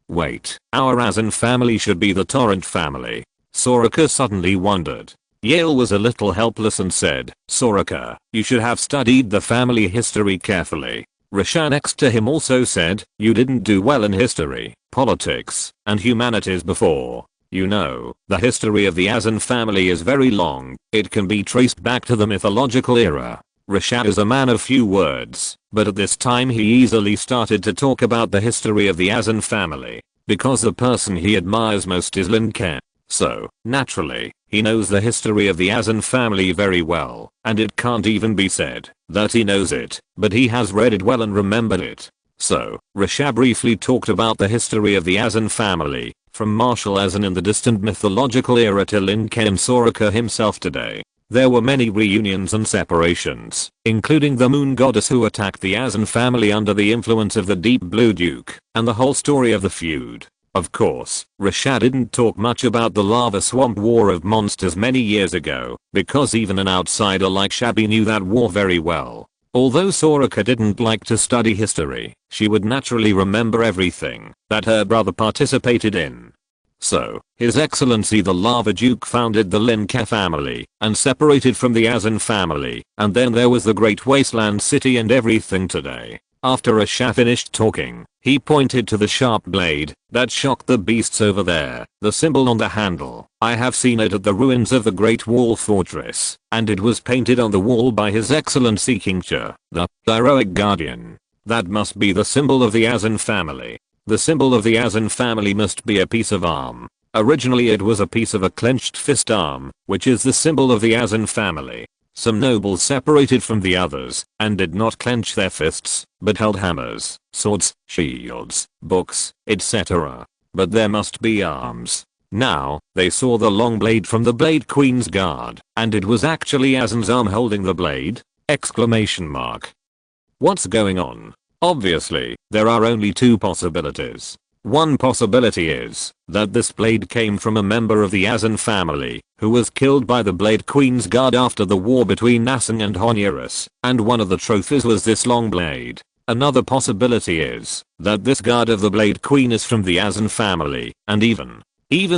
Wait, our Azan family should be the Torrent family. Soraka suddenly wondered. Yale was a little helpless and said, Soraka, you should have studied the family history carefully. Risha next to him also said, you didn't do well in history, politics, and humanities before. You know, the history of the Azan family is very long. It can be traced back to the mythological era. Risha is a man of few words, but at this time he easily started to talk about the history of the Azan family, because the person he admires most is Lin Ke. So, naturally, he knows the history of the Azan family very well, and it can't even be said that he knows it, but he has read it well and remembered it. So, Risha briefly talked about the history of the Azan family, from Marshal Azan in the distant mythological era to Lin Ke and Soraka himself today. There were many reunions and separations, including the moon goddess who attacked the Azan family under the influence of the Deep Blue Duke, and the whole story of the feud. Of course, Risha didn't talk much about the lava swamp war of monsters many years ago, because even an outsider like Shabby knew that war very well. Although Soraka didn't like to study history, she would naturally remember everything that her brother participated in. So, His Excellency the Lava Duke founded the Lin Ke family and separated from the Azan family, and then there was the Great Wasteland City and everything today. After Risha finished talking, he pointed to the sharp blade that shocked the beasts over there, the symbol on the handle. I have seen it at the ruins of the Great Wall Fortress, and it was painted on the wall by His Excellency King Cha, the heroic guardian. That must be the symbol of the Azan family. The symbol of the Azan family must be a piece of arm. Originally it was a piece of a clenched fist arm, which is the symbol of the Azan family. Some nobles separated from the others and did not clench their fists, but held hammers, swords, shields, books, etc. But there must be arms. Now, they saw the long blade from the Blade Queen's guard, and it was actually Azan's arm holding the blade! Exclamation mark. What's going on? Obviously, there are only two possibilities. One possibility is that this blade came from a member of the Azan family who was killed by the Blade Queen's guard after the war between Nassan and Honurus, and one of the trophies was this long blade. Another possibility is that this guard of the Blade Queen is from the Azan family, and even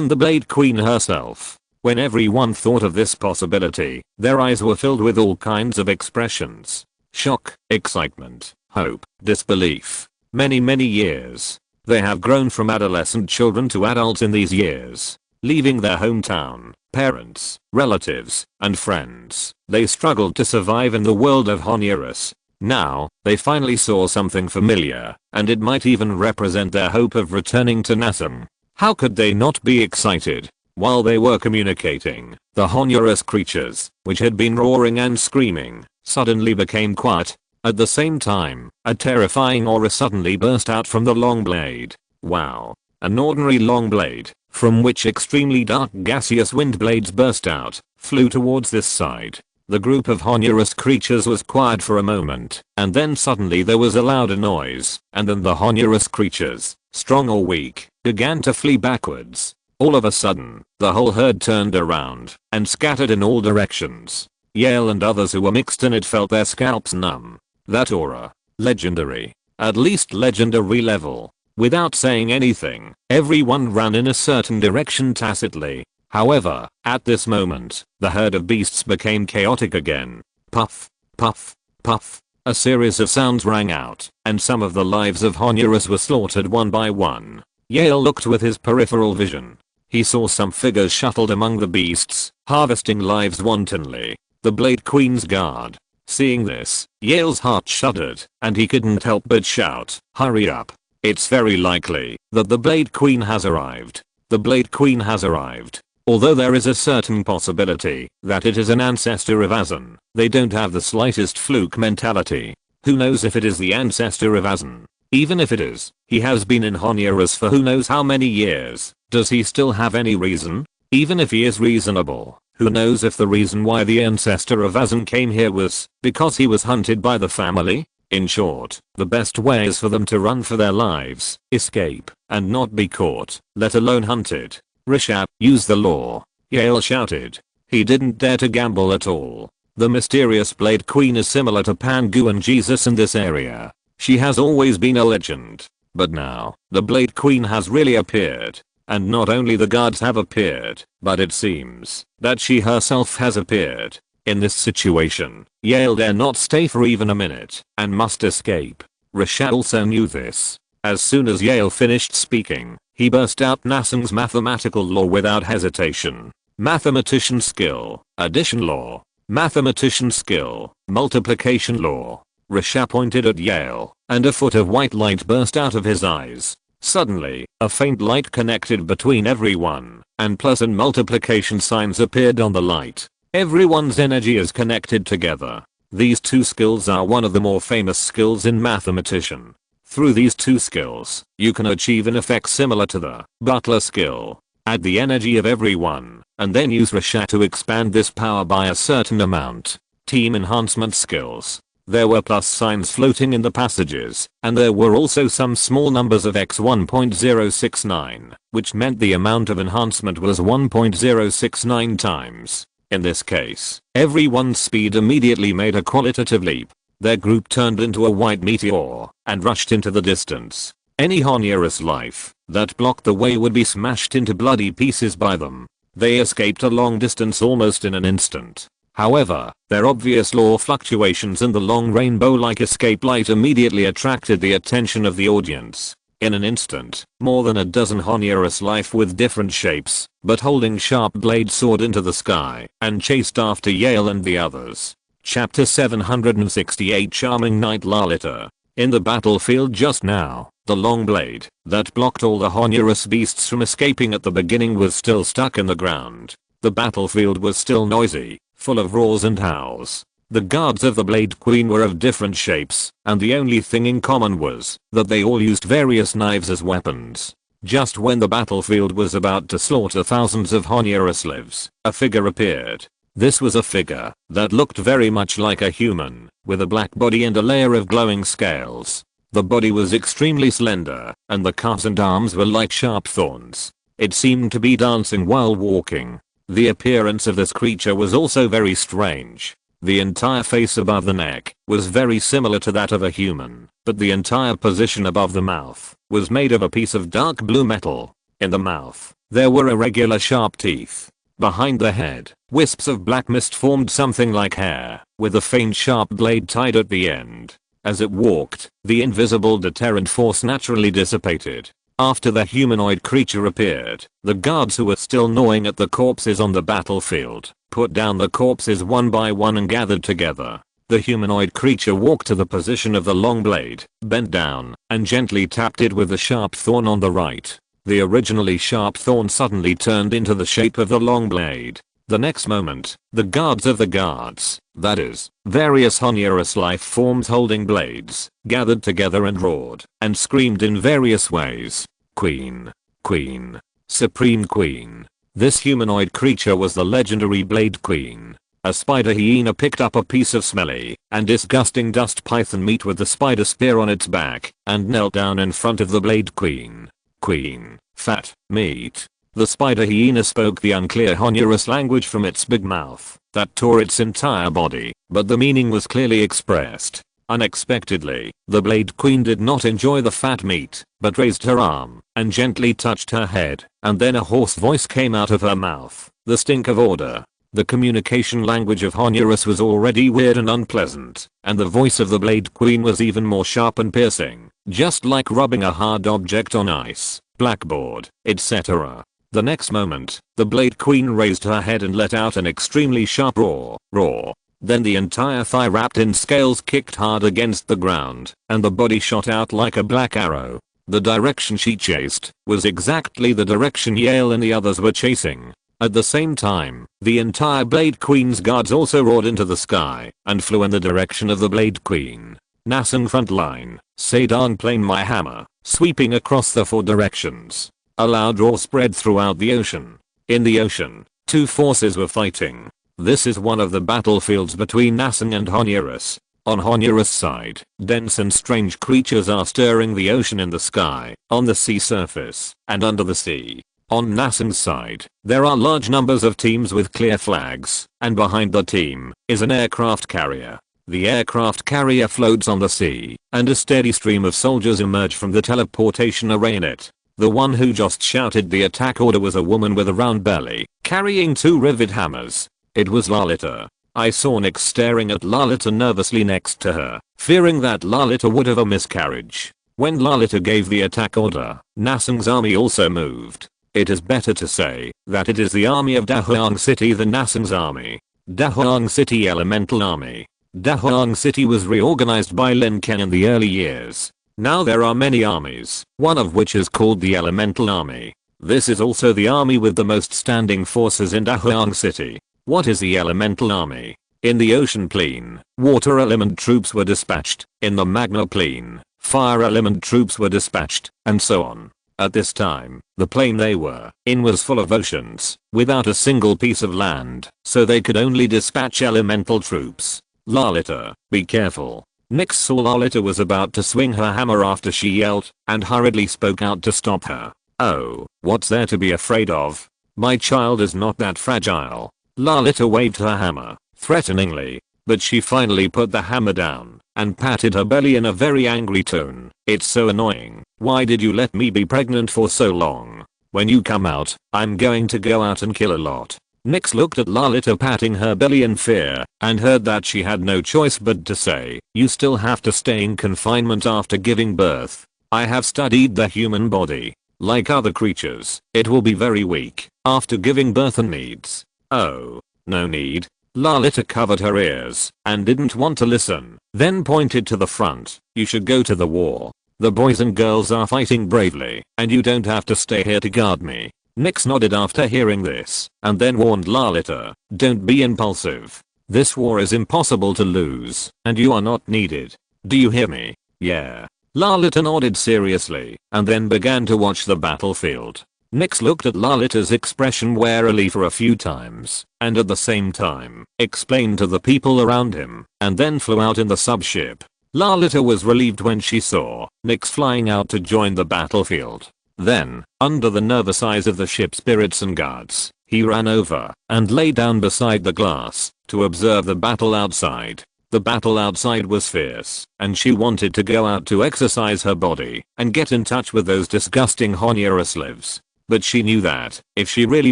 the Blade Queen herself. When everyone thought of this possibility, their eyes were filled with all kinds of expressions. Shock, excitement, hope, disbelief. Many years. They have grown from adolescent children to adults in these years, leaving their hometown, parents, relatives, and friends. They struggled to survive in the world of Honurus. Now, they finally saw something familiar, and it might even represent their hope of returning to Nassan. How could they not be excited? While they were communicating, the Honurus creatures, which had been roaring and screaming, suddenly became quiet. At the same time, a terrifying aura suddenly burst out from the long blade. Wow. An ordinary long blade, from which extremely dark gaseous wind blades burst out, flew towards this side. The group of Honurus creatures was quiet for a moment, and then suddenly there was a louder noise, and then the Honurus creatures, strong or weak, began to flee backwards. All of a sudden, the whole herd turned around and scattered in all directions. Yale and others who were mixed in it felt their scalps numb. That aura. Legendary. At least legendary level. Without saying anything, everyone ran in a certain direction tacitly. However, at this moment, the herd of beasts became chaotic again. Puff, puff, puff. A series of sounds rang out, and some of the lives of Honurus were slaughtered one by one. Yale looked with his peripheral vision. He saw some figures shuttled among the beasts, harvesting lives wantonly. The Blade Queen's guard. Seeing this, Yale's heart shuddered, and he couldn't help but shout, hurry up. It's very likely that the Blade Queen has arrived. The Blade Queen has arrived. Although there is a certain possibility that it is an ancestor of Azan, they don't have the slightest fluke mentality. Who knows if it is the ancestor of Azan? Even if it is, he has been in Honurus for who knows how many years. Does he still have any reason? Even if he is reasonable, who knows if the reason why the ancestor of Azan came here was because he was hunted by the family? In short, the best way is for them to run for their lives, escape, and not be caught, let alone hunted. Rishabh, use the law. Yale shouted. He didn't dare to gamble at all. The mysterious Blade Queen is similar to Pangu and Jesus in this area. She has always been a legend. But now, the Blade Queen has really appeared. And not only the guards have appeared, but it seems that she herself has appeared. In this situation, Yale dare not stay for even a minute and must escape. Rishabh also knew this. As soon as Yale finished speaking, he burst out Nassen's mathematical law without hesitation. Mathematician skill, addition law, mathematician skill, multiplication law. Rishabh pointed at Yale, and a foot of white light burst out of his eyes. Suddenly, a faint light connected between everyone, and plus and multiplication signs appeared on the light. Everyone's energy is connected together. These two skills are one of the more famous skills in mathematician. Through these two skills, you can achieve an effect similar to the butler skill. Add the energy of everyone, and then use Rishabh to expand this power by a certain amount. Team enhancement skills. There were plus signs floating in the passages, and there were also some small numbers of x 1.069, which meant the amount of enhancement was 1.069 times. In this case, everyone's speed immediately made a qualitative leap. Their group turned into a white meteor and rushed into the distance. Any Honurus life that blocked the way would be smashed into bloody pieces by them. They escaped a long distance almost in an instant. However, their obvious law fluctuations in the long rainbow-like escape light immediately attracted the attention of the audience. In an instant, more than a dozen Honurus life with different shapes, but holding sharp blades soared into the sky and chased after Yale and the others. Chapter 768 Charming Knight Lalita. In the battlefield just now, the long blade that blocked all the Honurus beasts from escaping at the beginning was still stuck in the ground. The battlefield was still noisy, full of roars and howls. The guards of the Blade Queen were of different shapes, and the only thing in common was that they all used various knives as weapons. Just when the battlefield was about to slaughter thousands of Honurus lives, a figure appeared. This was a figure that looked very much like a human, with a black body and a layer of glowing scales. The body was extremely slender, and the calves and arms were like sharp thorns. It seemed to be dancing while walking. The appearance of this creature was also very strange. The entire face above the neck was very similar to that of a human, but the entire position above the mouth was made of a piece of dark blue metal. In the mouth, there were irregular sharp teeth. Behind the head, wisps of black mist formed something like hair, with a faint sharp blade tied at the end. As it walked, the invisible deterrent force naturally dissipated. After the humanoid creature appeared, the guards who were still gnawing at the corpses on the battlefield put down the corpses one by one and gathered together. The humanoid creature walked to the position of the long blade, bent down, and gently tapped it with the sharp thorn on the right. The originally sharp thorn suddenly turned into the shape of the long blade. The next moment, the guards of the guards, that is, various Honurus life forms holding blades, gathered together and roared, and screamed in various ways. Queen! Queen! Supreme Queen! This humanoid creature was the legendary Blade Queen. A spider hyena picked up a piece of smelly and disgusting dust python meat with the spider spear on its back, and knelt down in front of the Blade Queen. Queen, fat, meat. The spider hyena spoke the unclear Honurus language from its big mouth that tore its entire body, but the meaning was clearly expressed. Unexpectedly, the Blade Queen did not enjoy the fat meat, but raised her arm and gently touched her head, and then a hoarse voice came out of her mouth, the stink of order. The communication language of Honurus was already weird and unpleasant, and the voice of the Blade Queen was even more sharp and piercing, just like rubbing a hard object on ice, blackboard, etc. The next moment, the Blade Queen raised her head and let out an extremely sharp roar. Then the entire thigh wrapped in scales kicked hard against the ground, and the body shot out like a black arrow. The direction she chased was exactly the direction Yale and the others were chasing. At the same time, the entire Blade Queen's guards also roared into the sky and flew in the direction of the Blade Queen. Nassen frontline, Sadon plane my hammer, sweeping across the four directions. A loud roar spread throughout the ocean. In the ocean, two forces were fighting. This is one of the battlefields between Nassen and Honurus. On Honurus' side, dense and strange creatures are stirring the ocean in the sky, on the sea surface, and under the sea. On Nasung's side, there are large numbers of teams with clear flags, and behind the team is an aircraft carrier. The aircraft carrier floats on the sea, and a steady stream of soldiers emerge from the teleportation array in it. The one who just shouted the attack order was a woman with a round belly, carrying 2 rivet hammers. It was Lalita. I saw Nyx staring at Lalita nervously next to her, fearing that Lalita would have a miscarriage. When Lalita gave the attack order, Nasung's army also moved. It is better to say that it is the army of Dahuang City than Nasung's army. Dahuang City Elemental Army. Dahuang City was reorganized by Lin Ke in the early years. Now there are many armies, one of which is called the Elemental Army. This is also the army with the most standing forces in Dahuang City. What is the Elemental Army? In the Ocean Plane, water element troops were dispatched. In the Magma Plane, fire element troops were dispatched, and so on. At this time, the plane they were in was full of oceans, without a single piece of land, so they could only dispatch elemental troops. Lalita, be careful. Nyx saw Lalita was about to swing her hammer after she yelled, and hurriedly spoke out to stop her. Oh, what's there to be afraid of? My child is not that fragile. Lalita waved her hammer, threateningly, but she finally put the hammer down, and patted her belly in a very angry tone. It's so annoying. Why did you let me be pregnant for so long? When you come out, I'm going to go out and kill a lot. Nyx looked at Lalita patting her belly in fear, and heard that she had no choice but to say, you still have to stay in confinement after giving birth. I have studied the human body. Like other creatures, it will be very weak after giving birth and needs. Oh, no need. Lalita covered her ears and didn't want to listen, then pointed to the front. You should go to the war. The boys and girls are fighting bravely, and you don't have to stay here to guard me. Nyx nodded after hearing this, and then warned Lalita, don't be impulsive. This war is impossible to lose, and you are not needed. Do you hear me? Yeah. Lalita nodded seriously, and then began to watch the battlefield. Nyx looked at Lalita's expression warily for a few times, and at the same time, explained to the people around him, and then flew out in the subship. Lalita was relieved when she saw Nyx flying out to join the battlefield. Then, under the nervous eyes of the ship spirits and guards, he ran over and lay down beside the glass to observe the battle outside. The battle outside was fierce, and she wanted to go out to exercise her body and get in touch with those disgusting Honuraslives. But she knew that, if she really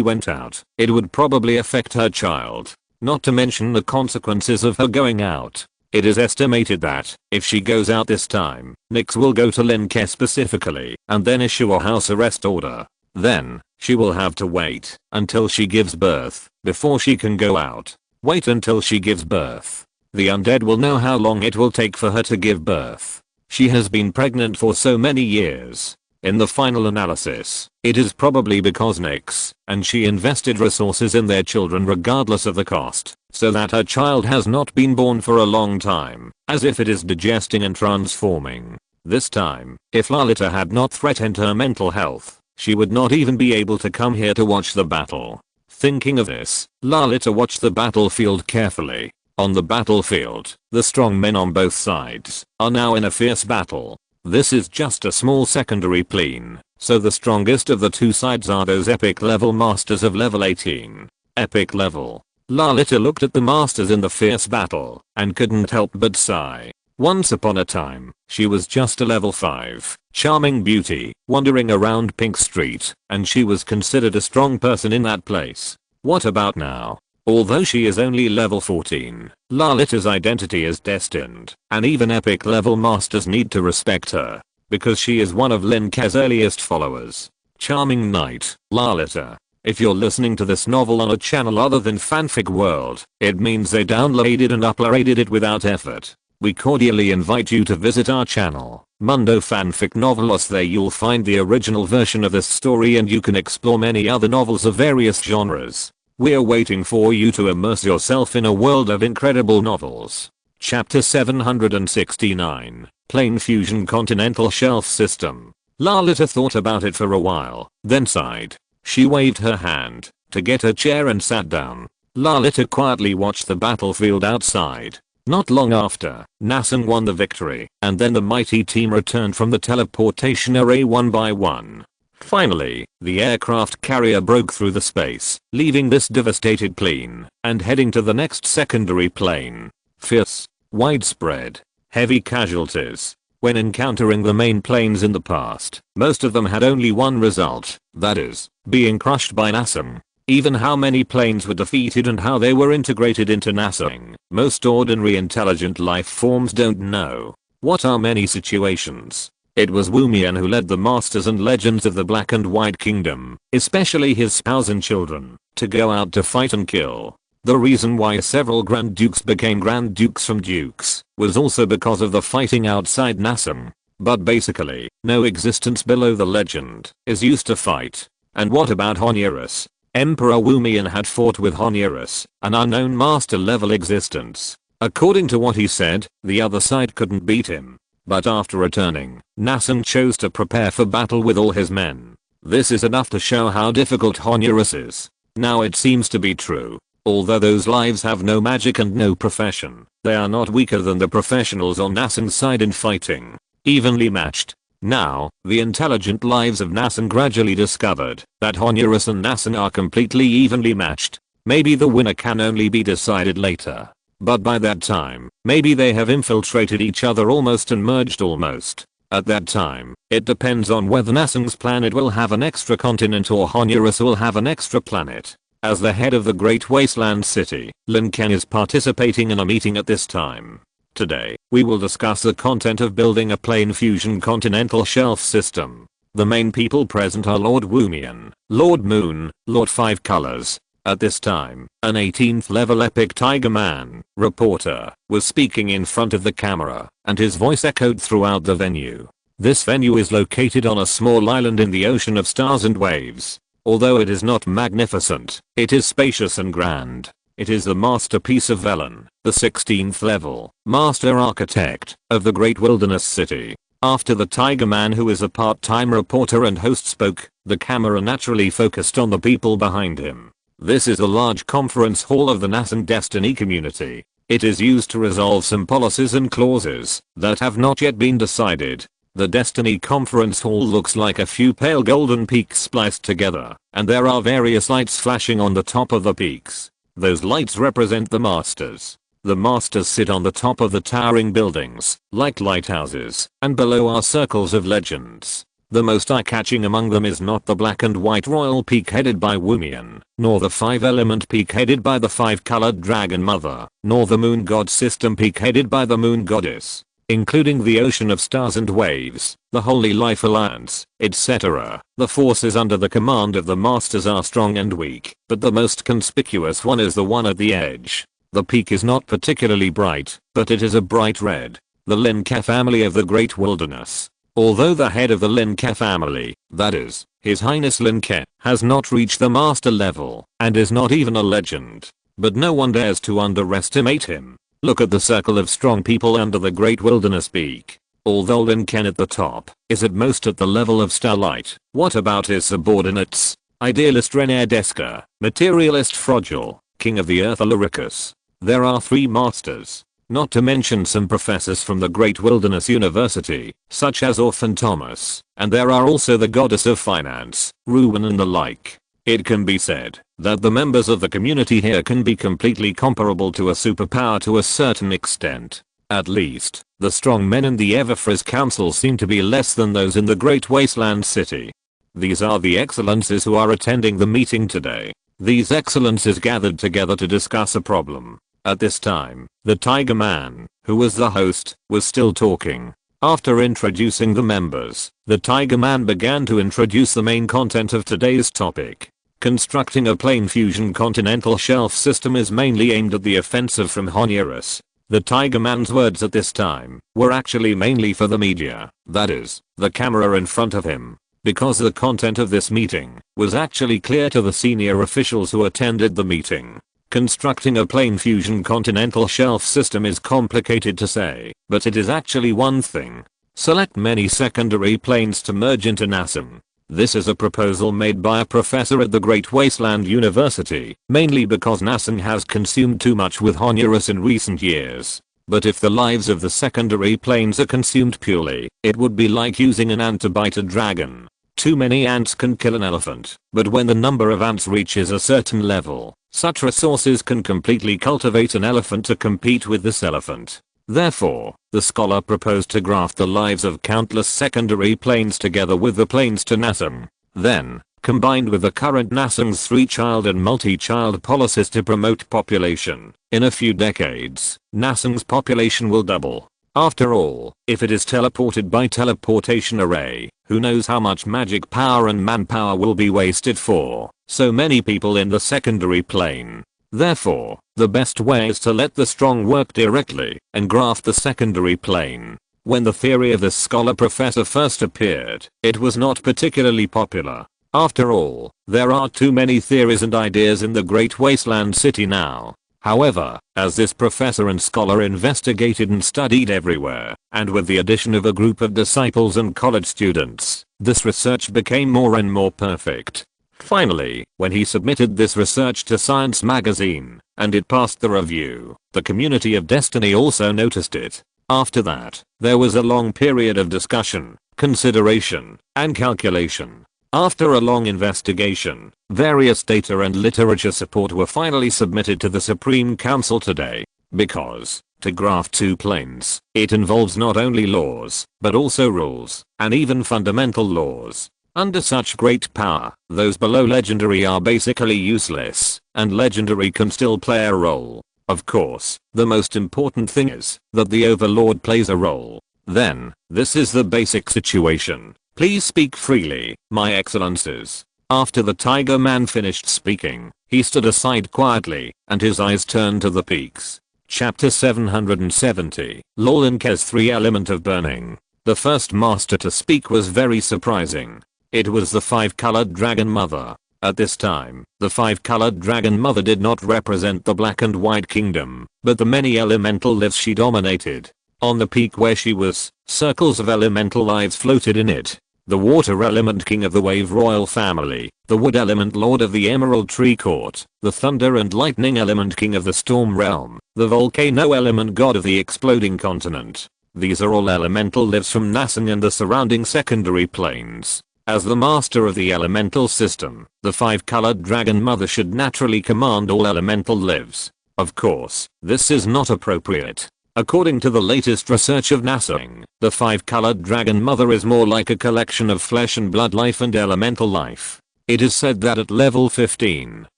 went out, it would probably affect her child. Not to mention the consequences of her going out. It is estimated that, if she goes out this time, Nyx will go to Lin Ke specifically, and then issue a house arrest order. Then, she will have to wait until she gives birth, before she can go out. Wait until she gives birth. The undead will know how long it will take for her to give birth. She has been pregnant for so many years. In the final analysis, it is probably because Nyx and she invested resources in their children regardless of the cost, so that her child has not been born for a long time, as if it is digesting and transforming. This time, if Lalita had not threatened her mental health, she would not even be able to come here to watch the battle. Thinking of this, Lalita watched the battlefield carefully. On the battlefield, the strong men on both sides are now in a fierce battle. This is just a small secondary plane, so the strongest of the two sides are those epic level masters of level 18. Epic level. Lalita looked at the masters in the fierce battle, and couldn't help but sigh. Once upon a time, she was just a level 5, charming beauty, wandering around Pink Street, and she was considered a strong person in that place. What about now? Although she is only level 14, Lalita's identity is destined, and even epic level masters need to respect her, because she is one of Lin Ke's earliest followers. Charming knight, Lalita. If you're listening to this novel on a channel other than Fanfic World, it means they downloaded and uploaded it without effort. We cordially invite you to visit our channel, Mundo Fanfic Novelos. There you'll find the original version of this story, and you can explore many other novels of various genres. We're waiting for you to immerse yourself in a world of incredible novels. Chapter 769, Plane Fusion Continental Shelf System. Lalita thought about it for a while, then sighed. She waved her hand to get a chair and sat down. Lalita quietly watched the battlefield outside. Not long after, Nasung won the victory, and then the mighty team returned from the teleportation array one by one. Finally, the aircraft carrier broke through the space, leaving this devastated plane, and heading to the next secondary plane. Fierce, widespread, heavy casualties. When encountering the main planes in the past, most of them had only one result, that is, being crushed by NASM. Even how many planes were defeated and how they were integrated into NASM, most ordinary intelligent life forms don't know. What are many situations? It was Wumian who led the masters and legends of the Black and White Kingdom, especially his spouse and children, to go out to fight and kill. The reason why several Grand Dukes became Grand Dukes from Dukes was also because of the fighting outside NASM. But basically, no existence below the legend is used to fight. And what about Honurus? Emperor Wumian had fought with Honurus, an unknown master level existence. According to what he said, the other side couldn't beat him. But after returning, NASM chose to prepare for battle with all his men. This is enough to show how difficult Honurus is. Now it seems to be true. Although those lives have no magic and no profession, they are not weaker than the professionals on NASM's side in fighting. Evenly matched. Now, the intelligent lives of NASM gradually discovered that Honurus and NASM are completely evenly matched. Maybe the winner can only be decided later. But by that time, maybe they have infiltrated each other almost and merged almost. At that time, it depends on whether NASM's planet will have an extra continent or Honurus will have an extra planet. As the head of the Great Wasteland City, Lin Ke is participating in a meeting at this time. Today, we will discuss the content of building a plane fusion continental shelf system. The main people present are Lord Wumian, Lord Moon, Lord Five Colors. At this time, an 18th level epic Tiger Man reporter was speaking in front of the camera, and his voice echoed throughout the venue. This venue is located on a small island in the ocean of stars and waves. Although it is not magnificent, it is spacious and grand. It is the masterpiece of Velen, the 16th level, master architect, of the Great Wilderness City. After the Tiger Man, who is a part-time reporter and host, spoke, the camera naturally focused on the people behind him. This is a large conference hall of the NASM Destiny community. It is used to resolve some policies and clauses that have not yet been decided. The Destiny Conference Hall looks like a few pale golden peaks spliced together, and there are various lights flashing on the top of the peaks. Those lights represent the Masters. The Masters sit on the top of the towering buildings, like lighthouses, and below are circles of legends. The most eye-catching among them is not the Black and White Royal Peak headed by Wumian, nor the 5-element peak headed by the 5-colored Dragon Mother, nor the Moon God System peak headed by the Moon Goddess. Including the Ocean of Stars and Waves, the Holy Life Alliance, etc. The forces under the command of the Masters are strong and weak, but the most conspicuous one is the one at the edge. The peak is not particularly bright, but it is a bright red. The Lin Ke family of the Great Wilderness. Although the head of the Lin Ke family, that is, His Highness Lin Ke, has not reached the master level, and is not even a legend. But no one dares to underestimate him. Look at the circle of strong people under the Great Wilderness Peak. Although Lin Ke at the top is at most at the level of Starlight, what about his subordinates? Idealist René Desker, Materialist Fragile, King of the Earth Aluricus. There are 3 masters. Not to mention some professors from the Great Wilderness University, such as Orphan Thomas, and there are also the Goddess of Finance, Ruin, and the like. It can be said that the members of the community here can be completely comparable to a superpower to a certain extent. At least, the strong men in the Everfrizz Council seem to be less than those in the Great Wasteland City. These are the excellences who are attending the meeting today. These excellences gathered together to discuss a problem. At this time, the Tiger Man, who was the host, was still talking. After introducing the members, the Tiger Man began to introduce the main content of today's topic. Constructing a plane fusion continental shelf system is mainly aimed at the offensive from Honurus. The Tiger Man's words at this time were actually mainly for the media, that is, the camera in front of him. Because the content of this meeting was actually clear to the senior officials who attended the meeting. Constructing a plane fusion continental shelf system is complicated to say, but it is actually one thing. Select many secondary planes to merge into NASM. This is a proposal made by a professor at the Great Wasteland University, mainly because NASM has consumed too much with Honurus in recent years. But if the lives of the secondary planes are consumed purely, it would be like using an ant to bite a dragon. Too many ants can kill an elephant, but when the number of ants reaches a certain level, such resources can completely cultivate an elephant to compete with this elephant. Therefore, the scholar proposed to graft the lives of countless secondary planes together with the planes to Nasang. Then, combined with the current Nasang's 3-child and multi-child policies to promote population, in a few decades, Nasang's population will double. After all, if it is teleported by teleportation array, who knows how much magic power and manpower will be wasted for so many people in the secondary plane. Therefore, the best way is to let the strong work directly and graft the secondary plane. When the theory of this scholar professor first appeared, it was not particularly popular. After all, there are too many theories and ideas in the Great Wasteland City now. However, as this professor and scholar investigated and studied everywhere, and with the addition of a group of disciples and college students, this research became more and more perfect. Finally, when he submitted this research to Science magazine, and it passed the review, the community of Destiny also noticed it. After that, there was a long period of discussion, consideration, and calculation. After a long investigation, various data and literature support were finally submitted to the Supreme Council today. Because, to graft two planes, it involves not only laws, but also rules, and even fundamental laws. Under such great power, those below legendary are basically useless, and legendary can still play a role. Of course, the most important thing is that the Overlord plays a role. Then, this is the basic situation. Please speak freely, my excellencies. After the Tiger Man finished speaking, he stood aside quietly, and his eyes turned to the peaks. Chapter 770, Lin Ke's 3-element of burning. The first master to speak was very surprising. It was the 5-colored Dragon Mother. At this time, the 5-colored Dragon Mother did not represent the Black and White Kingdom, but the many elemental lives she dominated. On the peak where she was, circles of elemental lives floated in it. The Water Element King of the Wave Royal Family, the Wood Element Lord of the Emerald Tree Court, the Thunder and Lightning Element King of the Storm Realm, the Volcano Element God of the Exploding Continent. These are all elemental lives from Nasang and the surrounding secondary planes. As the master of the elemental system, the 5-colored Dragon Mother should naturally command all elemental lives. Of course, this is not appropriate. According to the latest research of Nasang, the 5-colored Dragon Mother is more like a collection of flesh and blood life and elemental life. It is said that at level 15,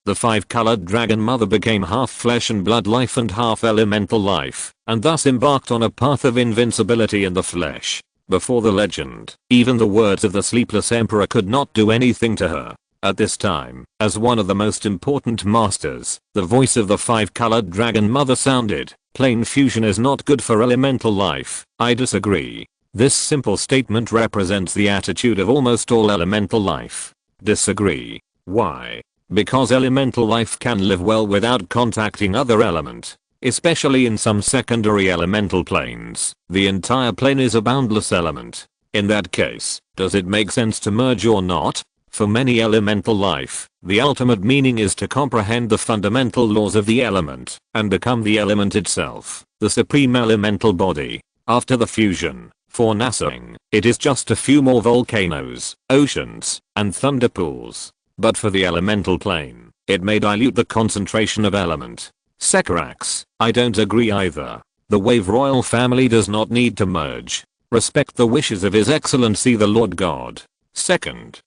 the 5-colored Dragon Mother became half flesh and blood life and half elemental life, and thus embarked on a path of invincibility in the flesh. Before the legend, even the words of the Sleepless Emperor could not do anything to her. At this time, as one of the most important masters, the voice of the 5-colored Dragon Mother sounded. Plane fusion is not good for elemental life. I disagree. This simple statement represents the attitude of almost all elemental life. Disagree. Why? Because elemental life can live well without contacting other element. Especially in some secondary elemental planes, the entire plane is a boundless element. In that case, does it make sense to merge or not? For many elemental life, the ultimate meaning is to comprehend the fundamental laws of the element and become the element itself, the supreme elemental body. After the fusion, for Nasang, it is just a few more volcanoes, oceans, and thunder pools. But for the elemental plane, it may dilute the concentration of element. Sekirax, I don't agree either. The Wave Royal Family does not need to merge. Respect the wishes of His Excellency the Lord God. Second,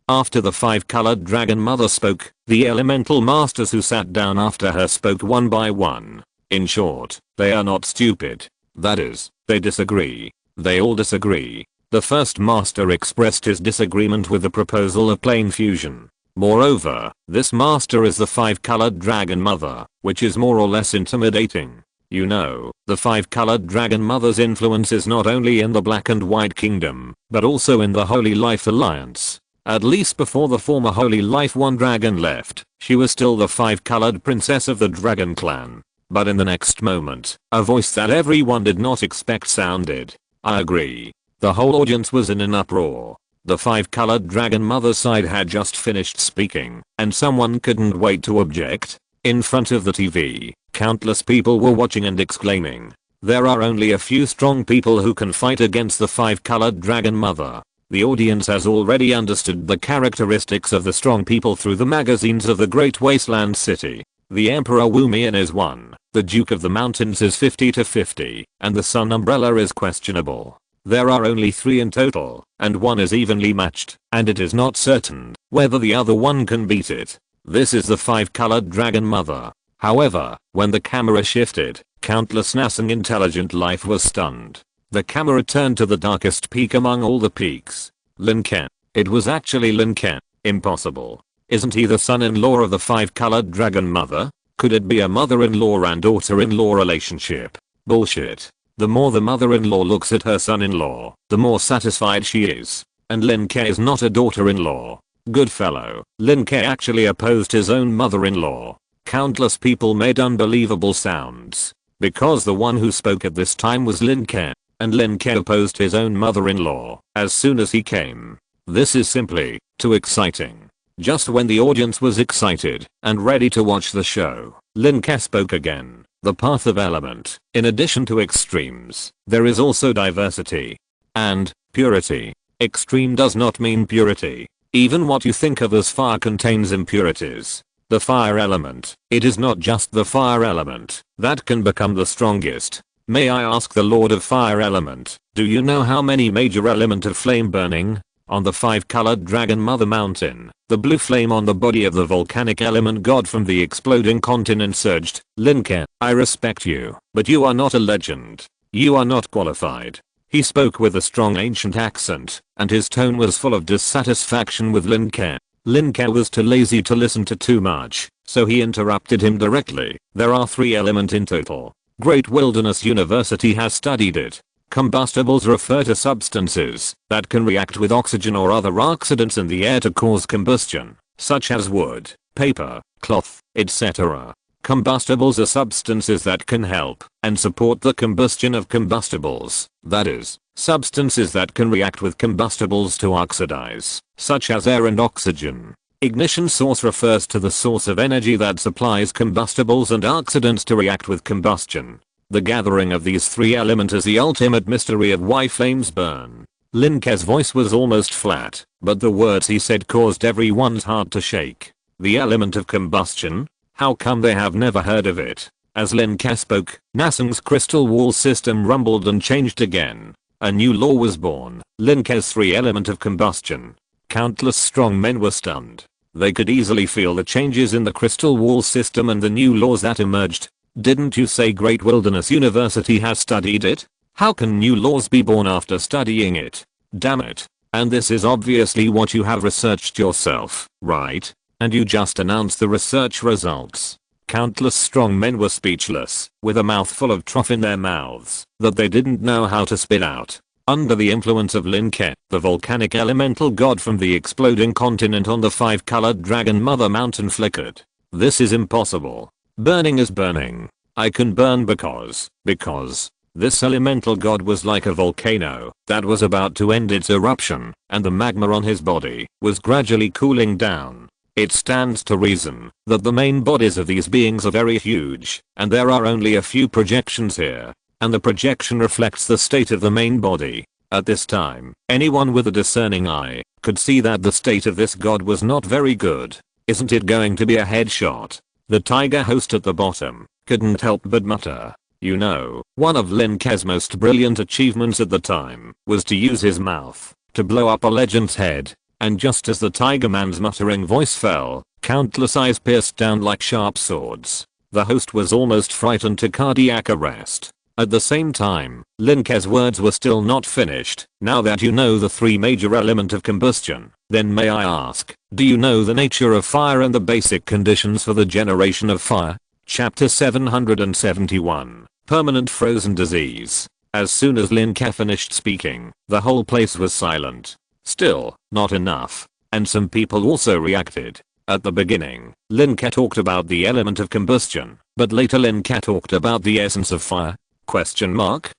after the 5-colored Dragon Mother spoke, the elemental masters who sat down after her spoke one by one. In short, they are not stupid. That is, they disagree. They all disagree. The first master expressed his disagreement with the proposal of plane fusion. Moreover, this master is the 5-colored Dragon Mother, which is more or less intimidating. You know, the 5-colored Dragon Mother's influence is not only in the Black and White Kingdom, but also in the Holy Life Alliance. At least before the former Holy Life One Dragon left, she was still the 5-colored princess of the Dragon Clan. But in the next moment, a voice that everyone did not expect sounded. I agree. The whole audience was in an uproar. The 5-colored Dragon Mother's side had just finished speaking, and someone couldn't wait to object. In front of the TV, countless people were watching and exclaiming. There are only a few strong people who can fight against the 5-colored Dragon Mother. The audience has already understood the characteristics of the strong people through the magazines of the Great Wasteland City. The Emperor Wumian is 1, the Duke of the Mountains is 50-50, and the Sun Umbrella is questionable. There are only 3 in total, and one is evenly matched, and it is not certain whether the other one can beat it. This is the 5-colored Dragon Mother. However, when the camera shifted, countless Nasang intelligent life was stunned. The camera turned to the darkest peak among all the peaks. Lin Ke. It was actually Lin Ke. Impossible. Isn't he the son-in-law of the 5-colored Dragon Mother? Could it be a mother-in-law and daughter-in-law relationship? Bullshit. The more the mother-in-law looks at her son-in-law, the more satisfied she is. And Lin Ke is not a daughter-in-law. Good fellow. Lin Ke actually opposed his own mother-in-law. Countless people made unbelievable sounds. Because the one who spoke at this time was Lin Ke. And Lin Ke opposed his own mother-in-law as soon as he came. This is simply too exciting. Just when the audience was excited and ready to watch the show, Lin Ke spoke again. The path of element. In addition to extremes, there is also diversity. And purity. Extreme does not mean purity. Even what you think of as fire contains impurities. The fire element. It is not just the fire element that can become the strongest. May I ask the Lord of Fire Element, do you know how many major element of flame burning? On the 5-colored Dragon Mother Mountain, the blue flame on the body of the volcanic element god from the exploding continent surged. Lin Ke, I respect you, but you are not a legend. You are not qualified. He spoke with a strong ancient accent, and his tone was full of dissatisfaction with Lin Ke. Lin Ke was too lazy to listen to too much, so he interrupted him directly. There are 3 elements in total. Great Wilderness University has studied it. Combustibles refer to substances that can react with oxygen or other oxidants in the air to cause combustion, such as wood, paper, cloth, etc. Combustibles are substances that can help and support the combustion of combustibles, that is, substances that can react with combustibles to oxidize, such as air and oxygen. Ignition source refers to the source of energy that supplies combustibles and oxidants to react with combustion. The gathering of these 3 elements is the ultimate mystery of why flames burn. Lin Ke's voice was almost flat, but the words he said caused everyone's heart to shake. The element of combustion? How come they have never heard of it? As Lin Ke spoke, Nasang's crystal wall system rumbled and changed again. A new law was born. Lin Ke's 3 element of combustion. Countless strong men were stunned. They could easily feel the changes in the crystal wall system and the new laws that emerged. Didn't you say Great Wilderness University has studied it? How can new laws be born after studying it? Damn it. And this is obviously what you have researched yourself, right? And you just announced the research results. Countless strong men were speechless, with a mouthful of trough in their mouths that they didn't know how to spit out. Under the influence of Lin Ke, the volcanic elemental god from the exploding continent on the 5-colored Dragon Mother Mountain flickered. This is impossible. Burning is burning. I can burn because this elemental god was like a volcano that was about to end its eruption, and the magma on his body was gradually cooling down. It stands to reason that the main bodies of these beings are very huge, and there are only a few projections here. And the projection reflects the state of the main body. At this time, anyone with a discerning eye could see that the state of this god was not very good. Isn't it going to be a headshot? The tiger host at the bottom couldn't help but mutter. You know, one of Lin Ke's most brilliant achievements at the time was to use his mouth to blow up a legend's head. And just as the tiger man's muttering voice fell, countless eyes pierced down like sharp swords. The host was almost frightened to cardiac arrest. At the same time, Lin Ke's words were still not finished. Now that you know the 3 major elements of combustion, then may I ask, do you know the nature of fire and the basic conditions for the generation of fire? Chapter 771. Permanent Frozen Disease. As soon as Lin Ke finished speaking, the whole place was silent. Still, not enough. And some people also reacted. At the beginning, Lin Ke talked about the element of combustion, but later Lin Ke talked about the essence of fire. Question mark?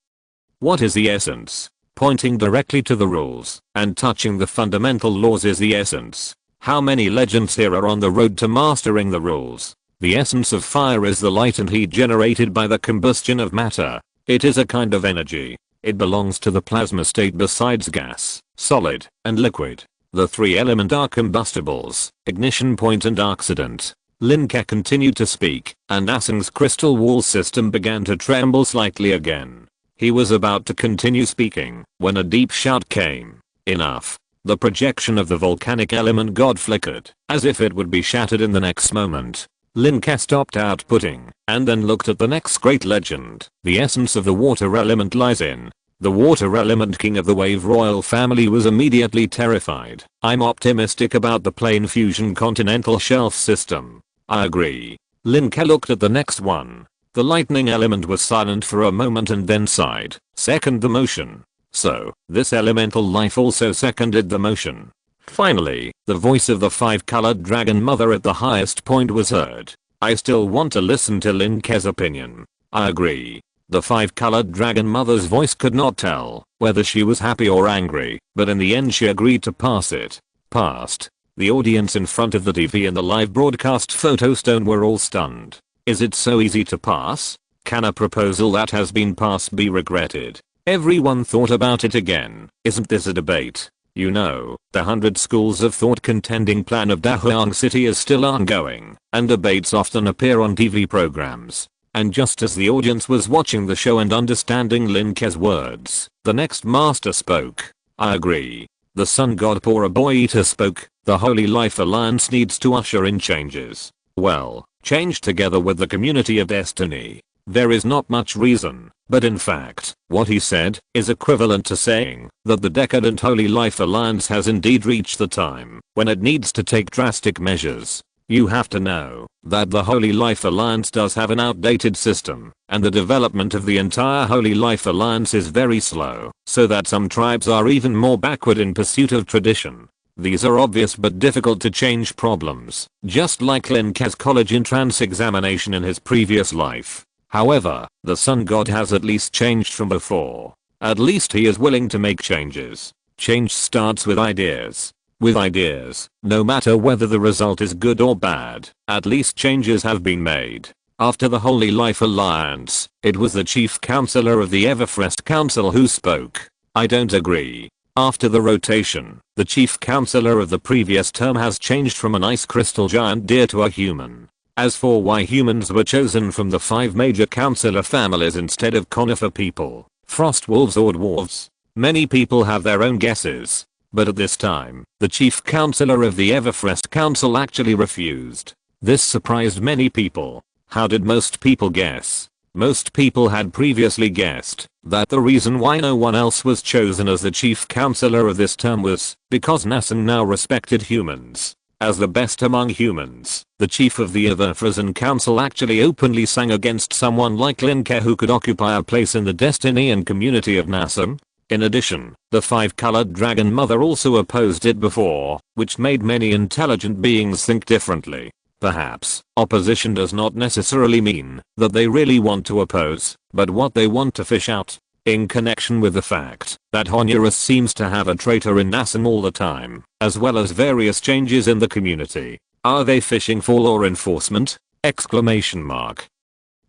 What is the essence? Pointing directly to the rules and touching the fundamental laws is the essence. How many legends here are on the road to mastering the rules? The essence of fire is the light and heat generated by the combustion of matter. It is a kind of energy. It belongs to the plasma state besides gas, solid, and liquid. The three elements are combustibles, ignition point and accident. Lin Ke continued to speak, and Nasing's crystal wall system began to tremble slightly again. He was about to continue speaking when a deep shout came. Enough. The projection of the volcanic element god flickered, as if it would be shattered in the next moment. Lin Ke stopped outputting, and then looked at the next great legend. The essence of the water element lies in. The water element king of the wave royal family was immediately terrified. I'm optimistic about the plane fusion continental shelf system. I agree. Lin Ke looked at the next one. The lightning element was silent for a moment and then sighed. Second the motion. So, this elemental life also seconded the motion. Finally, the voice of the five-colored dragon mother at the highest point was heard. I still want to listen to Lin Ke's opinion. I agree. The five-colored dragon mother's voice could not tell whether she was happy or angry, but in the end she agreed to pass it. Passed. The audience in front of the TV and the live broadcast photo stone were all stunned. Is it so easy to pass? Can a proposal that has been passed be regretted? Everyone thought about it again. Isn't this a debate? You know, the 100 schools of thought contending plan of Dahuang City is still ongoing, and debates often appear on TV programs. And just as the audience was watching the show and understanding Lin Ke's words, the next master spoke. I agree. The sun god Pora Boy Eater spoke. The Holy Life Alliance needs to usher in changes. Well, change together with the community of destiny. There is not much reason, but in fact, what he said is equivalent to saying that the decadent Holy Life Alliance has indeed reached the time when it needs to take drastic measures. You have to know that the Holy Life Alliance does have an outdated system, and the development of the entire Holy Life Alliance is very slow, so that some tribes are even more backward in pursuit of tradition. These are obvious but difficult to change problems, just like Lin Ke's college entrance examination in his previous life. However, the sun god has at least changed from before. At least he is willing to make changes. Change starts with ideas. With ideas, no matter whether the result is good or bad, at least changes have been made. After the Holy Life Alliance, it was the chief counselor of the Everfrest Council who spoke. I don't agree. After the rotation, the chief counselor of the previous term has changed from an ice crystal giant deer to a human. As for why humans were chosen from the 5 major counselor families instead of conifer people, frost wolves or dwarves, many people have their own guesses. But at this time, the chief counselor of the Everfrest Council actually refused. This surprised many people. How did most people guess? Most people had previously guessed that the reason why no one else was chosen as the chief counselor of this term was because Nassim now respected humans as the best among humans. The chief of the Everfrozen Council actually openly sang against someone like Lin Ke who could occupy a place in the destiny and community of Nassim. In addition, the 5-colored dragon mother also opposed it before, which made many intelligent beings think differently. Perhaps, opposition does not necessarily mean that they really want to oppose, but what they want to fish out. In connection with the fact that Honduras seems to have a traitor in Nassim all the time, as well as various changes in the community. Are they fishing for law enforcement? Exclamation mark.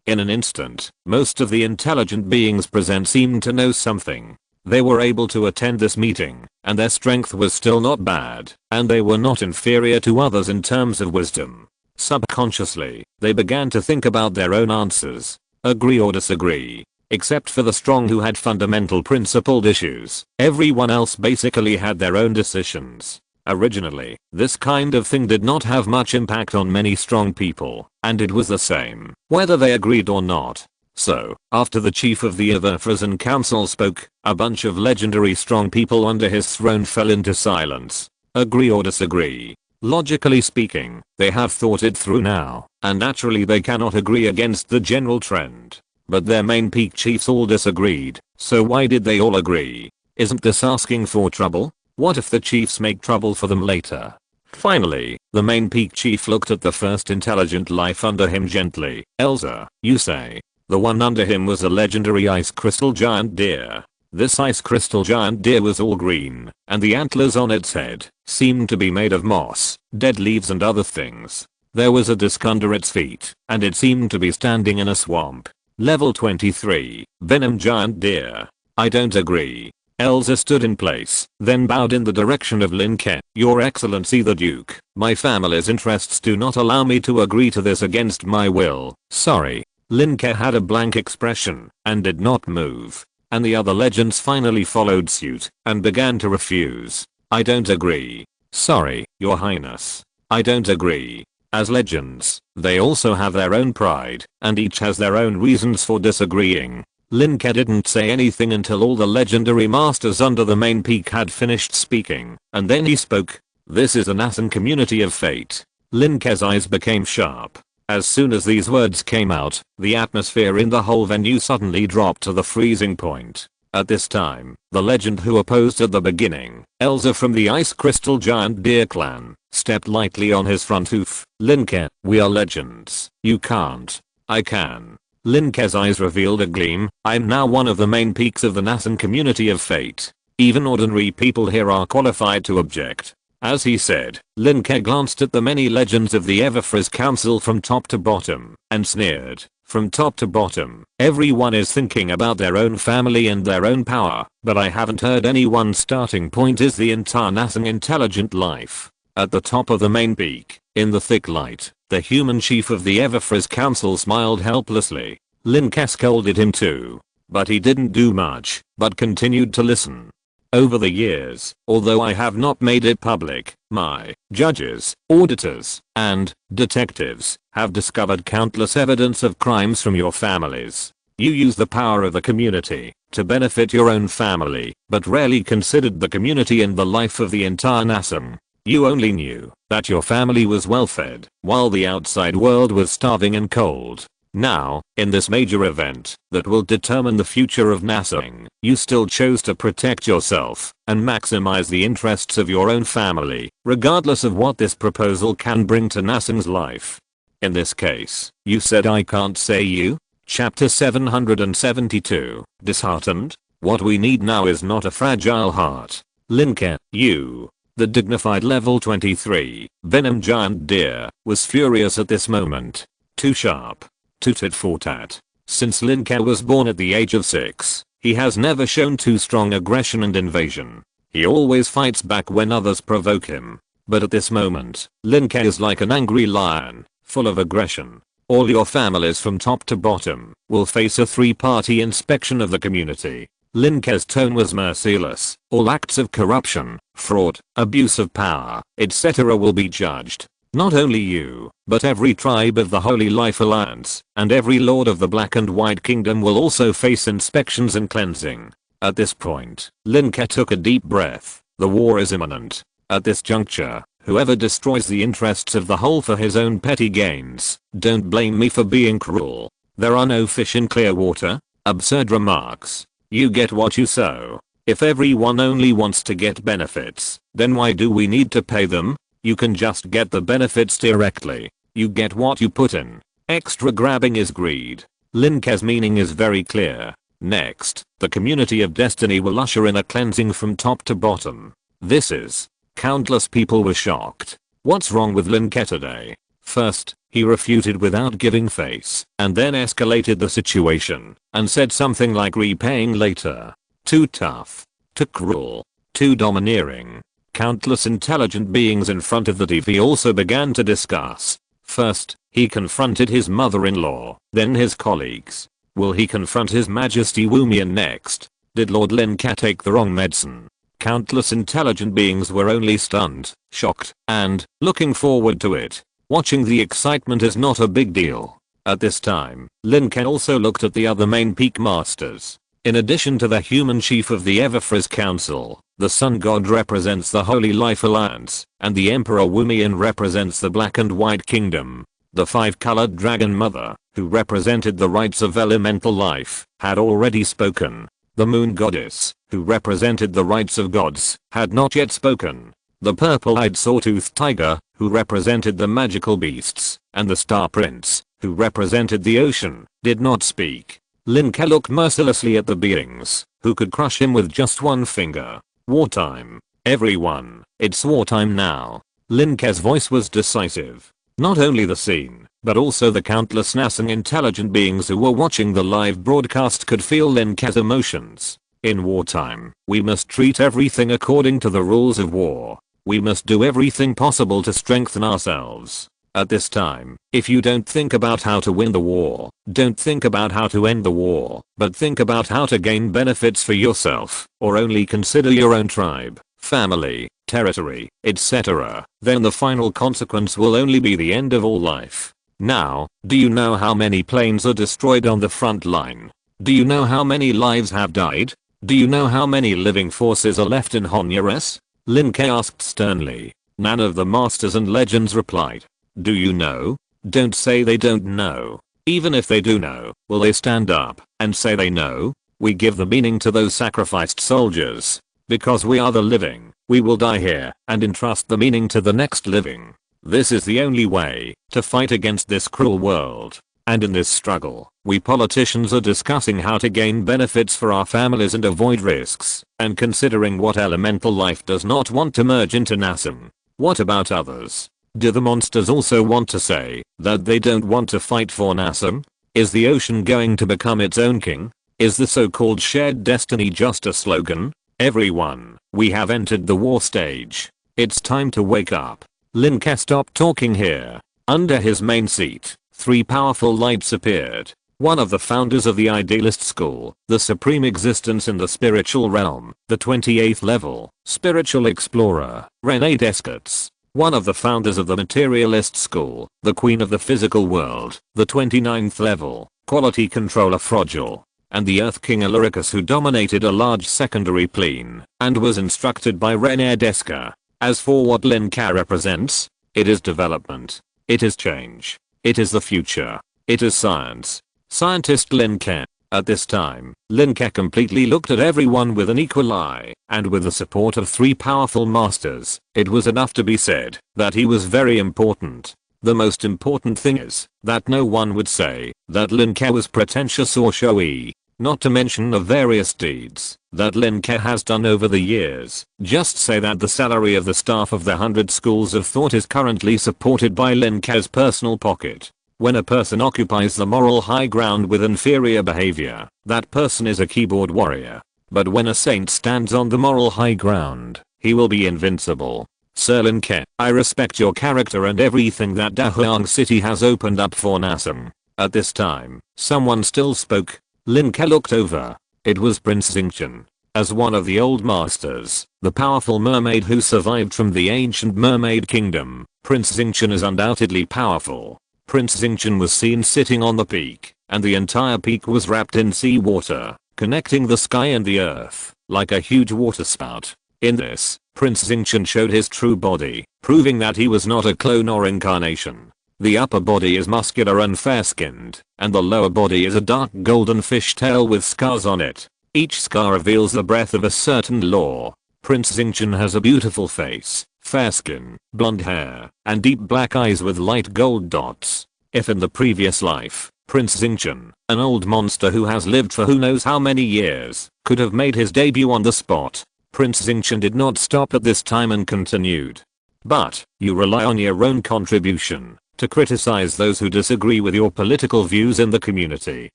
In an instant, most of the intelligent beings present seemed to know something. They were able to attend this meeting, and their strength was still not bad, and they were not inferior to others in terms of wisdom. Subconsciously, they began to think about their own answers. Agree or disagree. Except for the strong who had fundamental principled issues, everyone else basically had their own decisions. Originally, this kind of thing did not have much impact on many strong people, and it was the same, whether they agreed or not. So, after the chief of the Everfrozen Council spoke, a bunch of legendary strong people under his throne fell into silence. Agree or disagree. Logically speaking, they have thought it through now, and naturally they cannot agree against the general trend. But their main peak chiefs all disagreed, so why did they all agree? Isn't this asking for trouble? What if the chiefs make trouble for them later? Finally, the main peak chief looked at the first intelligent life under him gently. Elsa, you say. The one under him was a legendary ice crystal giant deer. This ice crystal giant deer was all green, and the antlers on its head seemed to be made of moss, dead leaves and other things. There was a disc under its feet, and it seemed to be standing in a swamp. Level 23, Venom Giant Deer. I don't agree. Elsa stood in place, then bowed in the direction of Lin Ke. Your Excellency the Duke, my family's interests do not allow me to agree to this against my will. Sorry. Lin Ke had a blank expression and did not move. And the other legends finally followed suit and began to refuse. I don't agree. Sorry, Your Highness. I don't agree. As legends, they also have their own pride, and each has their own reasons for disagreeing. Lin Ke didn't say anything until all the legendary masters under the main peak had finished speaking, and then he spoke. This is the Nasan community of fate. Lin Ke's eyes became sharp. As soon as these words came out, the atmosphere in the whole venue suddenly dropped to the freezing point. At this time, the legend who opposed at the beginning, Elsa from the Ice Crystal Giant Deer clan, stepped lightly on his front hoof. Lin Ke, we are legends. You can't. I can. Lin Ke's eyes revealed a gleam. I'm now one of the main peaks of the Nasan community of fate. Even ordinary people here are qualified to object. As he said, Lin Ke glanced at the many legends of the Everfrizz Council from top to bottom, and sneered. From top to bottom, everyone is thinking about their own family and their own power, but I haven't heard anyone's starting point is the entire Nasan intelligent life. At the top of the main peak, in the thick light, the human chief of the Everfrizz Council smiled helplessly. Lin Ke scolded him too. But he didn't do much, but continued to listen. Over the years, although I have not made it public, my judges, auditors, and detectives have discovered countless evidence of crimes from your families. You use the power of the community to benefit your own family, but rarely considered the community and the life of the entire Nasan. You only knew that your family was well fed, while the outside world was starving and cold. Now, in this major event that will determine the future of Nasan, you still chose to protect yourself and maximize the interests of your own family, regardless of what this proposal can bring to Nasan's life. In this case, you said I can't say you? Chapter 772. Disheartened? What we need now is not a fragile heart. Lin Ke, you. The dignified level 23, Venom Giant Deer, was furious at this moment. Too sharp. Too tit for tat. Since Lin Ke was born at the age of 6, he has never shown too strong aggression and invasion. He always fights back when others provoke him. But at this moment, Lin Ke is like an angry lion, full of aggression. All your families from top to bottom will face a 3-party inspection of the community. Lin Ke's tone was merciless. All acts of corruption, fraud, abuse of power, etc. will be judged. Not only you, but every tribe of the Holy Life Alliance, and every lord of the Black and White Kingdom will also face inspections and cleansing. At this point, Lin Ke took a deep breath. The war is imminent. At this juncture, whoever destroys the interests of the whole for his own petty gains, don't blame me for being cruel. There are no fish in clear water. Absurd remarks. You get what you sow. If everyone only wants to get benefits, then why do we need to pay them? You can just get the benefits directly. You get what you put in. Extra grabbing is greed. Lin Ke's meaning is very clear. Next, the community of destiny will usher in a cleansing from top to bottom. This is. Countless people were shocked. What's wrong with Lin Ke today? First, he refuted without giving face, and then escalated the situation, and said something like repaying later. Too tough. Too cruel. Too domineering. Countless intelligent beings in front of the TV also began to discuss. First, he confronted his mother-in-law, then his colleagues. Will he confront His Majesty Wumian next? Did Lord Lin Ke take the wrong medicine? Countless intelligent beings were only stunned, shocked, and looking forward to it. Watching the excitement is not a big deal. At this time, Lin Ke also looked at the other main peak masters. In addition to the human chief of the Everfrizz Council, the Sun God represents the Holy Life Alliance, and the Emperor Wumian represents the Black and White Kingdom. The 5-colored Dragon Mother, who represented the rights of elemental life, had already spoken. The Moon Goddess, who represented the rights of gods, had not yet spoken. The purple-eyed Sawtooth Tiger, who represented the magical beasts, and the Star Prince, who represented the ocean, did not speak. Lin Ke looked mercilessly at the beings, who could crush him with just one finger. Wartime. Everyone, it's wartime now. Lin Ke's voice was decisive. Not only the scene, but also the countless Nasan intelligent beings who were watching the live broadcast could feel Lin Ke's emotions. In wartime, we must treat everything according to the rules of war. We must do everything possible to strengthen ourselves. At this time, if you don't think about how to win the war, don't think about how to end the war, but think about how to gain benefits for yourself, or only consider your own tribe, family, territory, etc., then the final consequence will only be the end of all life. Now, do you know how many planes are destroyed on the front line? Do you know how many lives have died? Do you know how many living forces are left in Honduras? Lin Ke asked sternly. None of the masters and legends replied. Do you know? Don't say they don't know. Even if they do know, will they stand up and say they know? We give the meaning to those sacrificed soldiers. Because we are the living, we will die here and entrust the meaning to the next living. This is the only way to fight against this cruel world. And in this struggle, we politicians are discussing how to gain benefits for our families and avoid risks, and considering what elemental life does not want to merge into Nasm. What about others? Do the monsters also want to say that they don't want to fight for Nasm? Is the ocean going to become its own king? Is the so-called shared destiny just a slogan? Everyone, we have entered the war stage. It's time to wake up. Lin Ke stopped talking here. Under his main seat, 3 powerful lights appeared. One of the founders of the idealist school, the supreme existence in the spiritual realm, the 28th level, spiritual explorer, René Descartes. One of the founders of the materialist school, the queen of the physical world, the 29th level, quality controller Fragile. And the Earth King Illyricus, who dominated a large secondary plane and was instructed by René Descartes. As for what Lin Ke represents, it is development. It is change. It is the future. It is science. Scientist Lin Ke. At this time, Lin Ke completely looked at everyone with an equal eye, and with the support of 3 powerful masters, it was enough to be said that he was very important. The most important thing is that no one would say that Lin Ke was pretentious or showy, not to mention the various deeds that Lin Ke has done over the years. Just say that the salary of the staff of the 100 schools of thought is currently supported by Lin Ke's personal pocket. When a person occupies the moral high ground with inferior behavior, that person is a keyboard warrior. But when a saint stands on the moral high ground, he will be invincible. Sir Lin Ke, I respect your character and everything that Dahuang City has opened up for Nasm. At this time, someone still spoke. Lin Ke looked over. It was Prince Xingqian. As one of the old masters, the powerful mermaid who survived from the ancient mermaid kingdom, Prince Xingqian is undoubtedly powerful. Prince Xingqian was seen sitting on the peak, and the entire peak was wrapped in sea water, connecting the sky and the earth, like a huge waterspout. In this, Prince Xingqian showed his true body, proving that he was not a clone or incarnation. The upper body is muscular and fair-skinned, and the lower body is a dark golden fishtail with scars on it. Each scar reveals the breath of a certain law. Prince Xingqian has a beautiful face, fair skin, blonde hair, and deep black eyes with light gold dots. If in the previous life, Prince Xingqian, an old monster who has lived for who knows how many years, could have made his debut on the spot, Prince Xingqian did not stop at this time and continued. But, you rely on your own contribution to criticize those who disagree with your political views in the community.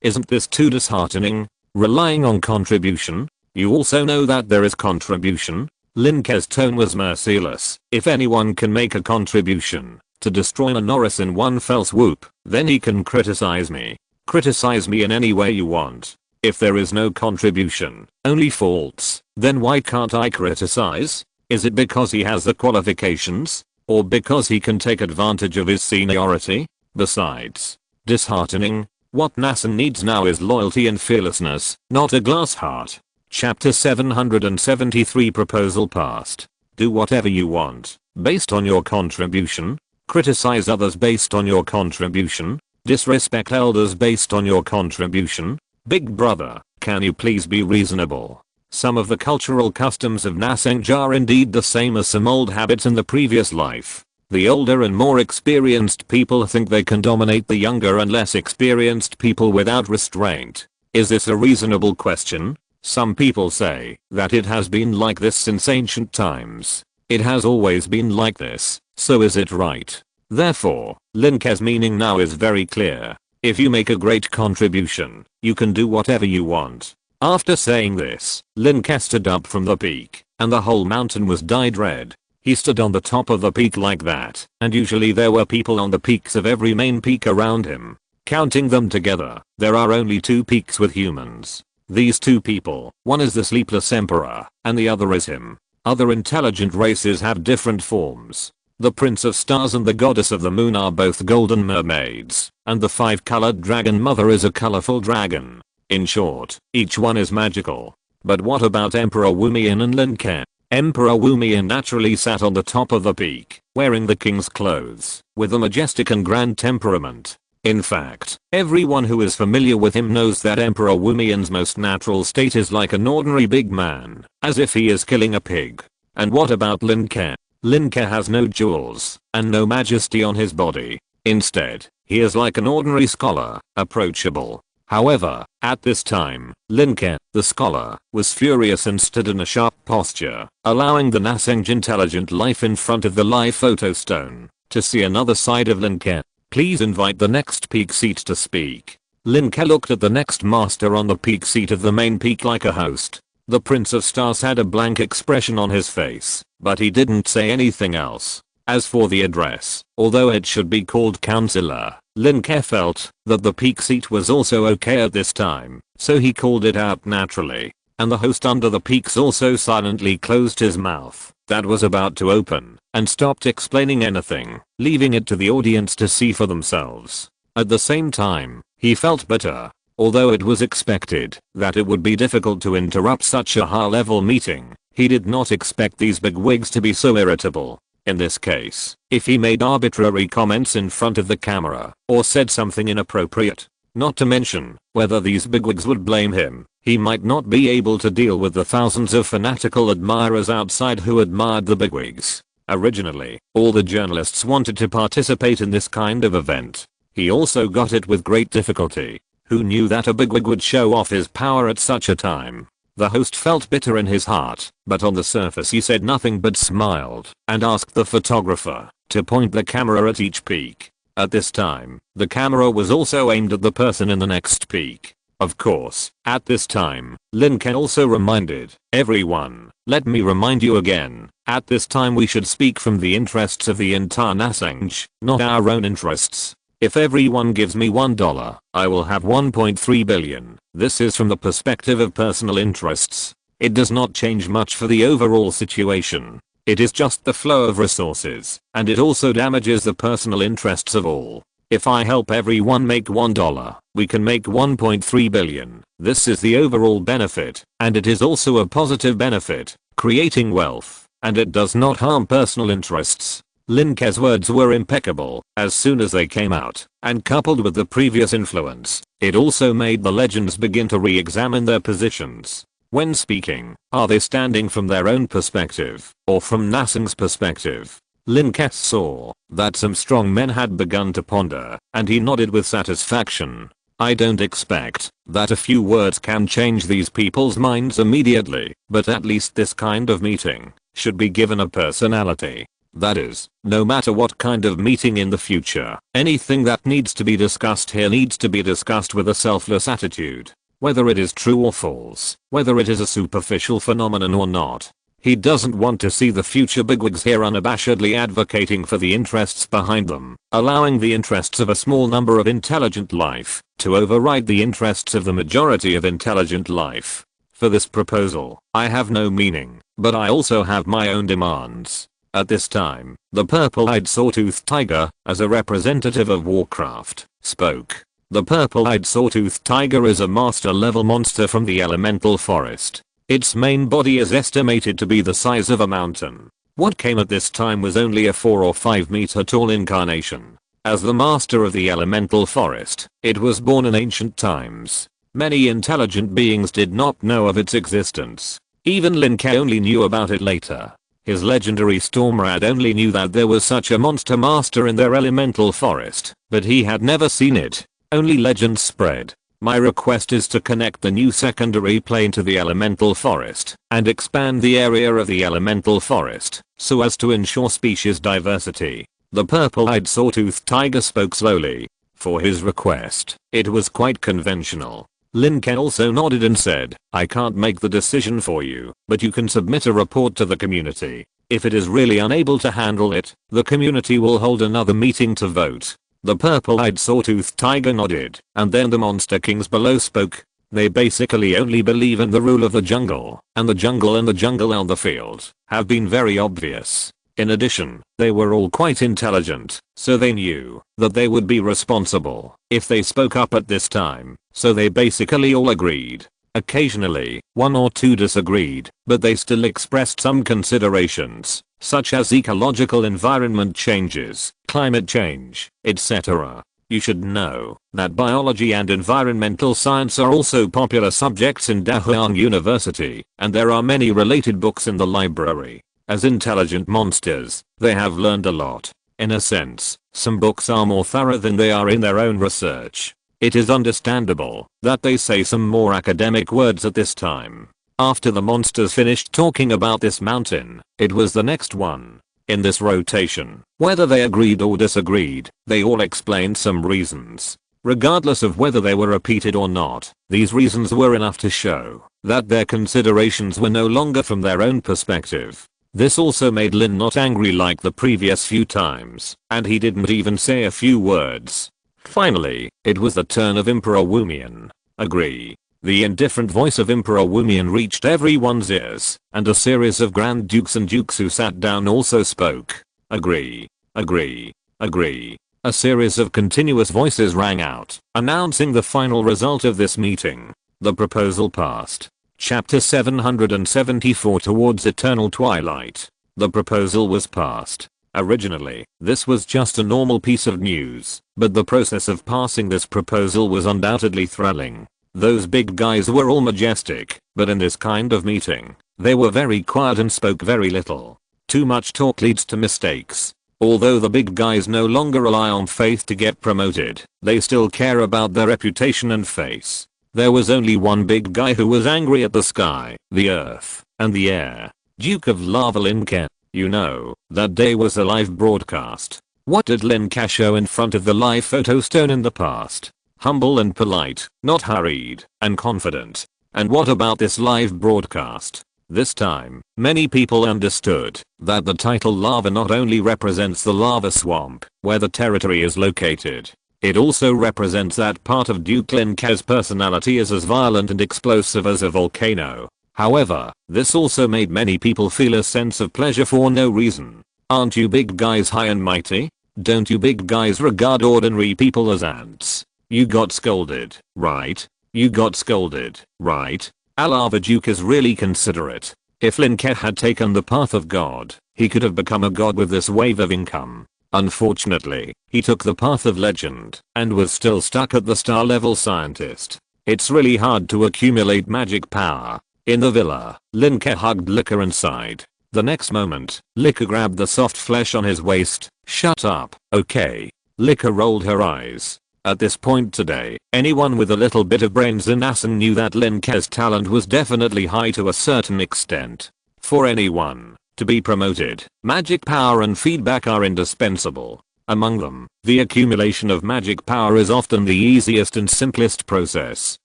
Isn't this too disheartening? Relying on contribution? You also know that there is contribution? Lin Ke's tone was merciless. If anyone can make a contribution to destroy a Norris in one fell swoop, then he can criticize me. Criticize me in any way you want. If there is no contribution, only faults, then why can't I criticize? Is it because he has the qualifications? Or because he can take advantage of his seniority? Besides, disheartening. What Nasm needs now is loyalty and fearlessness, not a glass heart. Chapter 773 Proposal passed. Do whatever you want, based on your contribution. Criticize others based on your contribution. Disrespect elders based on your contribution. Big brother, can you please be reasonable? Some of the cultural customs of Naseng are indeed the same as some old habits in the previous life. The older and more experienced people think they can dominate the younger and less experienced people without restraint. Is this a reasonable question? Some people say that it has been like this since ancient times. It has always been like this, so is it right? Therefore, Lin Ke's meaning now is very clear. If you make a great contribution, you can do whatever you want. After saying this, Lin Ke stood up from the peak, and the whole mountain was dyed red. He stood on the top of the peak like that, and usually there were people on the peaks of every main peak around him. Counting them together, there are only 2 peaks with humans. These 2 people, one is the sleepless emperor, and the other is him. Other intelligent races have different forms. The Prince of Stars and the Goddess of the Moon are both golden mermaids, and the 5-colored dragon mother is a colorful dragon. In short, each one is magical. But what about Emperor Wumian and Lin Ke? Emperor Wumian naturally sat on the top of the peak, wearing the king's clothes, with a majestic and grand temperament. In fact, everyone who is familiar with him knows that Emperor Wumian's most natural state is like an ordinary big man, as if he is killing a pig. And what about Lin Ke? Lin Ke has no jewels, and no majesty on his body. Instead, he is like an ordinary scholar, approachable. However, at this time, Lin Ke, the scholar, was furious and stood in a sharp posture, allowing the Naseng intelligent life in front of the live photo stone to see another side of Lin Ke. Please invite the next peak seat to speak. Lin Ke looked at the next master on the peak seat of the main peak like a host. The Prince of Stars had a blank expression on his face, but he didn't say anything else. As for the address, although it should be called counselor, Lin Ke felt that the peak seat was also okay at this time, so he called it out naturally. And the host under the peaks also silently closed his mouth that was about to open and stopped explaining anything, leaving it to the audience to see for themselves. At the same time, he felt bitter. Although it was expected that it would be difficult to interrupt such a high-level meeting, he did not expect these bigwigs to be so irritable. In this case, if he made arbitrary comments in front of the camera, or said something inappropriate, not to mention whether these bigwigs would blame him, he might not be able to deal with the thousands of fanatical admirers outside who admired the bigwigs. Originally, all the journalists wanted to participate in this kind of event. He also got it with great difficulty. Who knew that a bigwig would show off his power at such a time? The host felt bitter in his heart, but on the surface he said nothing but smiled and asked the photographer to point the camera at each peak. At this time, the camera was also aimed at the person in the next peak. Of course, at this time, Lin Ke also reminded everyone, let me remind you again, at this time we should speak from the interests of the entire Naseng, not our own interests. If everyone gives me $1, I will have 1.3 billion. This is from the perspective of personal interests. It does not change much for the overall situation. It is just the flow of resources, and it also damages the personal interests of all. If I help everyone make $1, we can make 1.3 billion. This is the overall benefit, and it is also a positive benefit, creating wealth, and it does not harm personal interests. Lin Ke's words were impeccable as soon as they came out, and coupled with the previous influence, it also made the legends begin to re-examine their positions. When speaking, are they standing from their own perspective, or from Naseng's perspective? Lin Ke saw that some strong men had begun to ponder, and he nodded with satisfaction. I don't expect that a few words can change these people's minds immediately, but at least this kind of meeting should be given a personality. That is, no matter what kind of meeting in the future, anything that needs to be discussed here needs to be discussed with a selfless attitude. Whether it is true or false, whether it is a superficial phenomenon or not. He doesn't want to see the future bigwigs here unabashedly advocating for the interests behind them, allowing the interests of a small number of intelligent life to override the interests of the majority of intelligent life. For this proposal, I have no meaning, but I also have my own demands. At this time, the purple-eyed sawtooth tiger, as a representative of Warcraft, spoke. The purple-eyed sawtooth tiger is a master-level monster from the elemental forest. Its main body is estimated to be the size of a mountain. What came at this time was only a 4 or 5 meter tall incarnation. As the master of the elemental forest, it was born in ancient times. Many intelligent beings did not know of its existence. Even Lin Ke only knew about it later. His legendary Stormrad only knew that there was such a monster master in their elemental forest, but he had never seen it. Only legends spread. My request is to connect the new secondary plane to the elemental forest and expand the area of the elemental forest so as to ensure species diversity. The purple-eyed sawtooth tiger spoke slowly. For his request, it was quite conventional. Lin Ke also nodded and said, I can't make the decision for you, but you can submit a report to the community. If it is really unable to handle it, the community will hold another meeting to vote. The purple-eyed sawtooth tiger nodded, and then the monster kings below spoke. They basically only believe in the rule of the jungle, and the jungle on the field have been very obvious. In addition, they were all quite intelligent, so they knew that they would be responsible if they spoke up at this time, so they basically all agreed. Occasionally, one or two disagreed, but they still expressed some considerations, such as ecological environment changes, climate change, etc. You should know that biology and environmental science are also popular subjects in Dahuang University, and there are many related books in the library. As intelligent monsters, they have learned a lot. In a sense, some books are more thorough than they are in their own research. It is understandable that they say some more academic words at this time. After the monsters finished talking about this mountain, it was the next one. In this rotation, whether they agreed or disagreed, they all explained some reasons. Regardless of whether they were repeated or not, these reasons were enough to show that their considerations were no longer from their own perspective. This also made Lin not angry like the previous few times, and he didn't even say a few words. Finally, it was the turn of Emperor Wumian. Agree. The indifferent voice of Emperor Wumian reached everyone's ears, and a series of Grand Dukes and Dukes who sat down also spoke. Agree. Agree. Agree. A series of continuous voices rang out, announcing the final result of this meeting. The proposal passed. Chapter 774 Towards Eternal Twilight. The proposal was passed. Originally, this was just a normal piece of news, but the process of passing this proposal was undoubtedly thrilling. Those big guys were all majestic, but in this kind of meeting, they were very quiet and spoke very little. Too much talk leads to mistakes. Although the big guys no longer rely on faith to get promoted, they still care about their reputation and face. There was only one big guy who was angry at the sky, the earth, and the air. Duke of Lava Lin Ke. You know, that day was a live broadcast. What did Lin Ke show in front of the live photo stone in the past? Humble and polite, not hurried, and confident. And what about this live broadcast? This time, many people understood that the title lava not only represents the lava swamp where the territory is located, it also represents that part of Duke Lin Ke's personality is as violent and explosive as a volcano. However, this also made many people feel a sense of pleasure for no reason. Aren't you big guys high and mighty? Don't you big guys regard ordinary people as ants? You got scolded, right? You got scolded, right? A lava duke is really considerate. If Lin Ke had taken the path of God, he could have become a god with this wave of income. Unfortunately, he took the path of legend and was still stuck at the star level scientist. It's really hard to accumulate magic power. In the villa, Lin Ke hugged Lin Ke and sighed. The next moment, Lin Ke grabbed the soft flesh on his waist. Shut up, okay? Lin Ke rolled her eyes. At this point today, anyone with a little bit of brains in Assen knew that Lin Ke's talent was definitely high to a certain extent. For anyone to be promoted, magic power and feedback are indispensable. Among them, the accumulation of magic power is often the easiest and simplest process.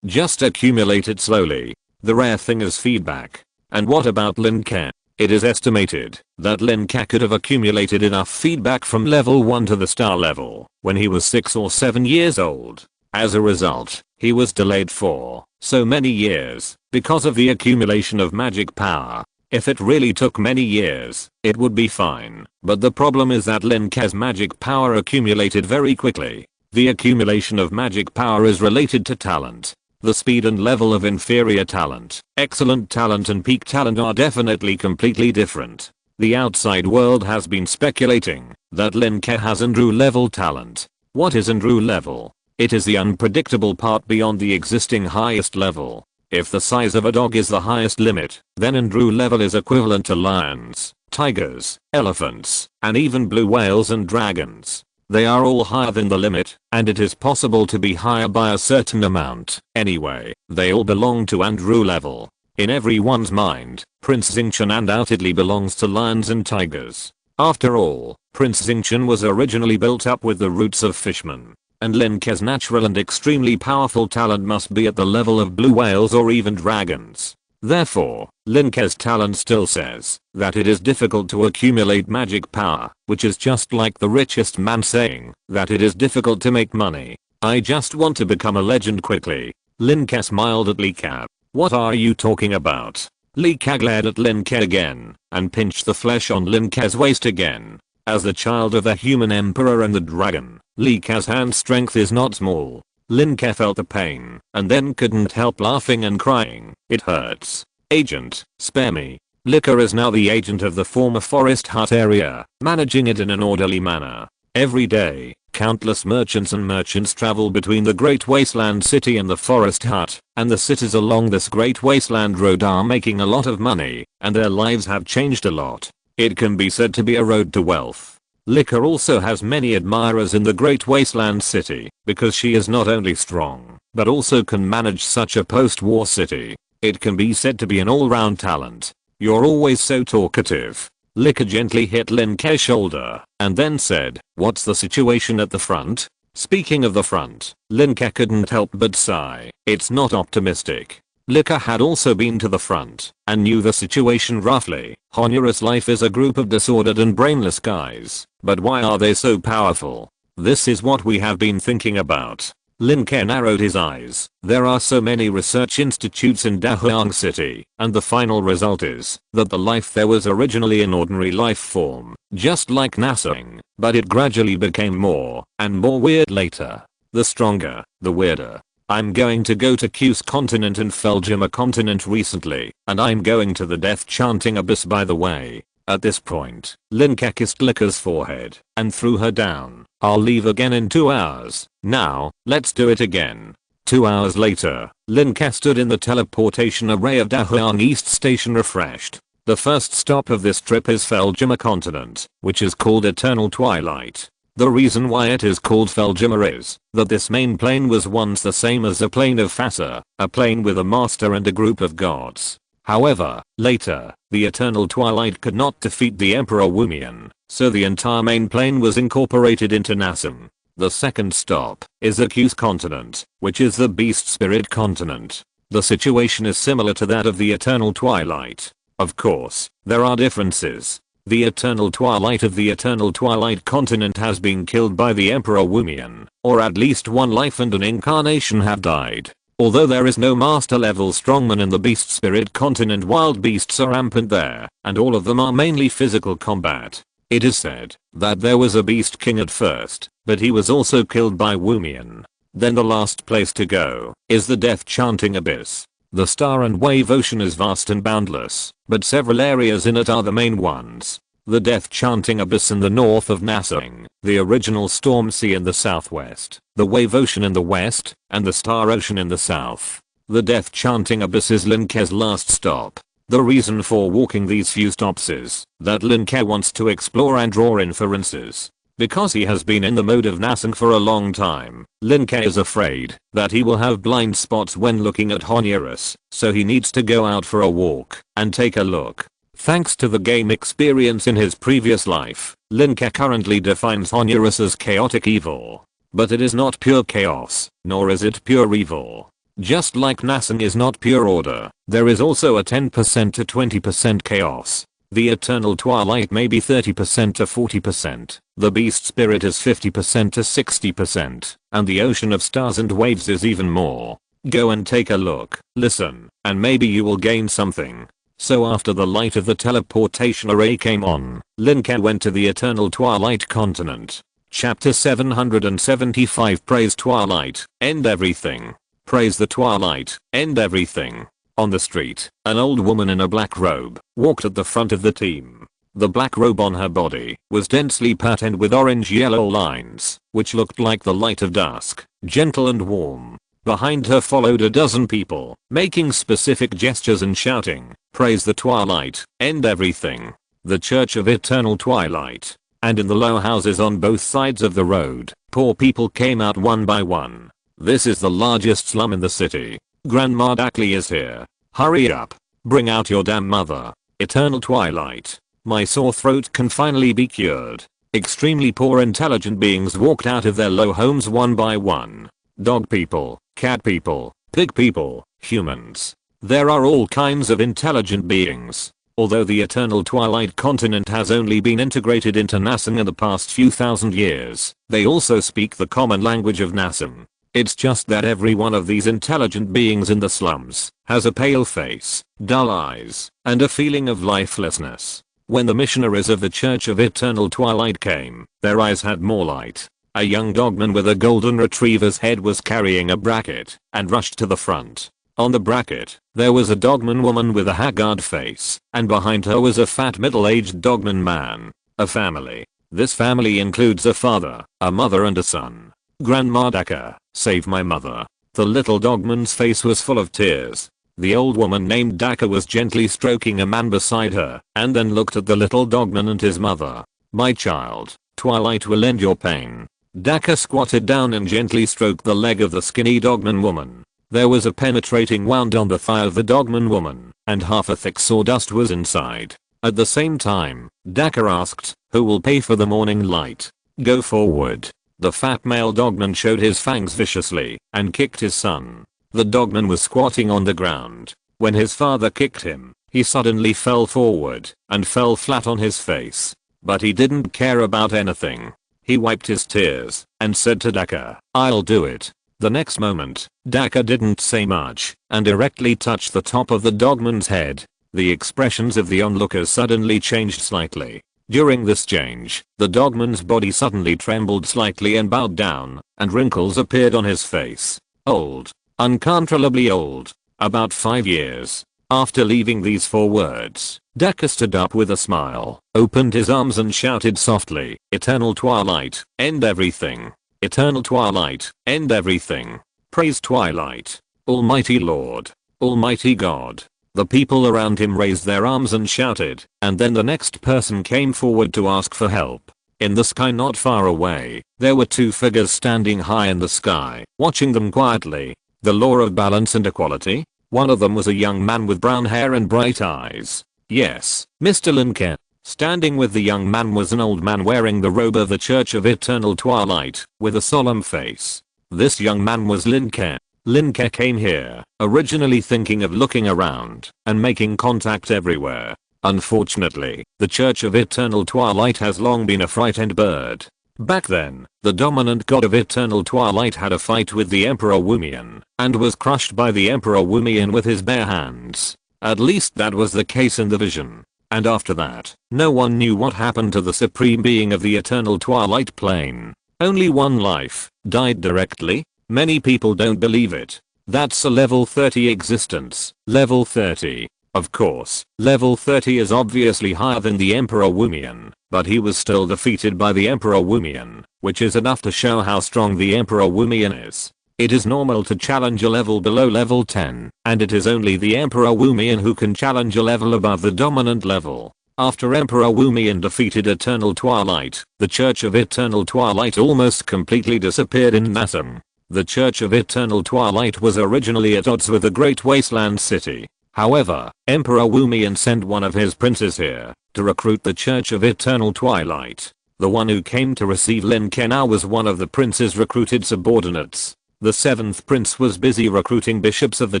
Just accumulate it slowly. The rare thing is feedback. And what about Lin Ke? It is estimated that Lin Ke could have accumulated enough feedback from level 1 to the star level when he was 6 or 7 years old. As a result, he was delayed for so many years because of the accumulation of magic power. If it really took many years, it would be fine. But the problem is that Lin Ke's magic power accumulated very quickly. The accumulation of magic power is related to talent. The speed and level of inferior talent, excellent talent and peak talent are definitely completely different. The outside world has been speculating that Lin Ke has Andrew level talent. What is Andrew level? It is the unpredictable part beyond the existing highest level. If the size of a dog is the highest limit, then Andrew level is equivalent to lions, tigers, elephants, and even blue whales and dragons. They are all higher than the limit, and it is possible to be higher by a certain amount. Anyway, they all belong to Andrew level. In everyone's mind, Prince Xingqian undoubtedly belongs to lions and tigers. After all, Prince Xingqian was originally built up with the roots of fishmen. and Lin Ke's natural and extremely powerful talent must be at the level of blue whales or even dragons. Therefore, Lin Ke's talent still says that it is difficult to accumulate magic power, which is just like the richest man saying that it is difficult to make money. I just want to become a legend quickly. Lin Ke smiled at Lin Ke. What are you talking about? Lin Ke glared at Lin Ke again and pinched the flesh on Lin Ke's waist again. As the child of the human emperor and the dragon, Lin Ke's hand strength is not small. Lin Ke felt the pain and then couldn't help laughing and crying. It hurts. Agent, spare me. Lin Ke is now the agent of the former forest hut area, managing it in an orderly manner. Every day, countless merchants travel between the Great Wasteland City and the forest hut, and the cities along this Great Wasteland Road are making a lot of money, and their lives have changed a lot. It can be said to be a road to wealth. Lin Ke also has many admirers in the Great Wasteland City, because she is not only strong, but also can manage such a post-war city. It can be said to be an all-round talent. You're always so talkative. Lin Ke gently hit Lin Ke's shoulder, and then said, what's the situation at the front? Speaking of the front, Lin Ke couldn't help but sigh. It's not optimistic. Lin Ke had also been to the front, and knew the situation roughly. Honorius life is a group of disordered and brainless guys, but why are they so powerful? This is what we have been thinking about. Lin Ke narrowed his eyes. There are so many research institutes in Dahuang City, and the final result is that the life there was originally an ordinary life form, just like Nasang, but it gradually became more and more weird later. The stronger, the weirder. I'm going to go to Q's continent and Feljima continent recently, and I'm going to the death chanting abyss by the way. At this point, Lin Ke kissed Lin Ke's forehead and threw her down. I'll leave again in 2 hours. Now, let's do it again. 2 hours later, Lin Ke stood in the teleportation array of Dahuang East Station refreshed. The first stop of this trip is Feljima continent, which is called Eternal Twilight. The reason why it is called Feljima is that this main plane was once the same as the plane of Fasa, a plane with a master and a group of gods. However, later, the Eternal Twilight could not defeat the Emperor Wumian, so the entire main plane was incorporated into Nasam. The second stop is the Q's continent, which is the Beast Spirit continent. The situation is similar to that of the Eternal Twilight. Of course, there are differences. The Eternal Twilight of the Eternal Twilight continent has been killed by the Emperor Wumian, or at least one life and an incarnation have died. Although there is no master level strongman in the Beast Spirit continent, wild beasts are rampant there, and all of them are mainly physical combat. It is said that there was a beast king at first, but he was also killed by Wumian. Then the last place to go is the death chanting abyss. The star and wave ocean is vast and boundless, but several areas in it are the main ones. The death chanting abyss in the north of Nasang, the original storm sea in the southwest, the wave ocean in the west, and the star ocean in the south. The death chanting abyss is Lin Ke's last stop. The reason for walking these few stops is that Lin Ke wants to explore and draw inferences. Because he has been in the mode of Nasang for a long time, Lin Ke is afraid that he will have blind spots when looking at Honorius, so he needs to go out for a walk and take a look. Thanks to the game experience in his previous life, Lin Ke currently defines Honorius as chaotic evil. But it is not pure chaos, nor is it pure evil. Just like Nasang is not pure order, there is also a 10% to 20% chaos. The Eternal Twilight may be 30% to 40%, the Beast Spirit is 50% to 60%, and the Ocean of Stars and Waves is even more. Go and take a look, listen, and maybe you will gain something. So after the light of the teleportation array came on, Lin Ke went to the Eternal Twilight continent. Chapter 775 Praise Twilight, end everything. Praise the Twilight, end everything. On the street, an old woman in a black robe walked at the front of the team. The black robe on her body was densely patterned with orange-yellow lines, which looked like the light of dusk, gentle and warm. Behind her followed a dozen people, making specific gestures and shouting, "Praise the Twilight, end everything." The Church of Eternal Twilight. And in the low houses on both sides of the road, poor people came out one by one. This is the largest slum in the city. Grandma Dackley is here. Hurry up. Bring out your damn mother. Eternal Twilight. My sore throat can finally be cured. Extremely poor intelligent beings walked out of their low homes one by one. Dog people, cat people, pig people, humans. There are all kinds of intelligent beings. Although the eternal twilight continent has only been integrated into Nassim in the past few thousand years, they also speak the common language of Nassim. It's just that every one of these intelligent beings in the slums has a pale face, dull eyes, and a feeling of lifelessness. When the missionaries of the Church of Eternal Twilight came, their eyes had more light. A young dogman with a golden retriever's head was carrying a bracket and rushed to the front. On the bracket, there was a dogman woman with a haggard face, and behind her was a fat middle-aged dogman man. A family. This family includes a father, a mother and a son. Grandma Daka, save my mother. The little dogman's face was full of tears. The old woman named Daka was gently stroking a man beside her, and then looked at the little dogman and his mother. My child, Twilight will end your pain. Daka squatted down and gently stroked the leg of the skinny dogman woman. There was a penetrating wound on the thigh of the dogman woman, and half a thick sawdust was inside. At the same time, Daka asked, who will pay for the morning light? Go forward. The fat male dogman showed his fangs viciously, and kicked his son. The dogman was squatting on the ground. When his father kicked him, he suddenly fell forward, and fell flat on his face. But he didn't care about anything. He wiped his tears, and said to Daka, I'll do it. The next moment, Daka didn't say much, and directly touched the top of the dogman's head. The expressions of the onlookers suddenly changed slightly. During this change, the dogman's body suddenly trembled slightly and bowed down, and wrinkles appeared on his face. Old. Uncontrollably old. About 5 years. After leaving these 4 words, Daka stood up with a smile, opened his arms and shouted softly, Eternal Twilight, end everything. Eternal Twilight, end everything. Praise Twilight. Almighty Lord. Almighty God. The people around him raised their arms and shouted, and then the next person came forward to ask for help. In the sky not far away, there were 2 figures standing high in the sky, watching them quietly. The law of balance and equality? One of them was a young man with brown hair and bright eyes. Yes, Mr. Lin Ke. Standing with the young man was an old man wearing the robe of the Church of Eternal Twilight, with a solemn face. This young man was Lin Ke. Lin Ke came here, originally thinking of looking around, and making contact everywhere. Unfortunately, the Church of Eternal Twilight has long been a frightened bird. Back then, the dominant god of Eternal Twilight had a fight with the Emperor Wumian, and was crushed by the Emperor Wumian with his bare hands. At least that was the case in the vision. And after that, no one knew what happened to the supreme being of the Eternal Twilight plane. Only one life died directly. Many people don't believe it. That's a level 30 existence. Level 30. Of course, level 30 is obviously higher than the Emperor Wumian, but he was still defeated by the Emperor Wumian, which is enough to show how strong the Emperor Wumian is. It is normal to challenge a level below level 10, and it is only the Emperor Wumian who can challenge a level above the dominant level. After Emperor Wumian defeated Eternal Twilight, the Church of Eternal Twilight almost completely disappeared in Nassim. The Church of Eternal Twilight was originally at odds with the Great Wasteland City. However, Emperor Wumian sent one of his princes here to recruit the Church of Eternal Twilight. The one who came to receive Lin Ke now was one of the prince's recruited subordinates. The 7th prince was busy recruiting bishops of the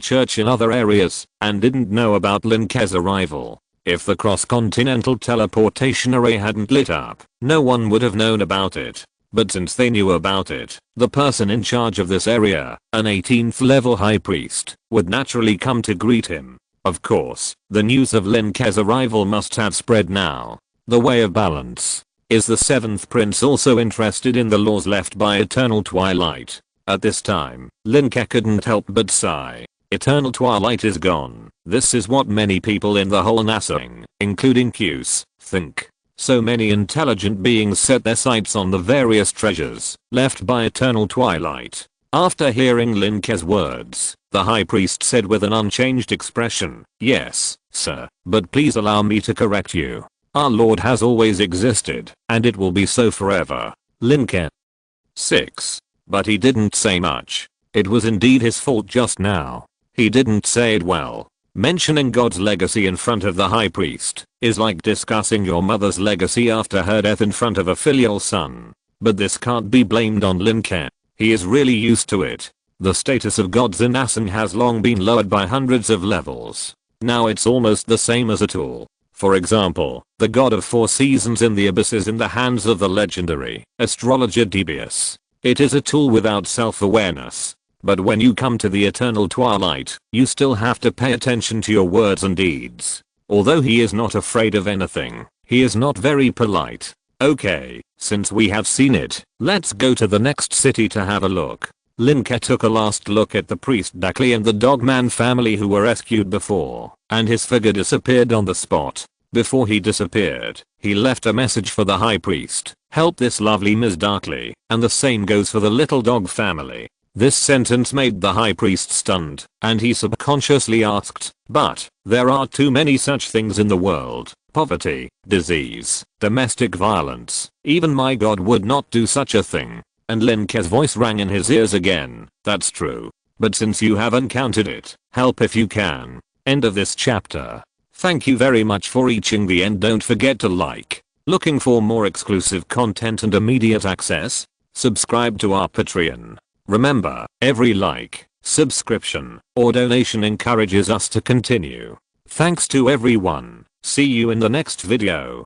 church in other areas and didn't know about Lin Ke's arrival. If the cross-continental teleportation array hadn't lit up, no one would have known about it. But since they knew about it, the person in charge of this area, an 18th level high priest, would naturally come to greet him. Of course, the news of Lin Ke's arrival must have spread now. The way of balance. Is the 7th prince also interested in the laws left by Eternal Twilight? At this time, Lin Ke couldn't help but sigh. Eternal Twilight is gone. This is what many people in the whole Nassim, including Qs, think. So many intelligent beings set their sights on the various treasures left by Eternal Twilight. After hearing Lin Ke's words, the high priest said with an unchanged expression, "Yes, sir, but please allow me to correct you. Our Lord has always existed, and it will be so forever." Lin Ke. 6. But he didn't say much. It was indeed his fault just now. He didn't say it well. Mentioning God's legacy in front of the high priest is like discussing your mother's legacy after her death in front of a filial son. But this can't be blamed on Lin Ke. He is really used to it. The status of gods in Ascend has long been lowered by hundreds of levels. Now it's almost the same as a tool. For example, the god of 4 seasons in the abyss is in the hands of the legendary astrologer Debius. It is a tool without self-awareness. But when you come to the eternal twilight, you still have to pay attention to your words and deeds. Although he is not afraid of anything, he is not very polite. Okay, since we have seen it, let's go to the next city to have a look. Lin Ke took a last look at the priest Dakli and the Dogman family who were rescued before, and his figure disappeared on the spot. Before he disappeared, he left a message for the high priest, "Help this lovely Ms. Darkly," and the same goes for the little dog family. This sentence made the high priest stunned, and he subconsciously asked, "But, there are too many such things in the world. Poverty, disease, domestic violence. Even my god would not do such a thing." And Lin Ke's voice rang in his ears again. "That's true. But since you have encountered it, help if you can." End of this chapter. Thank you very much for reaching the end. Don't forget to like. Looking for more exclusive content and immediate access? Subscribe to our Patreon. Remember, every like, subscription, or donation encourages us to continue. Thanks to everyone. See you in the next video.